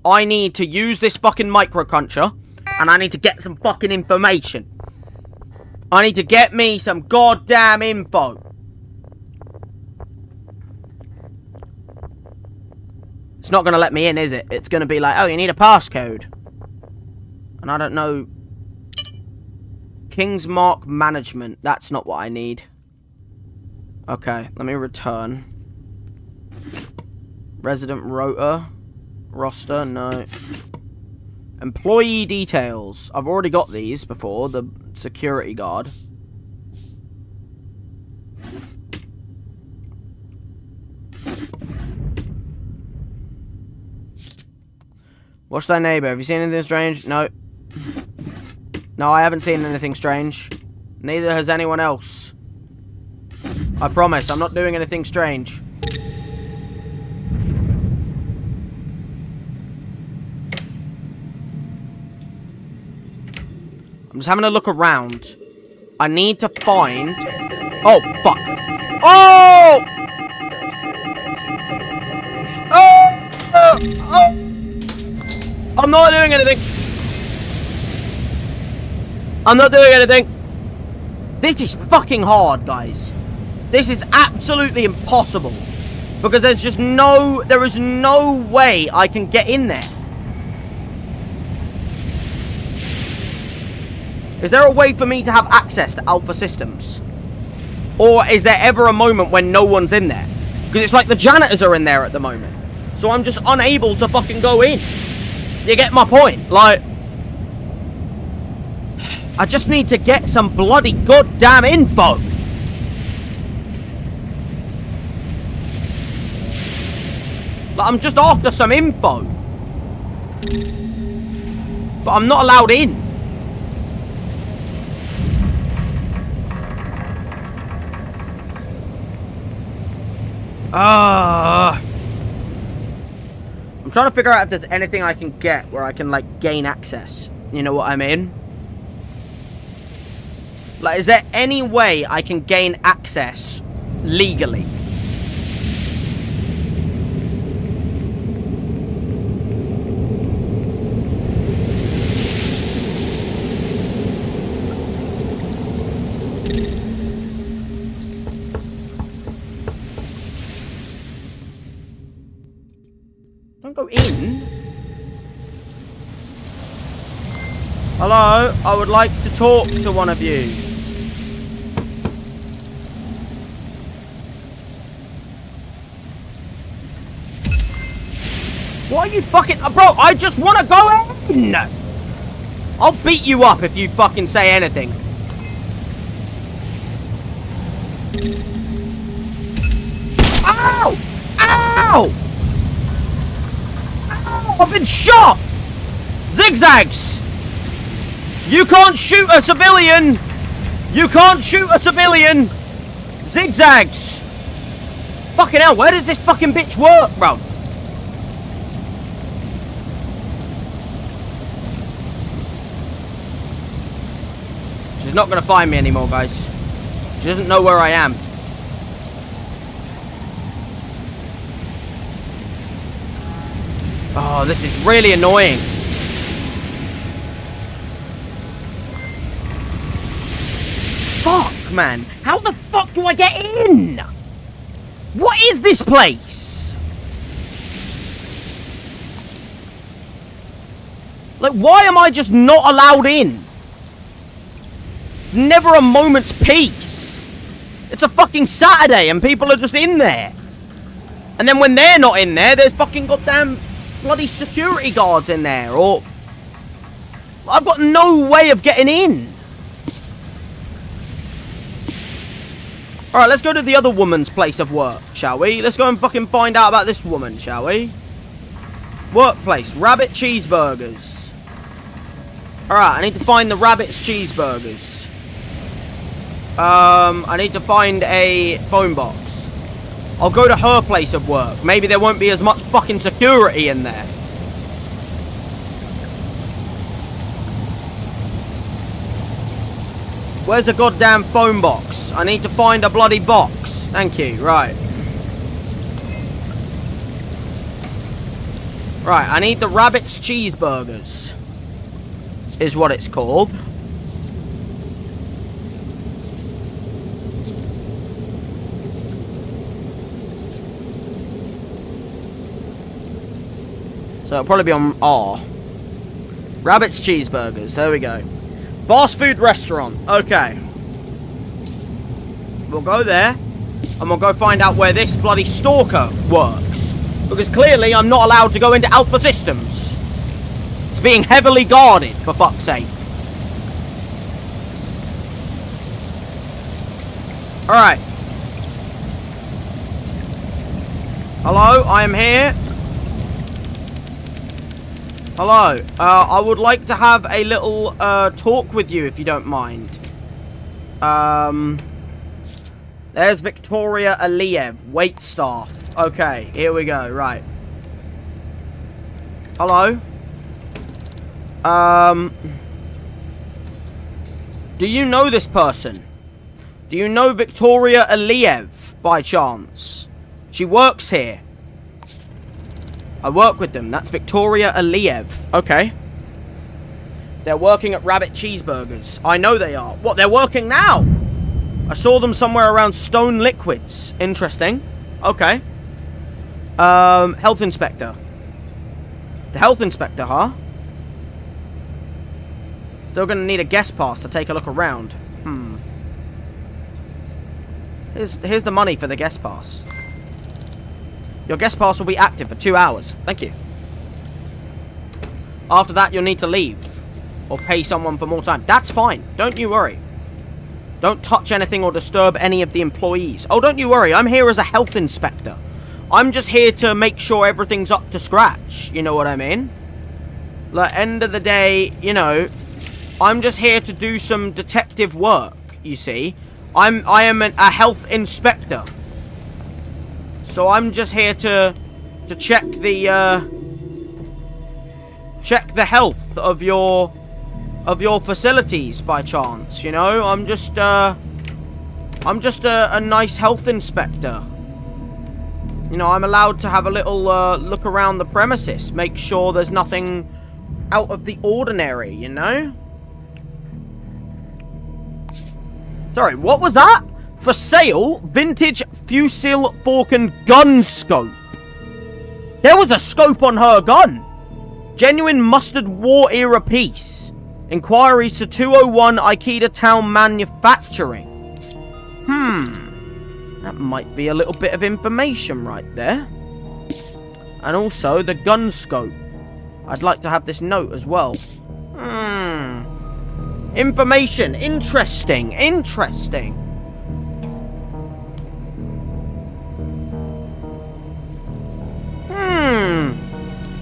to use this fucking micro cruncher, and I need to get some fucking information. I need to get me some goddamn info. It's not going to let me in, is it? It's going to be like, oh, you need a passcode. And I don't know. King's Mark Management. That's not what I need. Okay, let me return. Resident roster, no. Employee details. I've already got these before. The security guard. What's thy neighbor? Have you seen anything strange? No. No, I haven't seen anything strange. Neither has anyone else. I promise, I'm not doing anything strange. I'm just having a look around. I need to find... Oh, fuck. Oh! Oh! I'm not doing anything. I'm not doing anything. This is fucking hard, guys. This is absolutely impossible. Because there is no way I can get in there. Is there a way for me to have access to Alpha Systems? Or is there ever a moment when no one's in there? Because it's like the janitors are in there at the moment. So I'm just unable to fucking go in. You get my point? Like, I just need to get some bloody goddamn info. Like, I'm just after some info. But I'm not allowed in. I'm trying to figure out if there's anything I can get where I can, like, gain access. You know what I mean? Like, is there any way I can gain access legally? Don't go in. Hello, I would like to talk to one of you. Why are you fucking... bro, I just want to go in! I'll beat you up if you fucking say anything. Ow! Ow! Ow! I've been shot! Zigzags! You can't shoot a civilian! You can't shoot a civilian! Zigzags! Fucking hell, where does this fucking bitch work, bro? She's not gonna find me anymore, guys. She doesn't know where I am. Oh, this is really annoying. Fuck, man. How the fuck do I get in? What is this place? Like, why am I just not allowed in? It's never a moment's peace. It's a fucking Saturday and people are just in there. And then when they're not in there, there's fucking goddamn bloody security guards in there. Or I've got no way of getting in. Alright, let's go to the other woman's place of work, shall we? Let's go and fucking find out about this woman, shall we? Workplace, rabbit cheeseburgers. Alright, I need to find the rabbit's cheeseburgers. I need to find a phone box. I'll go to her place of work. Maybe there won't be as much fucking security in there. Where's a goddamn phone box? I need to find a bloody box. Thank you. Right. Right, I need the rabbit's cheeseburgers. Is what it's called. So it'll probably be on R. Rabbit's cheeseburgers. There we go. Fast food restaurant. Okay. We'll go there. And we'll go find out where this bloody stalker works. Because clearly I'm not allowed to go into Alpha Systems. It's being heavily guarded, for fuck's sake. Alright. Hello, I am here. Hello. I would like to have a little talk with you, if you don't mind. There's Victoria Aliyev, waitstaff. Okay, here we go. Right. Hello. Do you know this person? Do you know Victoria Aliyev, by chance? She works here. I work with them. That's Victoria Aliyev. Okay. They're working at Rabbit Cheeseburgers. I know they are. What, they're working now? I saw them somewhere around Stone Liquids. Interesting. Okay. Health inspector. The health inspector, huh? Still gonna need a guest pass to take a look around. Here's the money for the guest pass. Your guest pass will be active for 2 hours. Thank you. After that, you'll need to leave. Or pay someone for more time. That's fine. Don't you worry. Don't touch anything or disturb any of the employees. Oh, don't you worry. I'm here as a health inspector. I'm just here to make sure everything's up to scratch. You know what I mean? Like, end of the day, you know, I'm just here to do some detective work, you see. I am a health inspector. So I'm just here to check the health of your facilities by chance, you know? I'm just a nice health inspector. You know, I'm allowed to have a little look around the premises, make sure there's nothing out of the ordinary, you know? Sorry, what was that? For sale, vintage Fusil fork and gun scope. There was a scope on her gun. Genuine mustard war era piece. Inquiries to 201 Ikeda Town Manufacturing. That might be a little bit of information right there. And also the gun scope. I'd like to have this note as well. Information. Interesting. Interesting.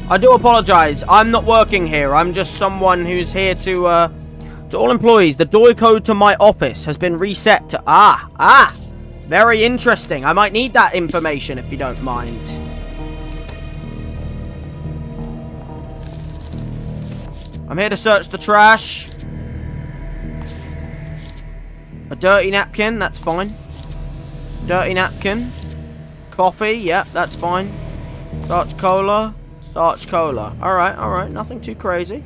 I do apologize. I'm not working here. I'm just someone who's here to all employees, the door code to my office has been reset to... Very interesting. I might need that information if you don't mind. I'm here to search the trash. A dirty napkin, that's fine. Dirty napkin. Coffee, yeah, that's fine. Starch cola. Starch cola. Alright. Nothing too crazy.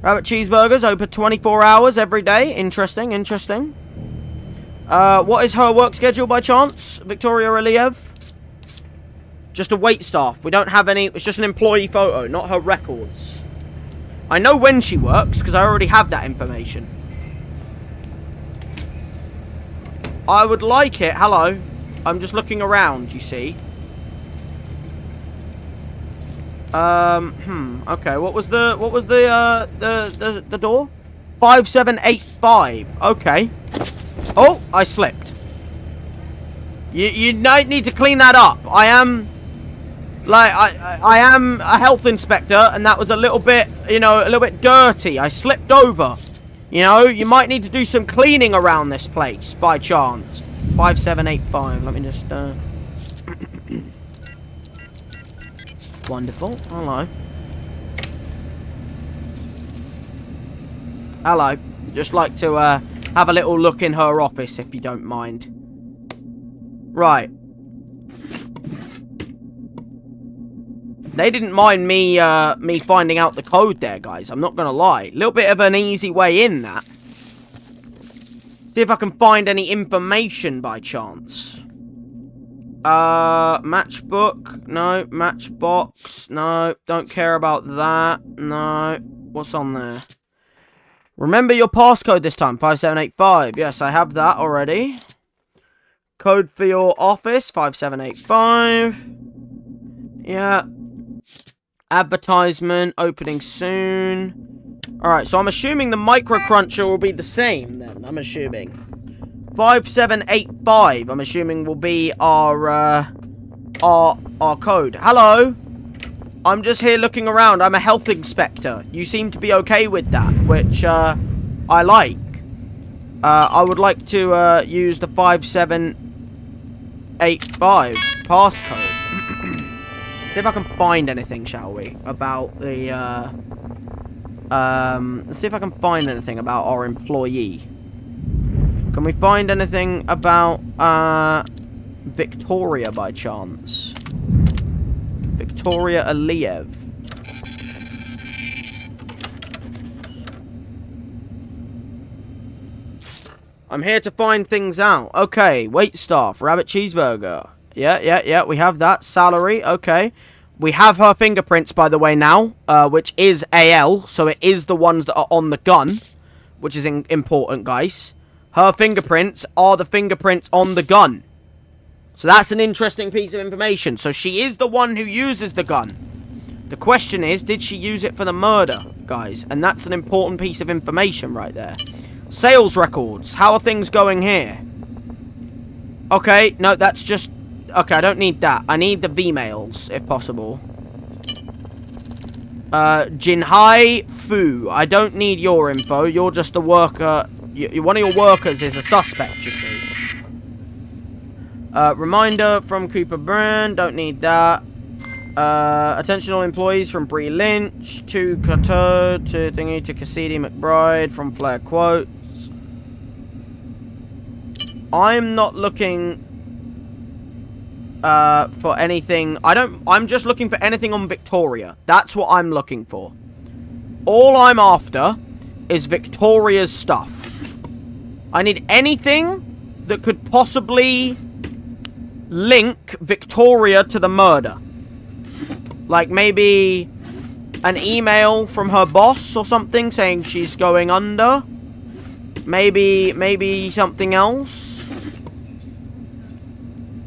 Rabbit cheeseburgers, open 24 hours every day. Interesting. What is her work schedule by chance? Victoria Reliev? Just a wait staff. We don't have any... It's just an employee photo, not her records. I know when she works, because I already have that information. I would like it. Hello. I'm just looking around, you see. Okay, what was the door? 5785. Okay. Oh, I slipped. You need to clean that up. I am a health inspector, and that was a little bit, you know, a little bit dirty. I slipped over. You know, you might need to do some cleaning around this place by chance. 5785. Let me just Wonderful. Hello. Hello. Just like to have a little look in her office, if you don't mind. Right. They didn't mind me me finding out the code there, guys. I'm not gonna lie. A little bit of an easy way in, that. See if I can find any information by chance. Matchbook. No. Matchbox. No. Don't care about that. No. What's on there? Remember your passcode this time. 5785. Yes, I have that already. Code for your office. 5785. Yeah. Advertisement. Opening soon. Alright, so I'm assuming the microcruncher will be the same then. I'm assuming. 5785, I'm assuming, will be our code. Hello? I'm just here looking around. I'm a health inspector. You seem to be okay with that, which, I like. I would like to, use the 5785 passcode. See if I can find anything, shall we? About the, let's see if I can find anything about our employee. Can we find anything about, Victoria by chance? Victoria Aliev. I'm here to find things out. Okay, wait staff, rabbit cheeseburger. Yeah, we have that. Salary, okay. We have her fingerprints, by the way, now, which is AL, so it is the ones that are on the gun, which is important, guys. Her fingerprints are the fingerprints on the gun. So that's an interesting piece of information. So she is the one who uses the gun. The question is, did she use it for the murder, guys? And that's an important piece of information right there. Sales records. How are things going here? Okay, no, that's just... Okay, I don't need that. I need the V-mails, if possible. Jinhai Fu. I don't need your info. You're just the worker. One of your workers is a suspect, you see. Reminder from Cooper Brand. Don't need that. Attention all employees from Bree Lynch to Coteau to Thingy to Cassidy McBride from Flair Quotes. I'm not looking... for anything. I'm just looking for anything on Victoria. That's what I'm looking for. All I'm after is Victoria's stuff. I need anything that could possibly link Victoria to the murder. Like maybe an email from her boss or something saying she's going under. Maybe something else.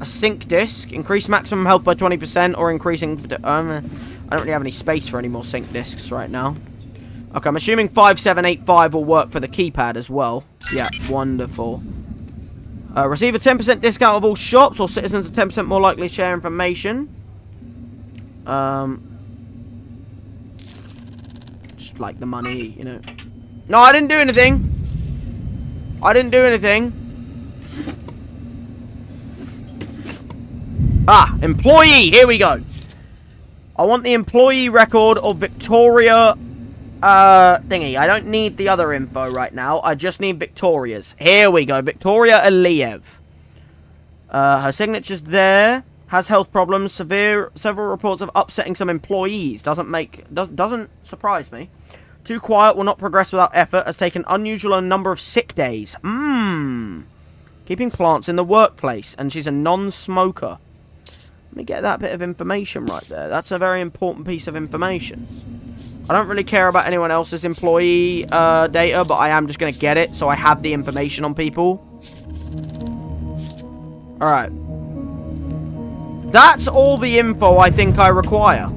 A sync disc. Increase maximum health by 20% or increasing... I don't really have any space for any more sync discs right now. Okay, I'm assuming 5785 will work for the keypad as well. Yeah, wonderful. Receive a 10% discount of all shops, or citizens are 10% more likely to share information. Just like the money, you know. No, I didn't do anything. I didn't do anything. Ah, employee. Here we go. I want the employee record of Victoria thingy. I don't need the other info right now. I just need Victoria's. Here we go. Victoria Aliyev. Her signature's there. Has health problems. Several reports of upsetting some employees. Doesn't surprise me. Too quiet. Will not progress without effort. Has taken unusual number of sick days. Keeping plants in the workplace. And she's a non-smoker. Let me get that bit of information right there. That's a very important piece of information. I don't really care about anyone else's employee data, but I am just going to get it so I have the information on people. Alright. That's all the info I think I require.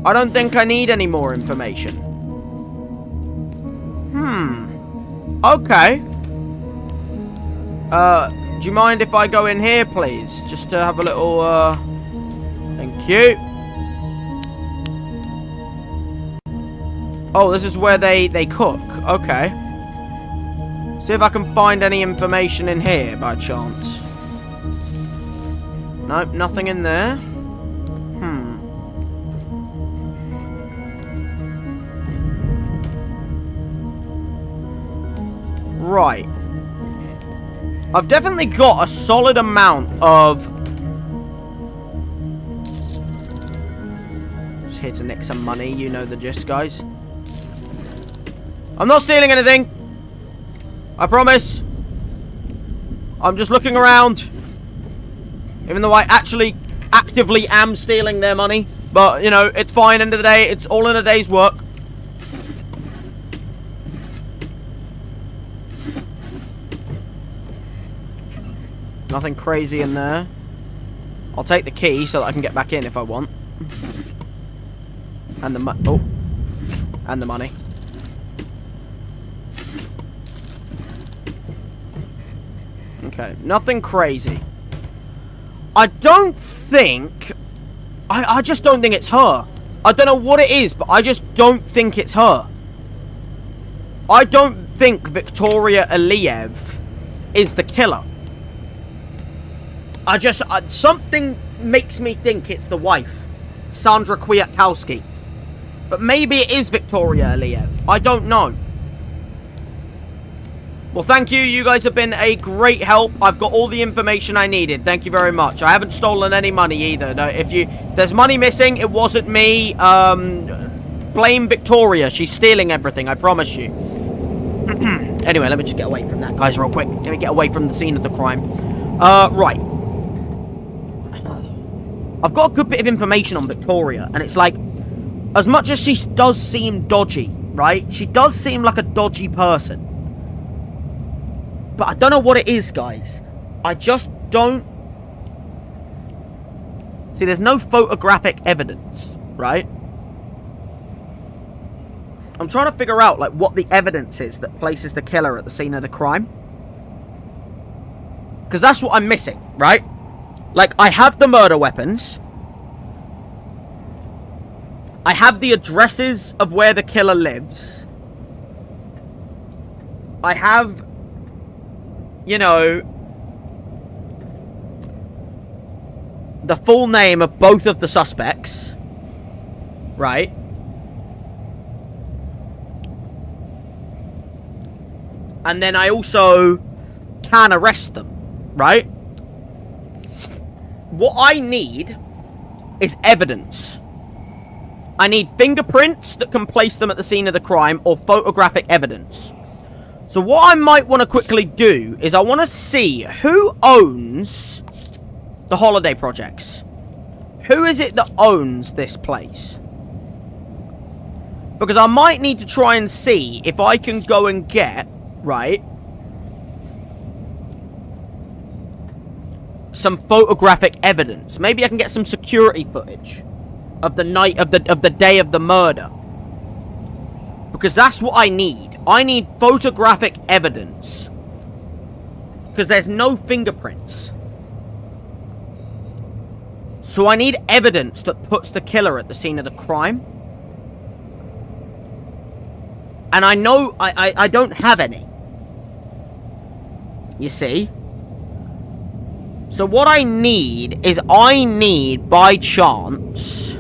I don't think I need any more information. Okay. Do you mind if I go in here, please? Just to have a little, Thank you. Oh, this is where they cook. Okay. See if I can find any information in here, by chance. Nope, nothing in there. Right. I've definitely got a solid amount of... Just here to nick some money, you know the gist, guys. I'm not stealing anything. I promise. I'm just looking around. Even though I actually actively am stealing their money. But, you know, it's fine. End of the day, it's all in a day's work. Nothing crazy in there. I'll take the key so that I can get back in if I want. And the and the money. Okay, nothing crazy. I don't think... I just don't think it's her. I don't know what it is, but I just don't think it's her. I don't think Victoria Aliyev is the killer. Something makes me think it's the wife, Sandra Kwiatkowski. But maybe it is Victoria Aliyev. I don't know. Well, thank you. You guys have been a great help. I've got all the information I needed. Thank you very much. I haven't stolen any money either. No, there's money missing, it wasn't me. Blame Victoria. She's stealing everything, I promise you. Anyway, let me just get away from that, guys, real quick. Let me get away from the scene of the crime. Right. I've got a good bit of information on Victoria, and it's like, as much as she does seem dodgy, right? She does seem like a dodgy person. But I don't know what it is, guys. I just don't... See, there's no photographic evidence, right? I'm trying to figure out, like, what the evidence is that places the killer at the scene of the crime. Because that's what I'm missing, right? Like, I have the murder weapons. I have the addresses of where the killer lives. I have, you know, the full name of both of the suspects, right? And then I also can arrest them, right? What I need is evidence. I need fingerprints that can place them at the scene of the crime, or photographic evidence. So what I might want to quickly do is I want to see who owns the holiday projects. Who is it that owns this place? Because I might need to try and see if I can go and get, right, some photographic evidence. Maybe I can get some security footage of the night of the day of the murder. Because that's what I need. I need photographic evidence. Because there's no fingerprints. So I need evidence that puts the killer at the scene of the crime. And I know I don't have any. You see? So what I need is by chance,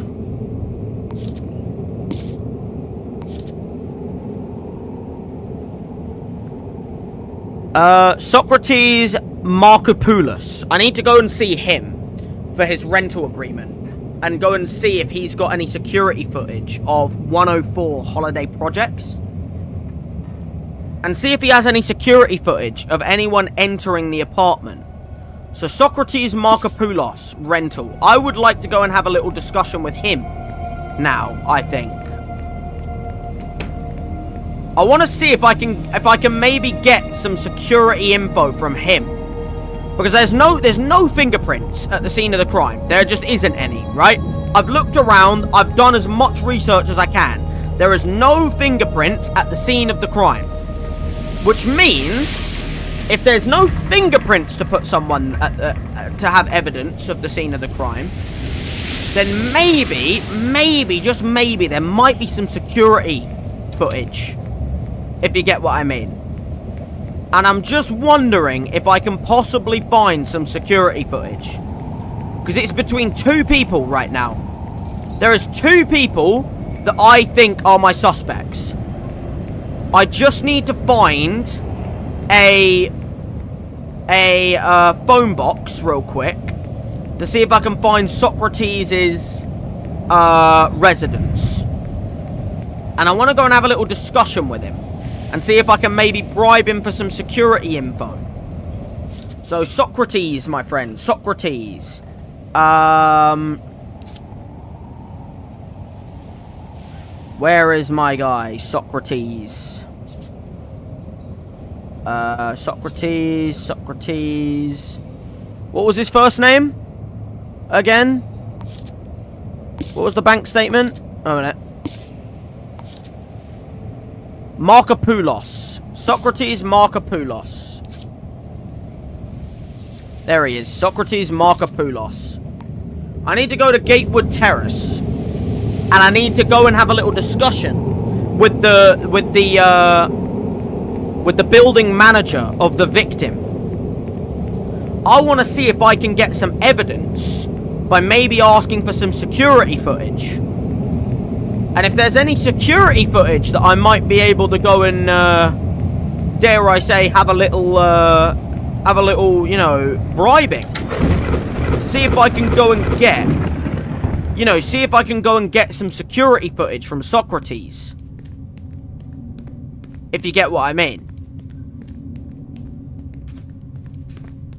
Socrates Markopoulos. I need to go and see him for his rental agreement. And go and see if he's got any security footage of 104 holiday projects. And see if he has any security footage of anyone entering the apartment. So Socrates Markopoulos rental. I would like to go and have a little discussion with him now, I think. I want to see if I can maybe get some security info from him. Because there's no fingerprints at the scene of the crime. There just isn't any, right? I've looked around, I've done as much research as I can. There is no fingerprints at the scene of the crime. Which means, if there's no fingerprints to put someone to have evidence of the scene of the crime, then maybe, just maybe, there might be some security footage. If you get what I mean. And I'm just wondering if I can possibly find some security footage. Because it's between two people right now. There is two people that I think are my suspects. I just need to find a phone box real quick to see if I can find Socrates' residence. And I want to go and have a little discussion with him and see if I can maybe bribe him for some security info. So Socrates, my friend, Socrates. Where is my guy? Socrates. Socrates. What was his first name? Again? What was the bank statement? Oh, a minute. Markopoulos. Socrates Markopoulos. There he is. Socrates Markopoulos. I need to go to Gatewood Terrace. And I need to go and have a little discussion with the building manager of the victim. I want to see if I can get some evidence by maybe asking for some security footage. And if there's any security footage that I might be able to go and, dare I say, have a little, you know, bribing. See if I can go and get, you know, see if I can go and get some security footage from Socrates. If you get what I mean.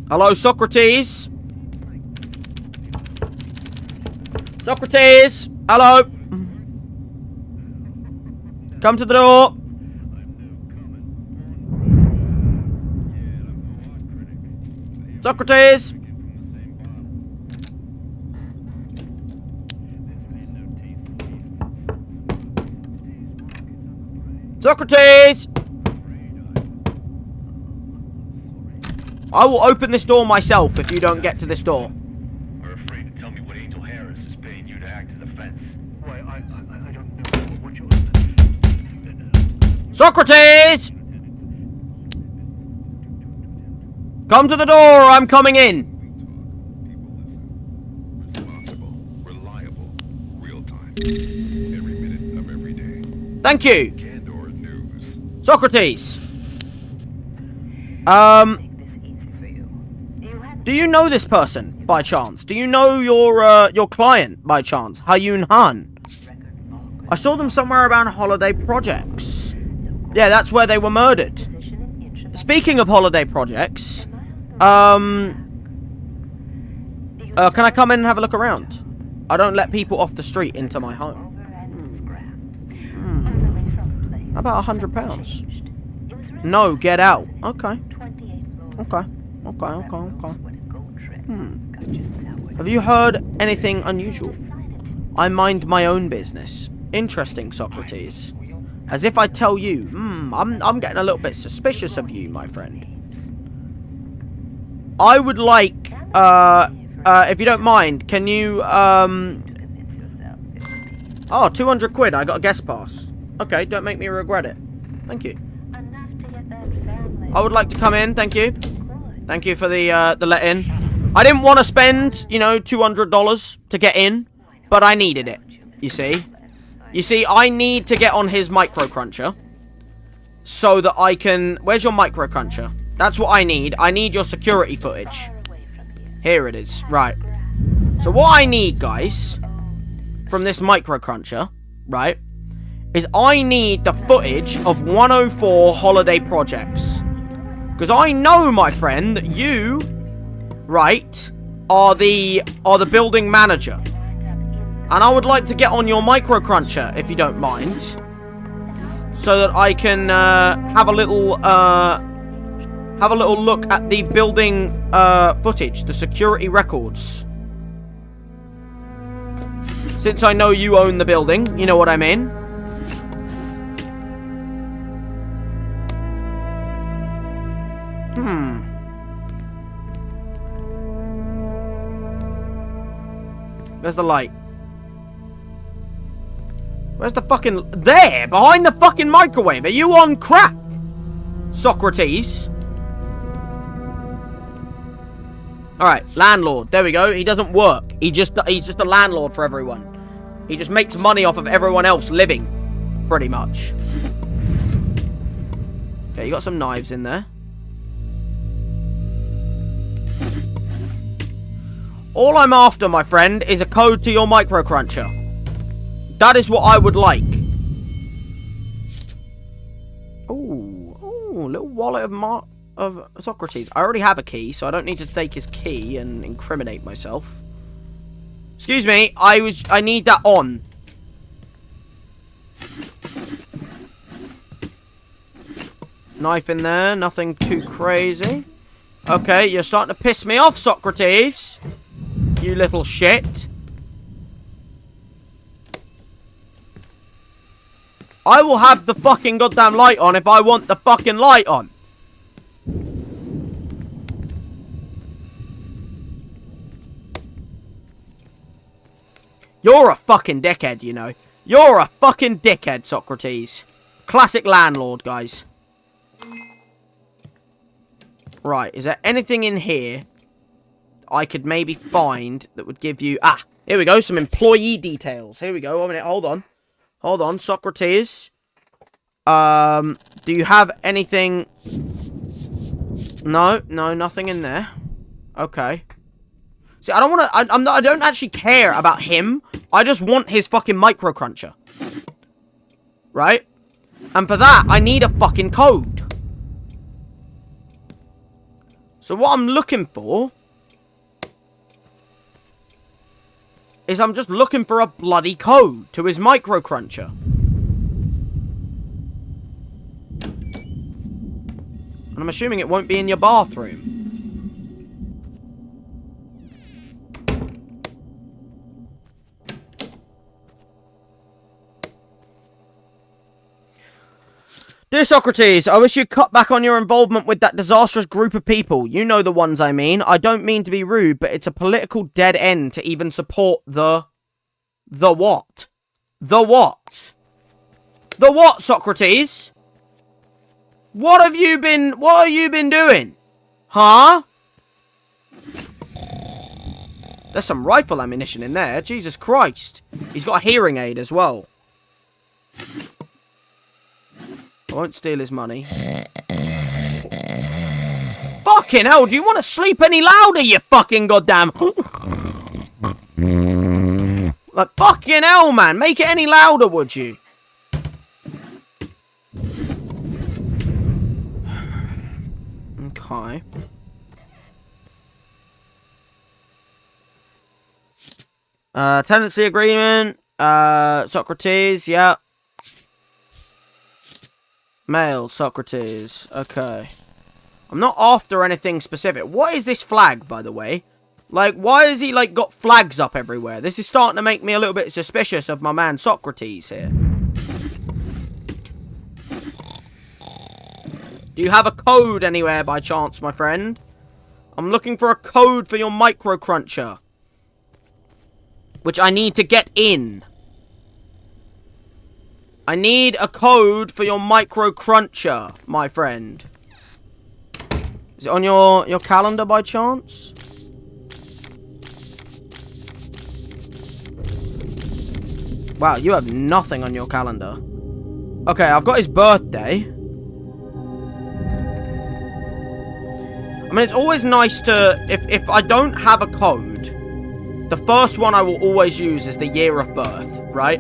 Hello, Socrates? Socrates! Hello? Come to the door. Socrates! Socrates! I will open this door myself if you don't get to this door. Are afraid to tell me what Angel Harris is paying you to act as a fence. Why, I don't know what you... Socrates! Come to the door, I'm coming in. Responsible, reliable, real time. Every minute of every day. Thank you. Candor News. Socrates. Do you know this person by chance? Do you know your client by chance? Hayun Han. I saw them somewhere around holiday projects. Yeah, that's where they were murdered. Speaking of holiday projects, can I come in and have a look around? I don't let people off the street into my home. How about £100? No, get out. Okay. Okay. Have you heard anything unusual? I mind my own business. Interesting, Socrates. As if I tell you, I'm getting a little bit suspicious of you, my friend. I would like, if you don't mind, can you, oh, 200 quid, I got a guest pass. Okay, don't make me regret it. Thank you. I would like to come in, thank you. Thank you for the let-in. I didn't want to spend, you know, $200 to get in, but I needed it, you see. You see, I need to get on his microcruncher so that I can... Where's your microcruncher? That's what I need. I need your security footage. Here it is. Right. So what I need, guys, from this microcruncher, right, is I need the footage of 104 holiday projects. Because I know, my friend, that you, right, are the building manager. And I would like to get on your microcruncher, if you don't mind, so that I can have a little look at the building footage, the security records. Since I know you own the building, you know what I mean. Where's the light? Where's the fucking... There! Behind the fucking microwave! Are you on crack? Socrates. Alright, landlord. There we go. He doesn't work. He's just a landlord for everyone. He just makes money off of everyone else living. Pretty much. Okay, you got some knives in there. All I'm after, my friend, is a code to your microcruncher. That is what I would like. Ooh, little wallet of Socrates. I already have a key, so I don't need to take his key and incriminate myself. Excuse me, I need that on. Knife in there, nothing too crazy. Okay, you're starting to piss me off, Socrates. You little shit. I will have the fucking goddamn light on if I want the fucking light on. You're a fucking dickhead, you know. You're a fucking dickhead, Socrates. Classic landlord, guys. Right, is there anything in here I could maybe find that would give you... Ah, here we go, some employee details. Here we go, 1 minute, hold on. Hold on, Socrates. Do you have anything... No, nothing in there. Okay. See, I don't want to... I don't actually care about him. I just want his fucking microcruncher. Right? And for that, I need a fucking code. So what I'm looking for is I'm just looking for a bloody code to his microcruncher. And I'm assuming it won't be in your bathroom. Dear Socrates, I wish you'd cut back on your involvement with that disastrous group of people. You know the ones I mean. I don't mean to be rude, but it's a political dead end to even support the what? The what? The what, Socrates? What have you been doing? Huh? There's some rifle ammunition in there. Jesus Christ. He's got a hearing aid as well. I won't steal his money. Fucking hell, do you want to sleep any louder, you fucking goddamn... Like, fucking hell, man. Make it any louder, would you? Okay. Tenancy agreement. Socrates, yeah. Male, Socrates. Okay. I'm not after anything specific. What is this flag, by the way? Like, why has he, like, got flags up everywhere? This is starting to make me a little bit suspicious of my man Socrates here. Do you have a code anywhere by chance, my friend? I'm looking for a code for your microcruncher. Which I need to get in. I need a code for your microcruncher, my friend. Is it on your calendar by chance? Wow, you have nothing on your calendar. Okay, I've got his birthday. I mean, it's always nice to... If I don't have a code, the first one I will always use is the year of birth, right?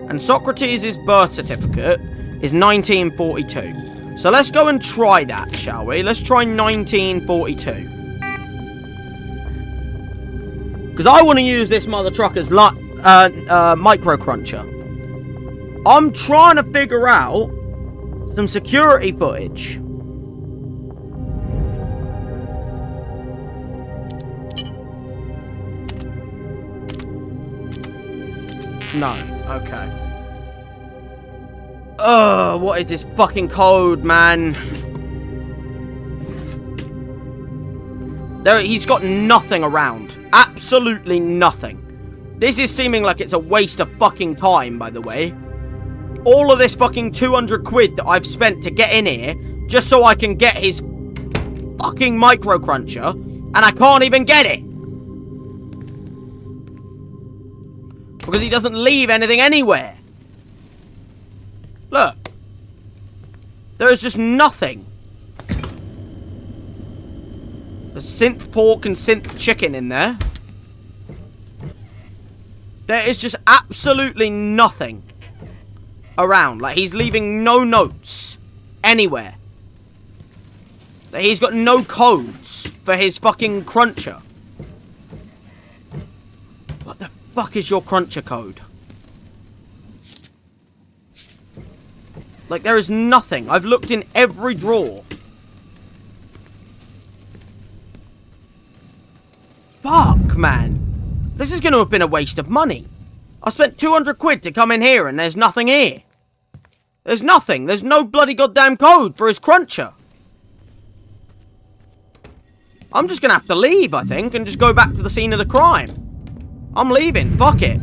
And Socrates' birth certificate is 1942. So let's go and try that, shall we? Let's try 1942. Because I want to use this mother trucker's microcruncher. I'm trying to figure out some security footage. No. Okay. What is this fucking code, man? He's got nothing around. Absolutely nothing. This is seeming like it's a waste of fucking time, by the way. All of this fucking 200 quid that I've spent to get in here, just so I can get his fucking microcruncher, and I can't even get it. Because he doesn't leave anything anywhere. Look. There is just nothing. There's synth pork and synth chicken in there. There is just absolutely nothing around. Like, he's leaving no notes anywhere. He's got no codes for his fucking cruncher. What the fuck is your cruncher code? Like, there is nothing. I've looked in every drawer. Fuck, man. This is going to have been a waste of money. I spent 200 quid to come in here and there's nothing here. There's nothing. There's no bloody goddamn code for his cruncher. I'm just going to have to leave, I think, and just go back to the scene of the crime. I'm leaving. Fuck it.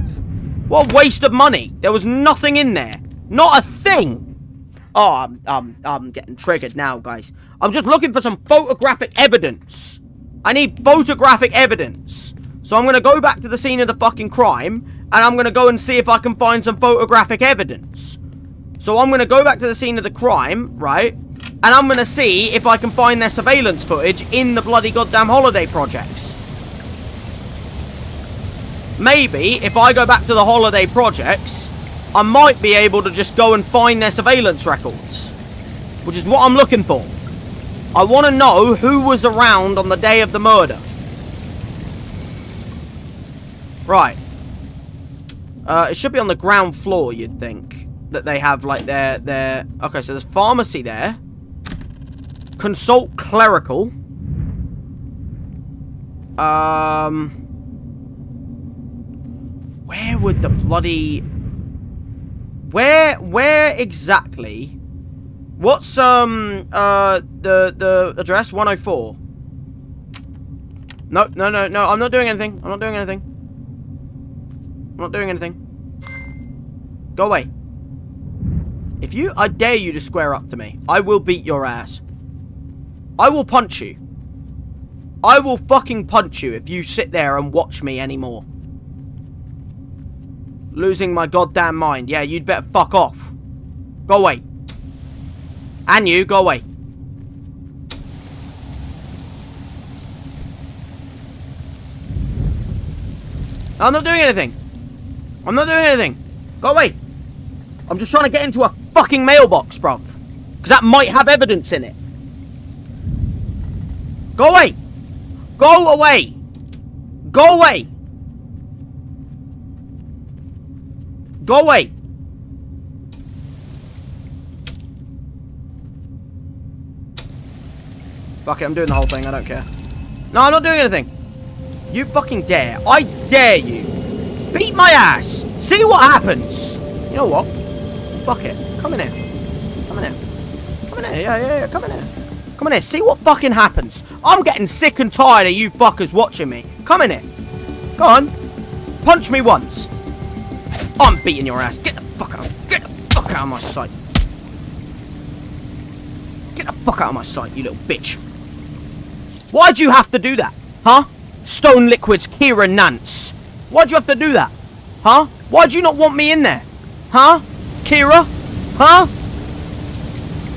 What a waste of money. There was nothing in there. Not a thing. Oh, I'm getting triggered now, guys. I'm just looking for some photographic evidence. I need photographic evidence. So I'm going to go back to the scene of the fucking crime, and I'm going to go and see if I can find some photographic evidence. So I'm going to go back to the scene of the crime, right? And I'm going to see if I can find their surveillance footage in the bloody goddamn holiday projects. Maybe, if I go back to the holiday projects, I might be able to just go and find their surveillance records. Which is what I'm looking for. I want to know who was around on the day of the murder. Right. It should be on the ground floor, you'd think. That they have, like, their... Okay, so there's pharmacy there. Consult clerical. Where would the bloody... Where exactly? What's, the address? 104. No, I'm not doing anything. I'm not doing anything. Go away. I dare you to square up to me. I will beat your ass. I will punch you. I will fucking punch you if you sit there and watch me anymore. Losing my goddamn mind. Yeah, you'd better fuck off. Go away. And you, go away. I'm not doing anything. Go away. I'm just trying to get into a fucking mailbox, bruv. Because that might have evidence in it. Go away. Go away. Go away. Go away. Fuck it, I'm doing the whole thing. I don't care. No, I'm not doing anything. You fucking dare. I dare you. Beat my ass. See what happens. You know what? Fuck it. Come in here. Yeah. Come in here. See what fucking happens. I'm getting sick and tired of you fuckers watching me. Come in here. Go on. Punch me once. I'm beating your ass. Get the fuck out. Get the fuck out of my sight. Get the fuck out of my sight, you little bitch. Why'd you have to do that? Huh? Stone Liquid's Kira Nance. Why'd you have to do that? Huh? Why'd you not want me in there? Huh? Kira? Huh?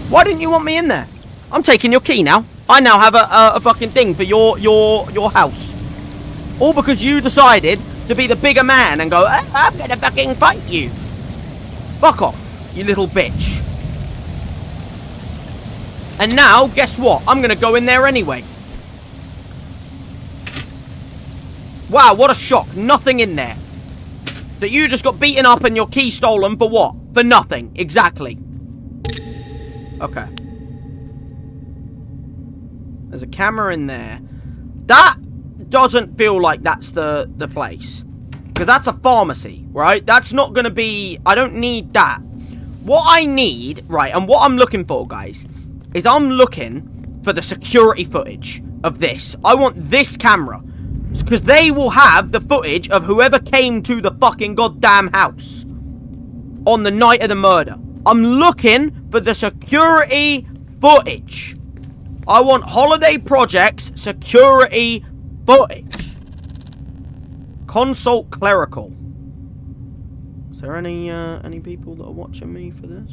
Why didn't you want me in there? I'm taking your key now. I now have a fucking thing for your house. All because you decided to be the bigger man and go, I'm gonna fucking fight you. Fuck off, you little bitch. And now, guess what? I'm gonna go in there anyway. Wow, what a shock. Nothing in there. So you just got beaten up and your key stolen for what? For nothing. Exactly. Okay. There's a camera in there. That doesn't feel like that's the place. Because that's a pharmacy, right? That's not going to be... I don't need that. What I need, right, and what I'm looking for, guys, is I'm looking for the security footage of this. I want this camera. Because they will have the footage of whoever came to the fucking goddamn house on the night of the murder. I'm looking for the security footage. I want Holiday Projects security footage. Consult clerical. Is there any people that are watching me for this?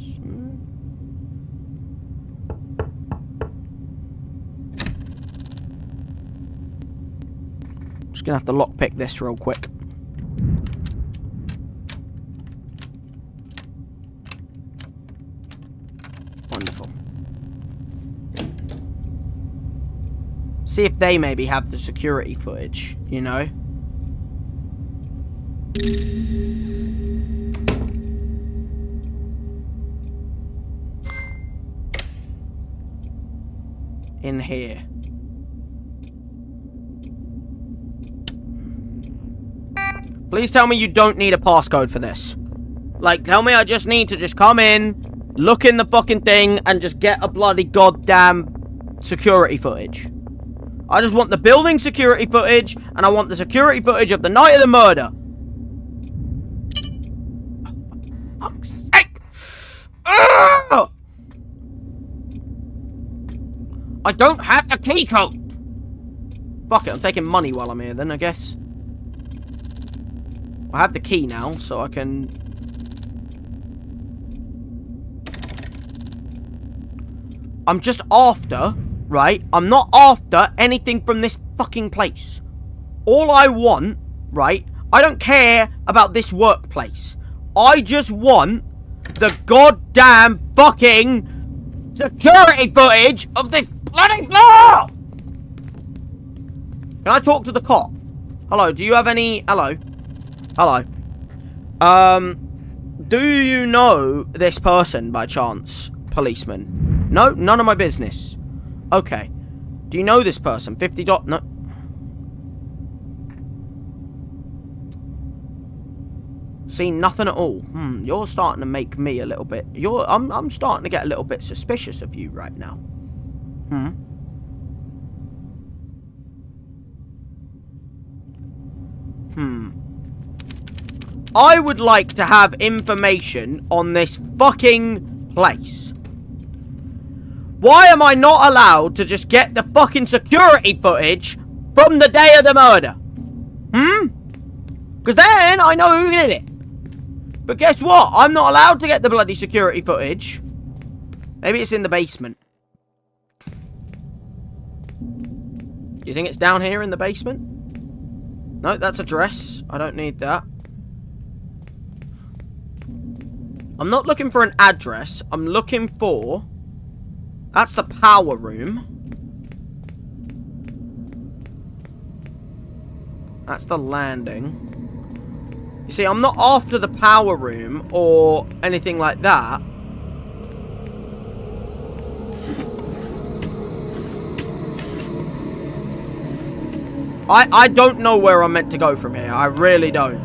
Just gonna have to lockpick this real quick. Wonderful. See if they maybe have the security footage, you know? In here. Please tell me you don't need a passcode for this. Like, tell me I just need to just come in, look in the fucking thing, and just get a bloody goddamn security footage. I just want the building security footage, and I want the security footage of the night of the murder. Oh, fuck's sake! Ugh! I don't have a key code. Fuck it, I'm taking money while I'm here then, I guess. I have the key now, so I can... I'm just after, right? I'm not after anything from this fucking place. All I want, right? I don't care about this workplace. I just want the goddamn fucking security footage of this bloody floor! Can I talk to the cop? Hello, do you have any... Hello? Hello? Do you know this person by chance, policeman? No? None of my business. Okay. Do you know this person? $50... No. See, nothing at all. You're starting to make me a little bit... I'm starting to get a little bit suspicious of you right now. I would like to have information on this fucking place. Why am I not allowed to just get the fucking security footage from the day of the murder? Because then I know who did it. But guess what? I'm not allowed to get the bloody security footage. Maybe it's in the basement. Do you think it's down here in the basement? No, that's a dress. I don't need that. I'm not looking for an address. I'm looking for... That's the power room. That's the landing. You see, I'm not after the power room or anything like that. I don't know where I'm meant to go from here. I really don't.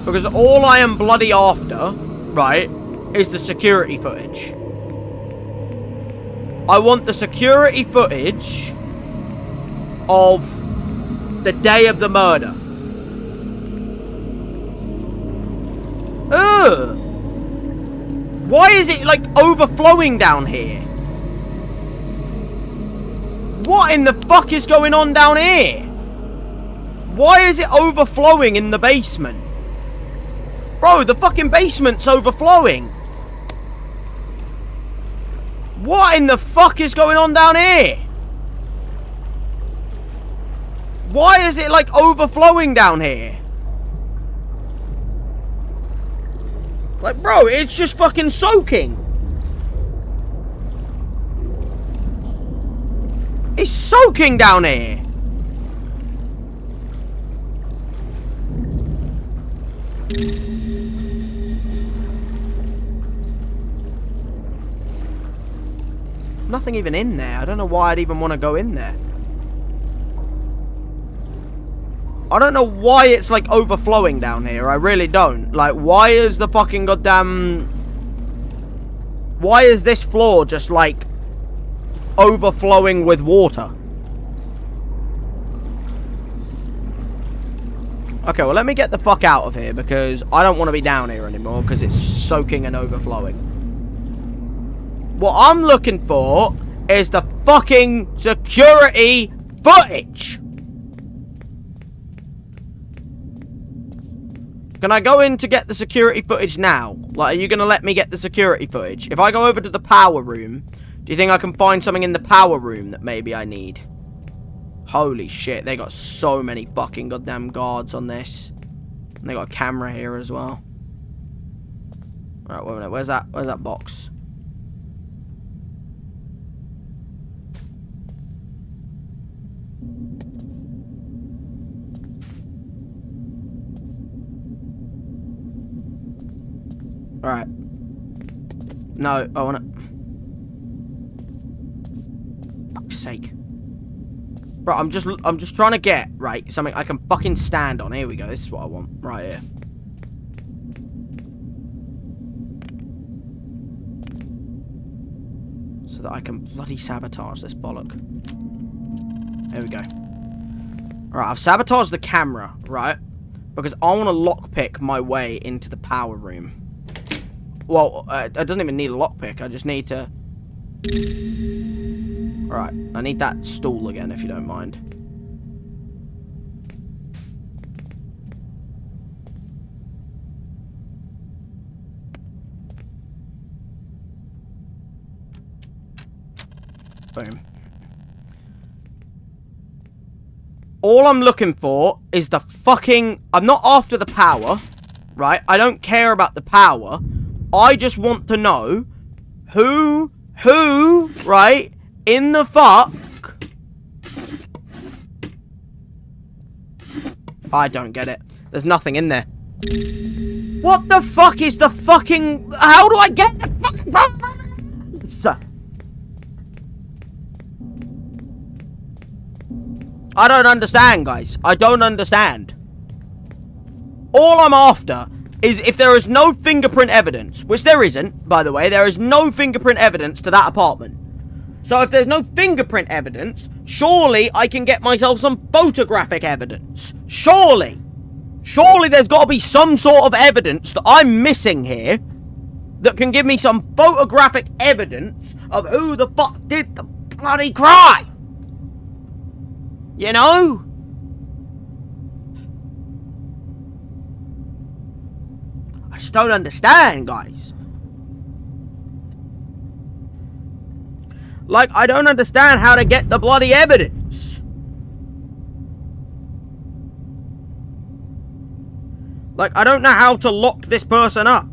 Because all I am bloody after, right, is the security footage. I want the security footage of the day of the murder. Ugh! Why is it, like, overflowing down here? What in the fuck is going on down here? Why is it overflowing in the basement? Bro, the fucking basement's overflowing. What in the fuck is going on down here? Why is it, like, overflowing down here? Like, bro, it's just fucking soaking. It's soaking down here. There's nothing even in there. I don't know why I'd even want to go in there. I don't know why it's, like, overflowing down here. I really don't. Like, why is the fucking goddamn... Why is this floor just, like, overflowing with water? Okay, well, let me get the fuck out of here, because I don't want to be down here anymore, because it's soaking and overflowing. What I'm looking for is the fucking security footage. Can I go in to get the security footage now? Like, are you going to let me get the security footage? If I go over to the power room, do you think I can find something in the power room that maybe I need? Holy shit, they got so many fucking goddamn guards on this. And they got a camera here as well. Alright, wait a minute, where's that box? Alright. No, I wanna... Fuck's sake. Bro, I'm just trying to get, right, something I can fucking stand on. Here we go, this is what I want. Right here. So that I can bloody sabotage this bollock. There we go. Alright, I've sabotaged the camera, right? Because I want to lockpick my way into the power room. Well, I doesn't even need a lockpick. I just need to... Alright, I need that stool again, if you don't mind. Boom. All I'm looking for is the fucking... I'm not after the power, right? I don't care about the power. I just want to know who, right, in the fuck... I don't get it. There's nothing in there. What the fuck is the fucking... How do I get the fucking... I don't understand, guys. I don't understand. All I'm after is if there is no fingerprint evidence, which there isn't, by the way, there is no fingerprint evidence to that apartment. So if there's no fingerprint evidence, surely I can get myself some photographic evidence. Surely. Surely there's got to be some sort of evidence that I'm missing here that can give me some photographic evidence of who the fuck did the bloody crime. You know? I just don't understand, guys. Like, I don't understand how to get the bloody evidence. Like, I don't know how to lock this person up.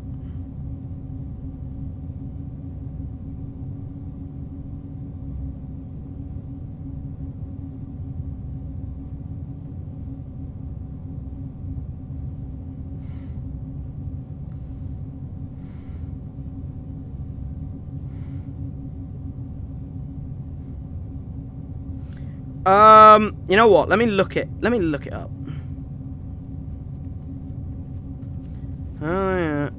You know what? Let me look it up. Oh, yeah.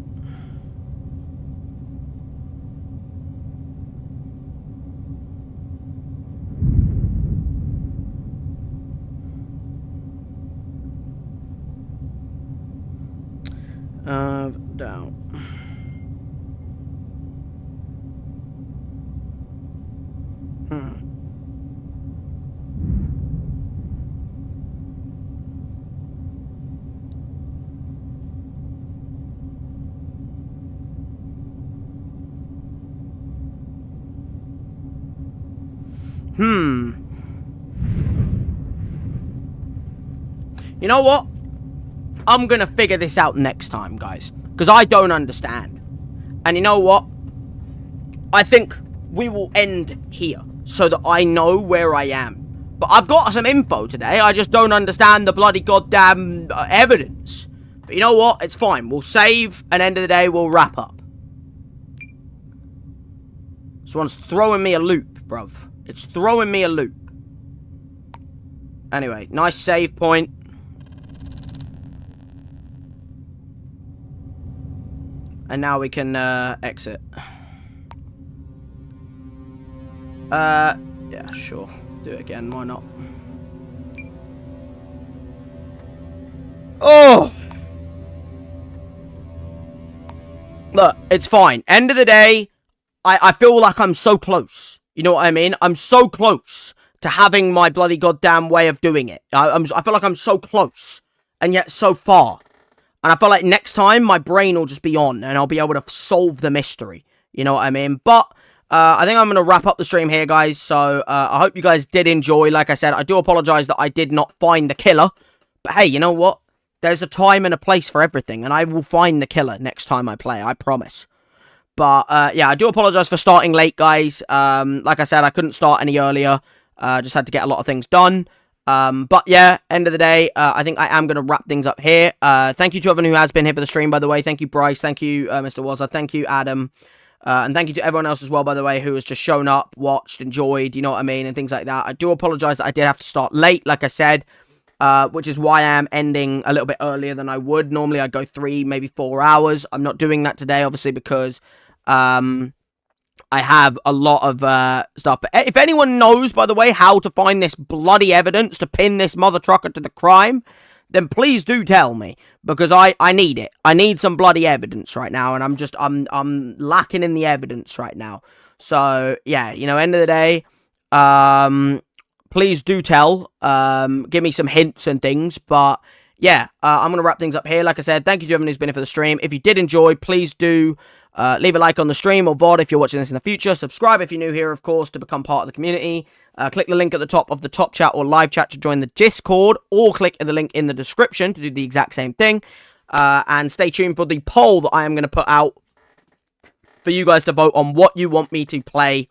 Doubt. You know what? I'm gonna figure this out next time, guys. Because I don't understand. And you know what? I think we will end here so that I know where I am. But I've got some info today. I just don't understand the bloody goddamn evidence. But you know what? It's fine. We'll save, and end of the day, we'll wrap up. This one's throwing me a loop, bruv. It's throwing me a loop. Anyway, nice save point. And now we can exit. Yeah, sure. Do it again, why not? Oh! Look, it's fine. End of the day, I feel like I'm so close. You know what I mean? I'm so close to having my bloody goddamn way of doing it. I feel like I'm so close, and yet so far. And I feel like next time, my brain will just be on, and I'll be able to solve the mystery. You know what I mean? But, I think I'm going to wrap up the stream here, guys. So, I hope you guys did enjoy. Like I said, I do apologize that I did not find the killer. But hey, you know what? There's a time and a place for everything, and I will find the killer next time I play. I promise. But, yeah, I do apologize for starting late, guys. Like I said, I couldn't start any earlier. Just had to get a lot of things done. But yeah, end of the day, I think I am going to wrap things up here. Thank you to everyone who has been here for the stream, by the way. Thank you, Bryce. Thank you, Mr. Wazza. Thank you, Adam. And thank you to everyone else as well, by the way, who has just shown up, watched, enjoyed, you know what I mean, and things like that. I do apologize that I did have to start late, like I said, which is why I am ending a little bit earlier than I would. Normally, I'd go 3, maybe 4 hours. I'm not doing that today, obviously, because, I have a lot of, stuff. But if anyone knows, by the way, how to find this bloody evidence to pin this mother trucker to the crime, then please do tell me. Because I need it. I need some bloody evidence right now. And I'm lacking in the evidence right now. So, yeah, you know, end of the day, please do tell. Give me some hints and things. But, yeah, I'm going to wrap things up here. Like I said, thank you to everyone who's been here for the stream. If you did enjoy, please do leave a like on the stream or VOD if you're watching this in the future. Subscribe if you're new here, of course, to become part of the community. Click the link at the top of the top chat or live chat to join the Discord, or click the link in the description to do the exact same thing. And stay tuned for the poll that I am going to put out for you guys to vote on what you want me to play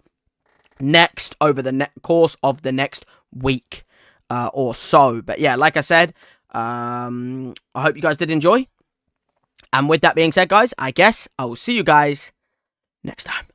next over the course of the next week or so. But yeah, like I said, I hope you guys did enjoy. And with that being said, guys, I guess I will see you guys next time.